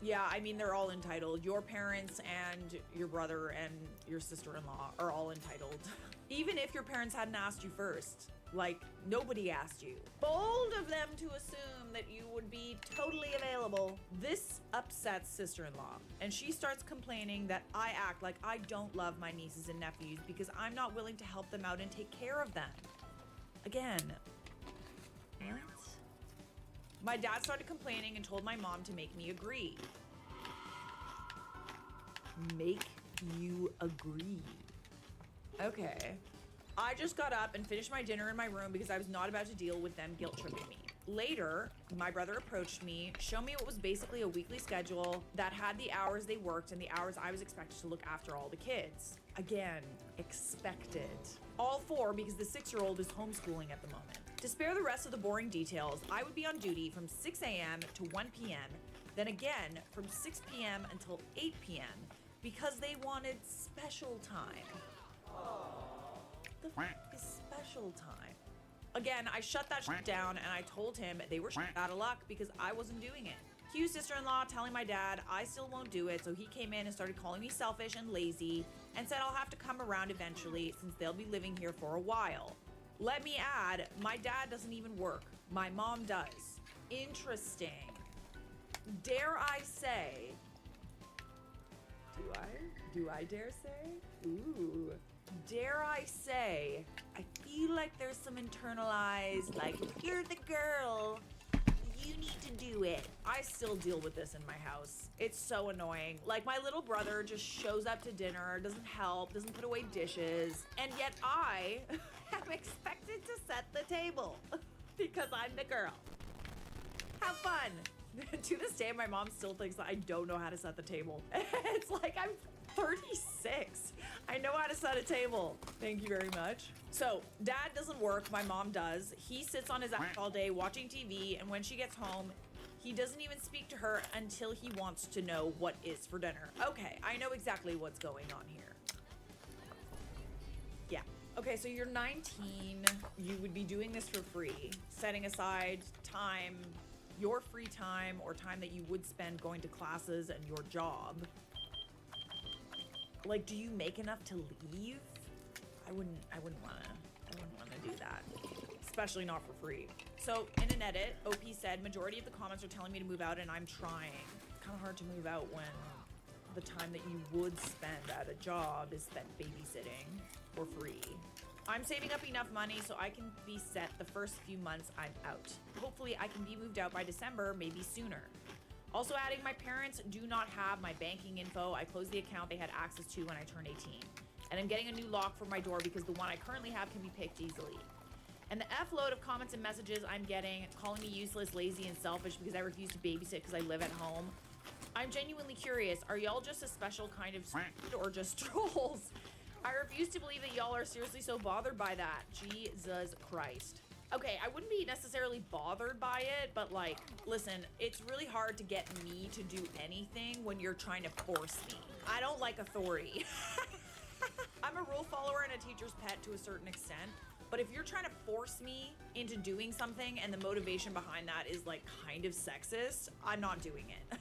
Yeah, I mean, they're all entitled. Your parents and your brother and your sister-in-law are all entitled. Even if your parents hadn't asked you first. Like, nobody asked you. Bold of them to assume that you would be totally available. This upsets sister-in-law, and she starts complaining that I act like I don't love my nieces and nephews because I'm not willing to help them out and take care of them. Again, parents? My dad started complaining and told my mom to make me agree. Make you agree. Okay. I just got up and finished my dinner in my room because I was not about to deal with them guilt-tripping me. Later, my brother approached me, showed me what was basically a weekly schedule that had the hours they worked and the hours I was expected to look after all the kids. Again, expected. All 4 because the 6-year-old is homeschooling at the moment. To spare the rest of the boring details, I would be on duty from 6 a.m. to 1 p.m. Then again from 6 p.m. until 8 p.m. because they wanted special time. The fuck is special time? Again, I shut that shit down and I told him they were out of luck because I wasn't doing it. Q's sister-in-law telling my dad I still won't do it, so he came in and started calling me selfish and lazy and said I'll have to come around eventually since they'll be living here for a while. Let me add, my dad doesn't even work. My mom does. Interesting. Dare I say? Do I dare say? Ooh. Dare I say, I feel like there's some internalized, like, if you're the girl, you need to do it. I still deal with this in my house. It's so annoying. Like, my little brother just shows up to dinner, doesn't help, doesn't put away dishes, and yet I am expected to set the table because I'm the girl. Have fun. To this day, my mom still thinks that I don't know how to set the table. It's like I'm 36. I know how to set a table. Thank you very much. So, dad doesn't work, my mom does. He sits on his ass all day watching TV, and when she gets home, he doesn't even speak to her until he wants to know what is for dinner. Okay, I know exactly what's going on here. Yeah. Okay, so you're 19. You would be doing this for free, setting aside time, your free time, or time that you would spend going to classes and your job. Like, do you make enough to leave? I wouldn't wanna do that. Especially not for free. So in an edit, OP said, majority of the comments are telling me to move out and I'm trying. Kind of hard to move out when the time that you would spend at a job is spent babysitting for free. I'm saving up enough money so I can be set the first few months I'm out. Hopefully I can be moved out by December, maybe sooner. Also adding, my parents do not have my banking info. I closed the account they had access to when I turned 18. And I'm getting a new lock for my door because the one I currently have can be picked easily. And the F load of comments and messages I'm getting, calling me useless, lazy, and selfish because I refuse to babysit because I live at home. I'm genuinely curious, are y'all just a special kind of stupid or just trolls? I refuse to believe that y'all are seriously so bothered by that. Jesus Christ. Okay, I wouldn't be necessarily bothered by it, but like, listen, it's really hard to get me to do anything when you're trying to force me. I don't like authority. I'm a rule follower and a teacher's pet to a certain extent, but if you're trying to force me into doing something and the motivation behind that is like kind of sexist, I'm not doing it.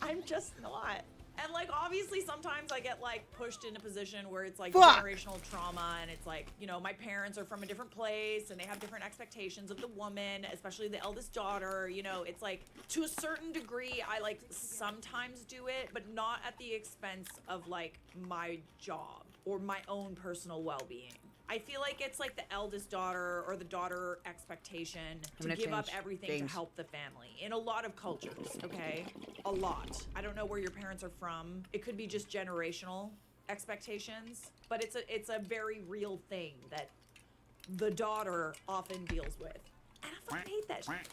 I'm just not. And like, obviously sometimes I get like pushed in a position where it's like generational trauma and it's like, you know, my parents are from a different place and they have different expectations of the woman, especially the eldest daughter, you know, it's like to a certain degree, I like sometimes do it, but not at the expense of like my job or my own personal well-being. I feel like it's like the eldest daughter or the daughter expectation to give up everything to help the family in a lot of cultures, okay? A lot. I don't know where your parents are from. It could be just generational expectations, but it's a very real thing that the daughter often deals with. And I fucking hate that shit.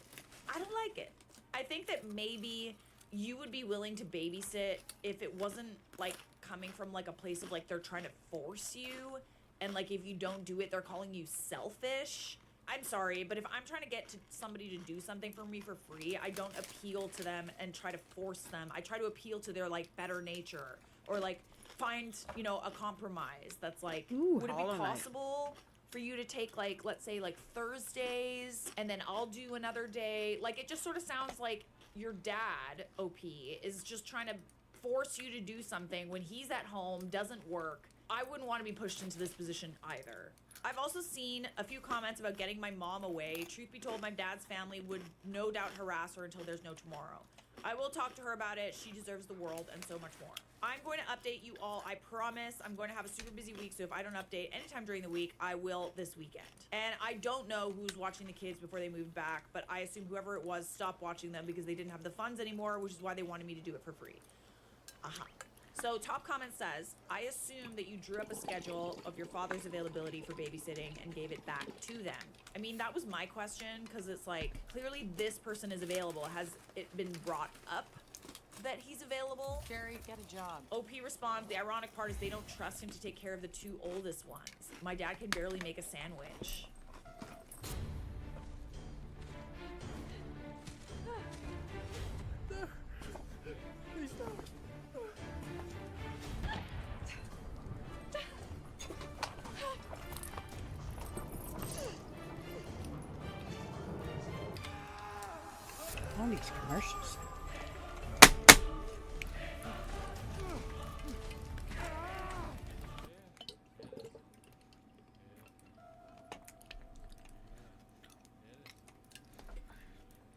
I don't like it. I think that maybe you would be willing to babysit if it wasn't like coming from like a place of like they're trying to force you. And like, if you don't do it, they're calling you selfish. I'm sorry, but if I'm trying to get to somebody to do something for me for free, I don't appeal to them and try to force them. I try to appeal to their like better nature or like find, you know, a compromise that's like, would it be possible for you to take like, let's say like Thursdays and then I'll do another day? Like, it just sort of sounds like your dad, OP, is just trying to force you to do something when he's at home, doesn't work. I wouldn't want to be pushed into this position either. I've also seen a few comments about getting my mom away. Truth be told, my dad's family would no doubt harass her until there's no tomorrow. I will talk to her about it. She deserves the world and so much more. I'm going to update you all. I promise I'm going to have a super busy week, so if I don't update anytime during the week, I will this weekend. And I don't know who's watching the kids before they moved back, but I assume whoever it was stopped watching them because they didn't have the funds anymore, which is why they wanted me to do it for free. Aha. So top comment says, I assume that you drew up a schedule of your father's availability for babysitting and gave it back to them. I mean, that was my question, because it's like, clearly this person is available. Has it been brought up that he's available?
Jerry, get a job.
OP responds, the ironic part is they don't trust him to take care of the two oldest ones. My dad can barely make a sandwich.
these commercials.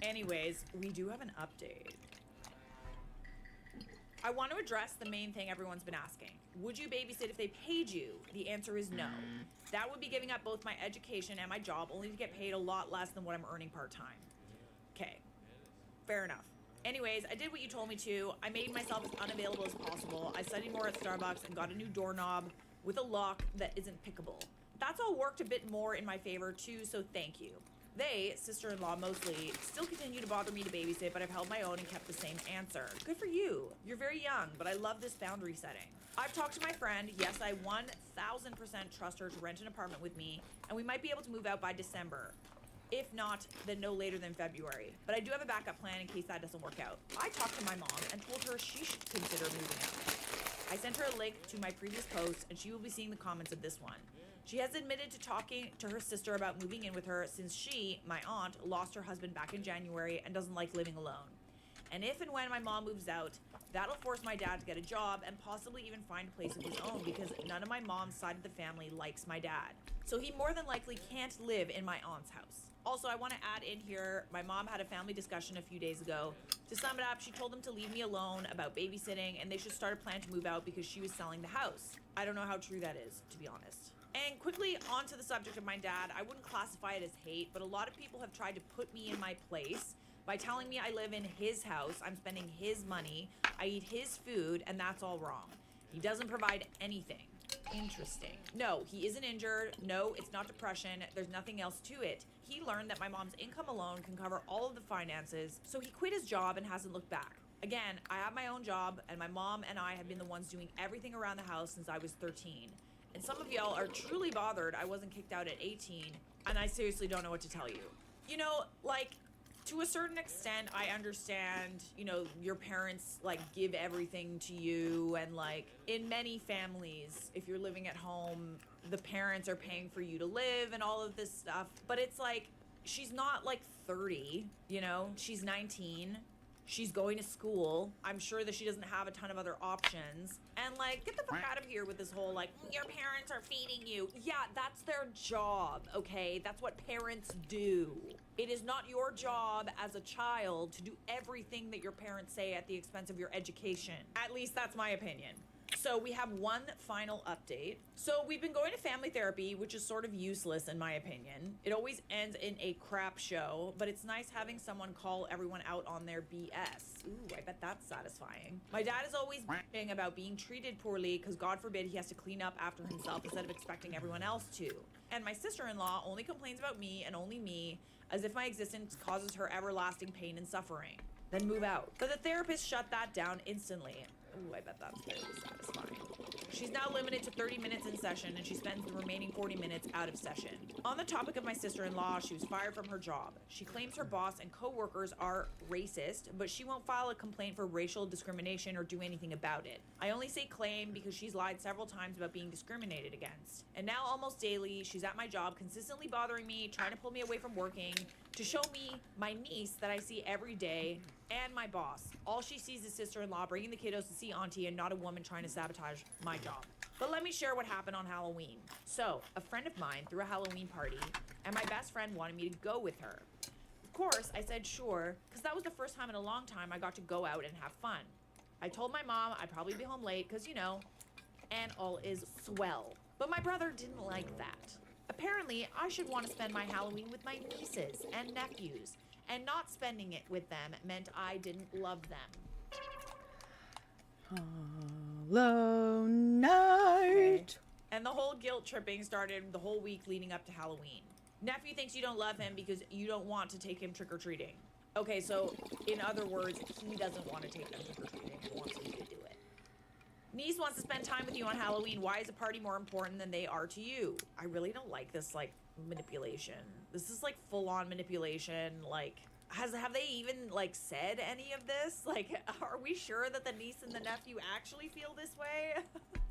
Anyways, we do have an update. I want to address the main thing everyone's been asking. Would you babysit if they paid you? The answer is no. That would be giving up both my education and my job only to get paid a lot less than what I'm earning part-time. Okay, fair enough. Anyways, I did what you told me to. I made myself as unavailable as possible. I studied more at Starbucks and got a new doorknob with a lock that isn't pickable. That's all worked a bit more in my favor too, so thank you. They, sister-in-law mostly, still continue to bother me to babysit, but I've held my own and kept the same answer. Good for you. You're very young, but I love this boundary setting. I've talked to my friend. Yes, I 1000% trust her to rent an apartment with me, and we might be able to move out by December. If not, then no later than February. But I do have a backup plan in case that doesn't work out. I talked to my mom and told her she should consider moving out. I sent her a link to my previous post, and she will be seeing the comments of this one. She has admitted to talking to her sister about moving in with her since she, my aunt, lost her husband back in January and doesn't like living alone. And if and when my mom moves out, that'll force my dad to get a job and possibly even find a place of his own because none of my mom's side of the family likes my dad. So he more than likely can't live in my aunt's house. Also, I want to add in here, my mom had a family discussion a few days ago. To sum it up, she told them to leave me alone about babysitting and they should start a plan to move out because she was selling the house. I don't know how true that is, to be honest. And quickly onto the subject of my dad, I wouldn't classify it as hate, but a lot of people have tried to put me in my place by telling me I live in his house, I'm spending his money, I eat his food, and that's all wrong. He doesn't provide anything. Interesting. No, he isn't injured. No, it's not depression. There's nothing else to it. He learned that my mom's income alone can cover all of the finances, so he quit his job and hasn't looked back. Again, I have my own job, and my mom and I have been the ones doing everything around the house since I was 13. And some of y'all are truly bothered I wasn't kicked out at 18, and I seriously don't know what to tell you. You know, like, to a certain extent, I understand, you know, your parents, like, give everything to you, and, like, in many families, if you're living at home, the parents are paying for you to live and all of this stuff. But it's like, she's not, like, 30, you know? She's 19. She's going to school. I'm sure that she doesn't have a ton of other options. And, like, get the fuck out of here with this whole, like, your parents are feeding you. Yeah, that's their job, okay? That's what parents do. It is not your job as a child to do everything that your parents say at the expense of your education. At least that's my opinion. So we have one final update. So we've been going to family therapy, which is sort of useless in my opinion. It always ends in a crap show, but it's nice having someone call everyone out on their BS. Ooh, I bet that's satisfying. My dad is always bitching about being treated poorly because God forbid he has to clean up after himself instead of expecting everyone else to. And my sister-in-law only complains about me and only me, as if my existence causes her everlasting pain and suffering. Then move out. But the therapist shut that down instantly. Ooh, I bet that's very satisfying. She's now limited to 30 minutes in session, and she spends the remaining 40 minutes out of session. On the topic of my sister-in-law, she was fired from her job. She claims her boss and co-workers are racist, but she won't file a complaint for racial discrimination or do anything about it. I only say claim because she's lied several times about being discriminated against. And now almost daily, she's at my job consistently bothering me, trying to pull me away from working, to show me my niece that I see every day, and my boss. All she sees is sister-in-law bringing the kiddos to see auntie and not a woman trying to sabotage my job. But let me share what happened on Halloween. So, a friend of mine threw a Halloween party, and my best friend wanted me to go with her. Of course, I said sure, because that was the first time in a long time I got to go out and have fun. I told my mom I'd probably be home late, because, you know, and all is swell. But my brother didn't like that. Apparently, I should want to spend my Halloween with my nieces and nephews, and not spending it with them meant I didn't love them.
Hollow Night.
Okay. And the whole guilt tripping started the whole week leading up to Halloween. Nephew thinks you don't love him because you don't want to take him trick-or-treating. Okay, so in other words, he doesn't want to take them trick-or-treating and wants you to do it. Niece wants to spend time with you on Halloween. Why is a party more important than they are to you? I really don't like this, like, manipulation. This is, like, full-on manipulation. Like, have they even, like, said any of this? Like, are we sure that the niece and the nephew actually feel this way?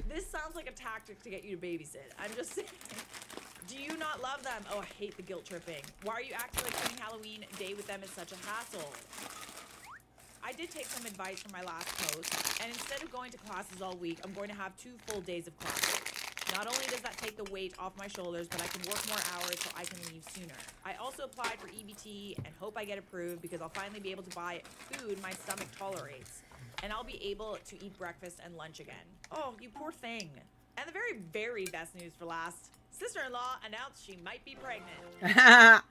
This sounds like a tactic to get you to babysit. I'm just saying. Do you not love them? Oh, I hate the guilt tripping. Why are you acting like spending Halloween day with them is such a hassle? I did take some advice from my last post, and instead of going to classes all week, I'm going to have 2 full days of classes. Not only does that take the weight off my shoulders, but I can work more hours so I can leave sooner. I also applied for EBT and hope I get approved because I'll finally be able to buy food my stomach tolerates. And I'll be able to eat breakfast and lunch again. Oh, you poor thing. And the very, very best news for last. Sister-in-law announced she might be pregnant.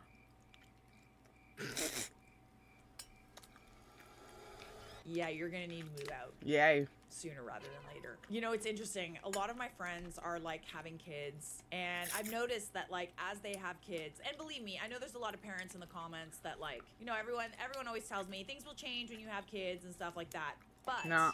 Yeah, you're gonna need to move out.
Yay.
Sooner rather than later. You know, it's interesting. A lot of my friends are like having kids, and I've noticed that like as they have kids, and believe me, I know there's a lot of parents in the comments that like, you know, everyone always tells me things will change when you have kids and stuff like that. But
No.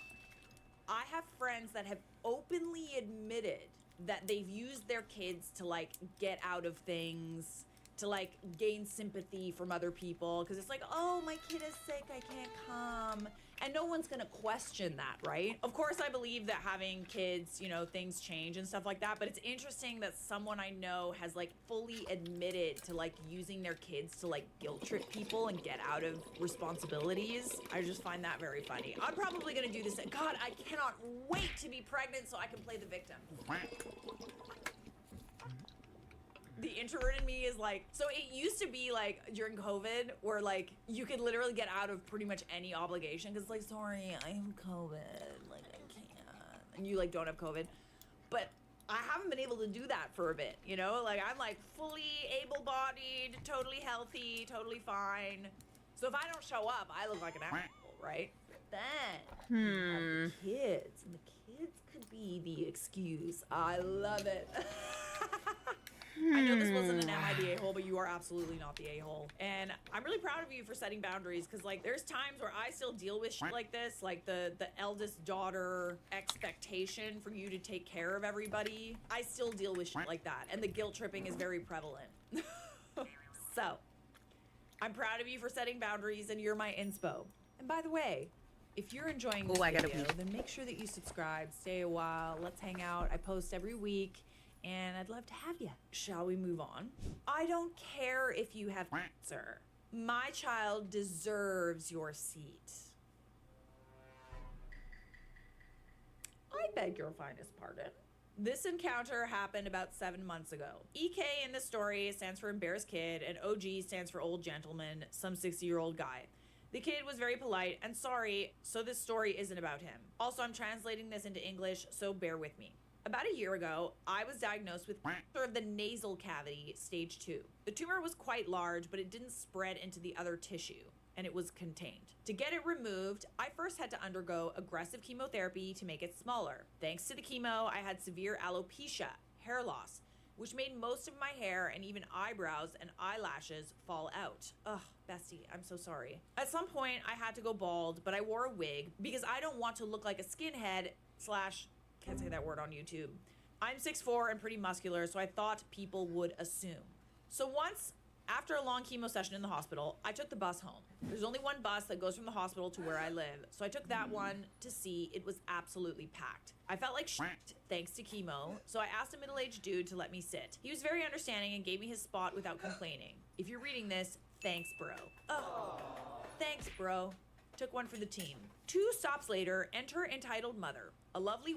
I have friends that have openly admitted that they've used their kids to like get out of things, to like gain sympathy from other people, because it's like, oh, my kid is sick, I can't come. And no one's gonna question that, right? Of course, I believe that having kids, you know, things change and stuff like that, but it's interesting that someone I know has like fully admitted to like using their kids to like guilt trip people and get out of responsibilities. I just find that very funny. I'm probably gonna do this. God, I cannot wait to be pregnant so I can play the victim. The introvert in me is like, so it used to be like during COVID where like you could literally get out of pretty much any obligation because it's like, sorry, I have COVID, like I can't, and you like don't have COVID, but I haven't been able to do that for a bit, you know, like I'm like fully able-bodied, totally healthy, totally fine. So if I don't show up, I look like an asshole, right? Then you have the kids, and the kids could be the excuse. I love it. I know this wasn't an MID a-hole, but you are absolutely not the a-hole. And I'm really proud of you for setting boundaries, because like there's times where I still deal with shit like this, like the eldest daughter expectation for you to take care of everybody. I still deal with shit like that, and the guilt tripping is very prevalent. So, I'm proud of you for setting boundaries, and you're my inspo. And by the way, if you're enjoying this video, then make sure that you subscribe, stay a while, let's hang out. I post every week. And I'd love to have you. Shall we move on? I don't care if you have cancer. My child deserves your seat. I beg your finest pardon. This encounter happened about 7 months ago. EK in the story stands for embarrassed kid, and OG stands for old gentleman, some 60-year-old guy. The kid was very polite and sorry, so this story isn't about him. Also, I'm translating this into English, so bear with me. About a year ago, I was diagnosed with cancer of the nasal cavity, stage 2. The tumor was quite large, but it didn't spread into the other tissue, and it was contained. To get it removed, I first had to undergo aggressive chemotherapy to make it smaller. Thanks to the chemo, I had severe alopecia, hair loss, which made most of my hair and even eyebrows and eyelashes fall out. Ugh, bestie, I'm so sorry. At some point, I had to go bald, but I wore a wig because I don't want to look like a skinhead / can't say that word on YouTube. I'm 6'4" and pretty muscular, so I thought people would assume. So once, after a long chemo session in the hospital, I took the bus home. There's only one bus that goes from the hospital to where I live, so I took that one to see. It was absolutely packed. I felt like shit thanks to chemo, so I asked a middle-aged dude to let me sit. He was very understanding and gave me his spot without complaining. If you're reading this, thanks, bro. Oh, thanks, bro. Took one for the team. 2 stops later, enter entitled mother. A lovely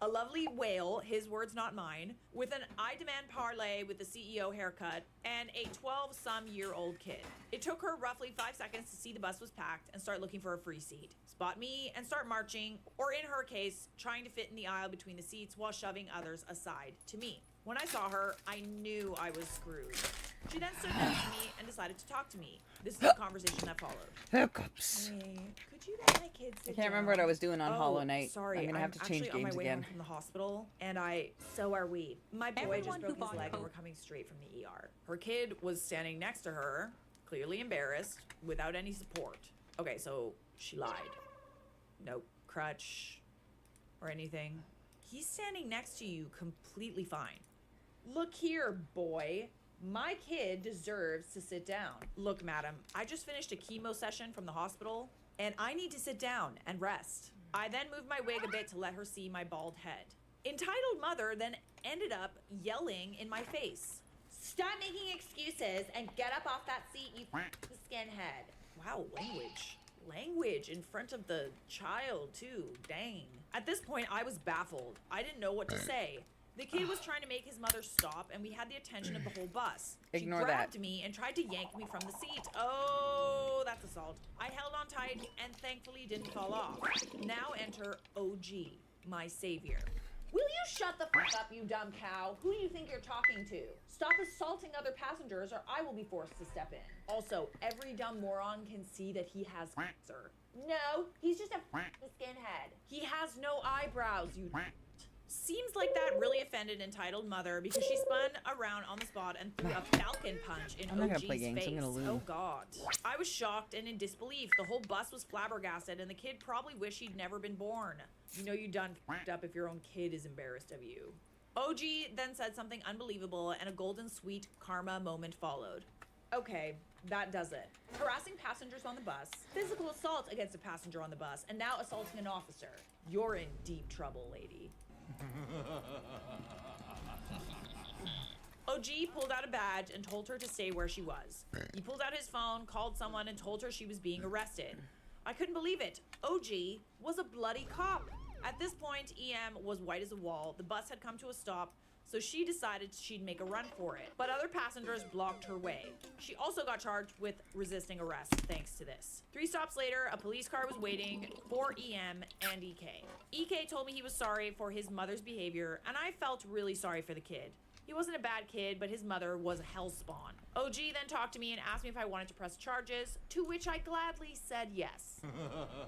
a lovely whale, his words not mine, with an I demand parlay with the CEO haircut, and a 12-some-year-old kid. It took her roughly 5 seconds to see the bus was packed and start looking for a free seat. Spot me and start marching, or in her case, trying to fit in the aisle between the seats while shoving others aside to me. When I saw her, I knew I was screwed. She then stood next to me and decided to talk to me. This is the conversation that followed.
Hiccups.
Hey, could you let my kids sit
I can't remember what I was doing on Hollow Knight.
Sorry,
I'm gonna have to change
actually
games
on my way
again.
home from the hospital, and so are we. My boy just broke his leg and we're coming straight from the ER. Her kid was standing next to her, clearly embarrassed, without any support. Okay, so she lied. No crutch or anything. He's standing next to you completely fine. Look here, boy. My kid deserves to sit down. Look, madam, I just finished a chemo session from the hospital, and I need to sit down and rest. I then moved my wig a bit to let her see my bald head. Entitled mother then ended up yelling in my face. Stop making excuses and get up off that seat, you skinhead. Wow, language in front of the child too, dang. At this point, I was baffled. I didn't know what to say. The kid was trying to make his mother stop, and we had the attention of the whole bus.
Ignore
she
that.
grabbed me and tried to yank me from the seat. Oh, that's assault. I held on tight and thankfully didn't fall off. Now enter OG, my savior. Will you shut the fuck up, you dumb cow? Who do you think you're talking to? Stop assaulting other passengers or I will be forced to step in. Also, every dumb moron can see that he has cancer. No, he's just a skinhead. He has no eyebrows, you Seems like that really offended entitled mother because she spun around on the spot and threw a falcon punch in
I'm not gonna
OG's
play games,
face.
I'm gonna lose.
Oh god. I was shocked and in disbelief. The whole bus was flabbergasted and the kid probably wished he'd never been born. You know you done f***ed up if your own kid is embarrassed of you. OG then said something unbelievable and a golden sweet karma moment followed. Okay, that does it. Harassing passengers on the bus, physical assault against a passenger on the bus, and now assaulting an officer. You're in deep trouble, lady. OG pulled out a badge and told her to stay where she was. He pulled out his phone, called someone, and told her she was being arrested. I couldn't believe it. OG was a bloody cop. At this point, EM was white as a wall. The bus had come to a stop, so she decided she'd make a run for it. But other passengers blocked her way. She also got charged with resisting arrest thanks to this. 3 stops later, a police car was waiting for EM and EK. EK told me he was sorry for his mother's behavior, and I felt really sorry for the kid. He wasn't a bad kid, but his mother was a hellspawn. OG then talked to me and asked me if I wanted to press charges, to which I gladly said yes.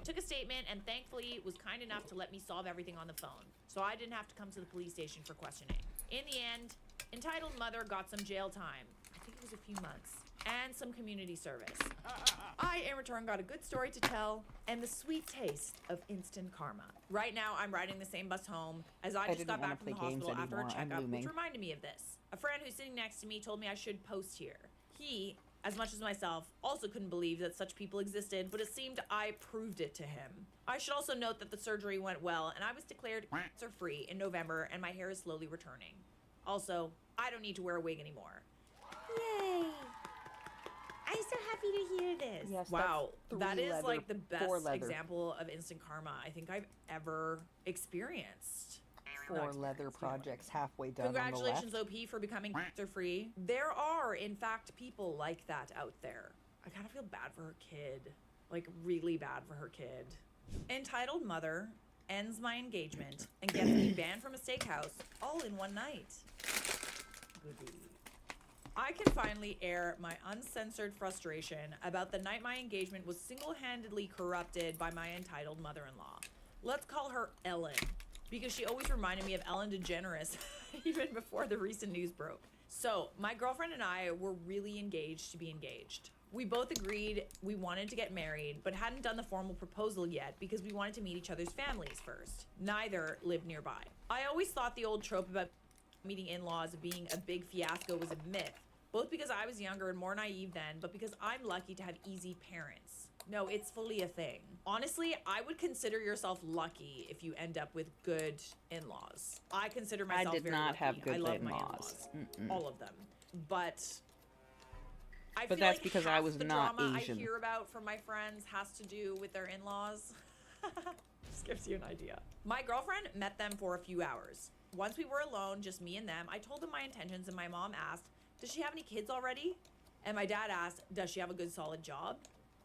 Took a statement and thankfully was kind enough to let me solve everything on the phone, so I didn't have to come to the police station for questioning. In the end, entitled mother got some jail time. I think it was a few months. And some community service. I, in return, got a good story to tell and the sweet taste of instant karma. Right now, I'm riding the same bus home as I just
didn't
got
wanna
back from the
play games
hospital after a
anymore. I'm
checkup, which
looming.
reminded me of this. A friend who's sitting next to me told me I should post here. He, as much as myself, also couldn't believe that such people existed, but it seemed I proved it to him. I should also note that the surgery went well, and I was declared cancer-free in November, and my hair is slowly returning. Also, I don't need to wear a wig anymore. Yay! I'm so happy to hear this.
Yes,
wow,
that's
that
3
is
leather,
like the
4
best
leather.
example of instant karma I think I've ever experienced.
4 leather projects halfway done
Congratulations,
on the left.
OP, for becoming cancer-free. There are, in fact, people like that out there. I kind of feel bad for her kid. Like, really bad for her kid. Entitled mother ends my engagement and gets me banned from a steakhouse all in one night. Goody. I can finally air my uncensored frustration about the night my engagement was single-handedly corrupted by my entitled mother-in-law. Let's call her Ellen, because she always reminded me of Ellen DeGeneres, even before the recent news broke. So, my girlfriend and I were really engaged to be engaged. We both agreed we wanted to get married, but hadn't done the formal proposal yet because we wanted to meet each other's families first. Neither lived nearby. I always thought the old trope about meeting in-laws being a big fiasco was a myth, both because I was younger and more naive then, but because I'm lucky to have easy parents. No, it's fully a thing. Honestly, I would consider yourself lucky if you end up with good in-laws. I consider myself
I did
very
not
lucky.
have good
I love my
in-laws.
in-laws. All of them. But I
But
feel
that's
like
because
half
I was
the
not
drama
Asian.
I hear about from my friends has to do with their in-laws. Just gives you an idea. My girlfriend met them for a few hours. Once we were alone, just me and them, I told them my intentions and my mom asked, does she have any kids already? And my dad asked, does she have a good solid job?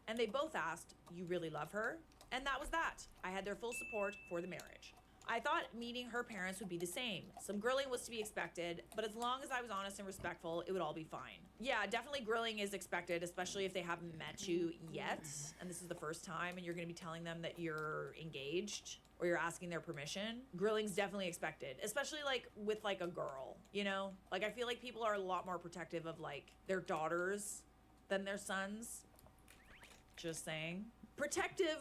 And they both asked, you really love her? And that was that. I had their full support for the marriage. I thought meeting her parents would be the same. Some grilling was to be expected, but as long as I was honest and respectful, it would all be fine. Yeah, definitely grilling is expected, especially if they haven't met you yet, and this is the first time, and you're gonna be telling them that you're engaged, or you're asking their permission. Grilling's definitely expected, especially like with like a girl, you know? Like I feel like people are a lot more protective of like their daughters than their sons. Just saying. Protective,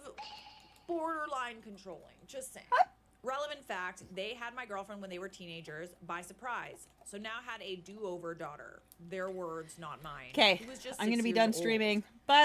borderline controlling, just saying. Relevant fact, they had my girlfriend when they were teenagers by surprise. So now had a do-over daughter. Their words, not mine.
Okay,
Who was just
I'm
6
gonna be
years
done
old.
streaming. Bye.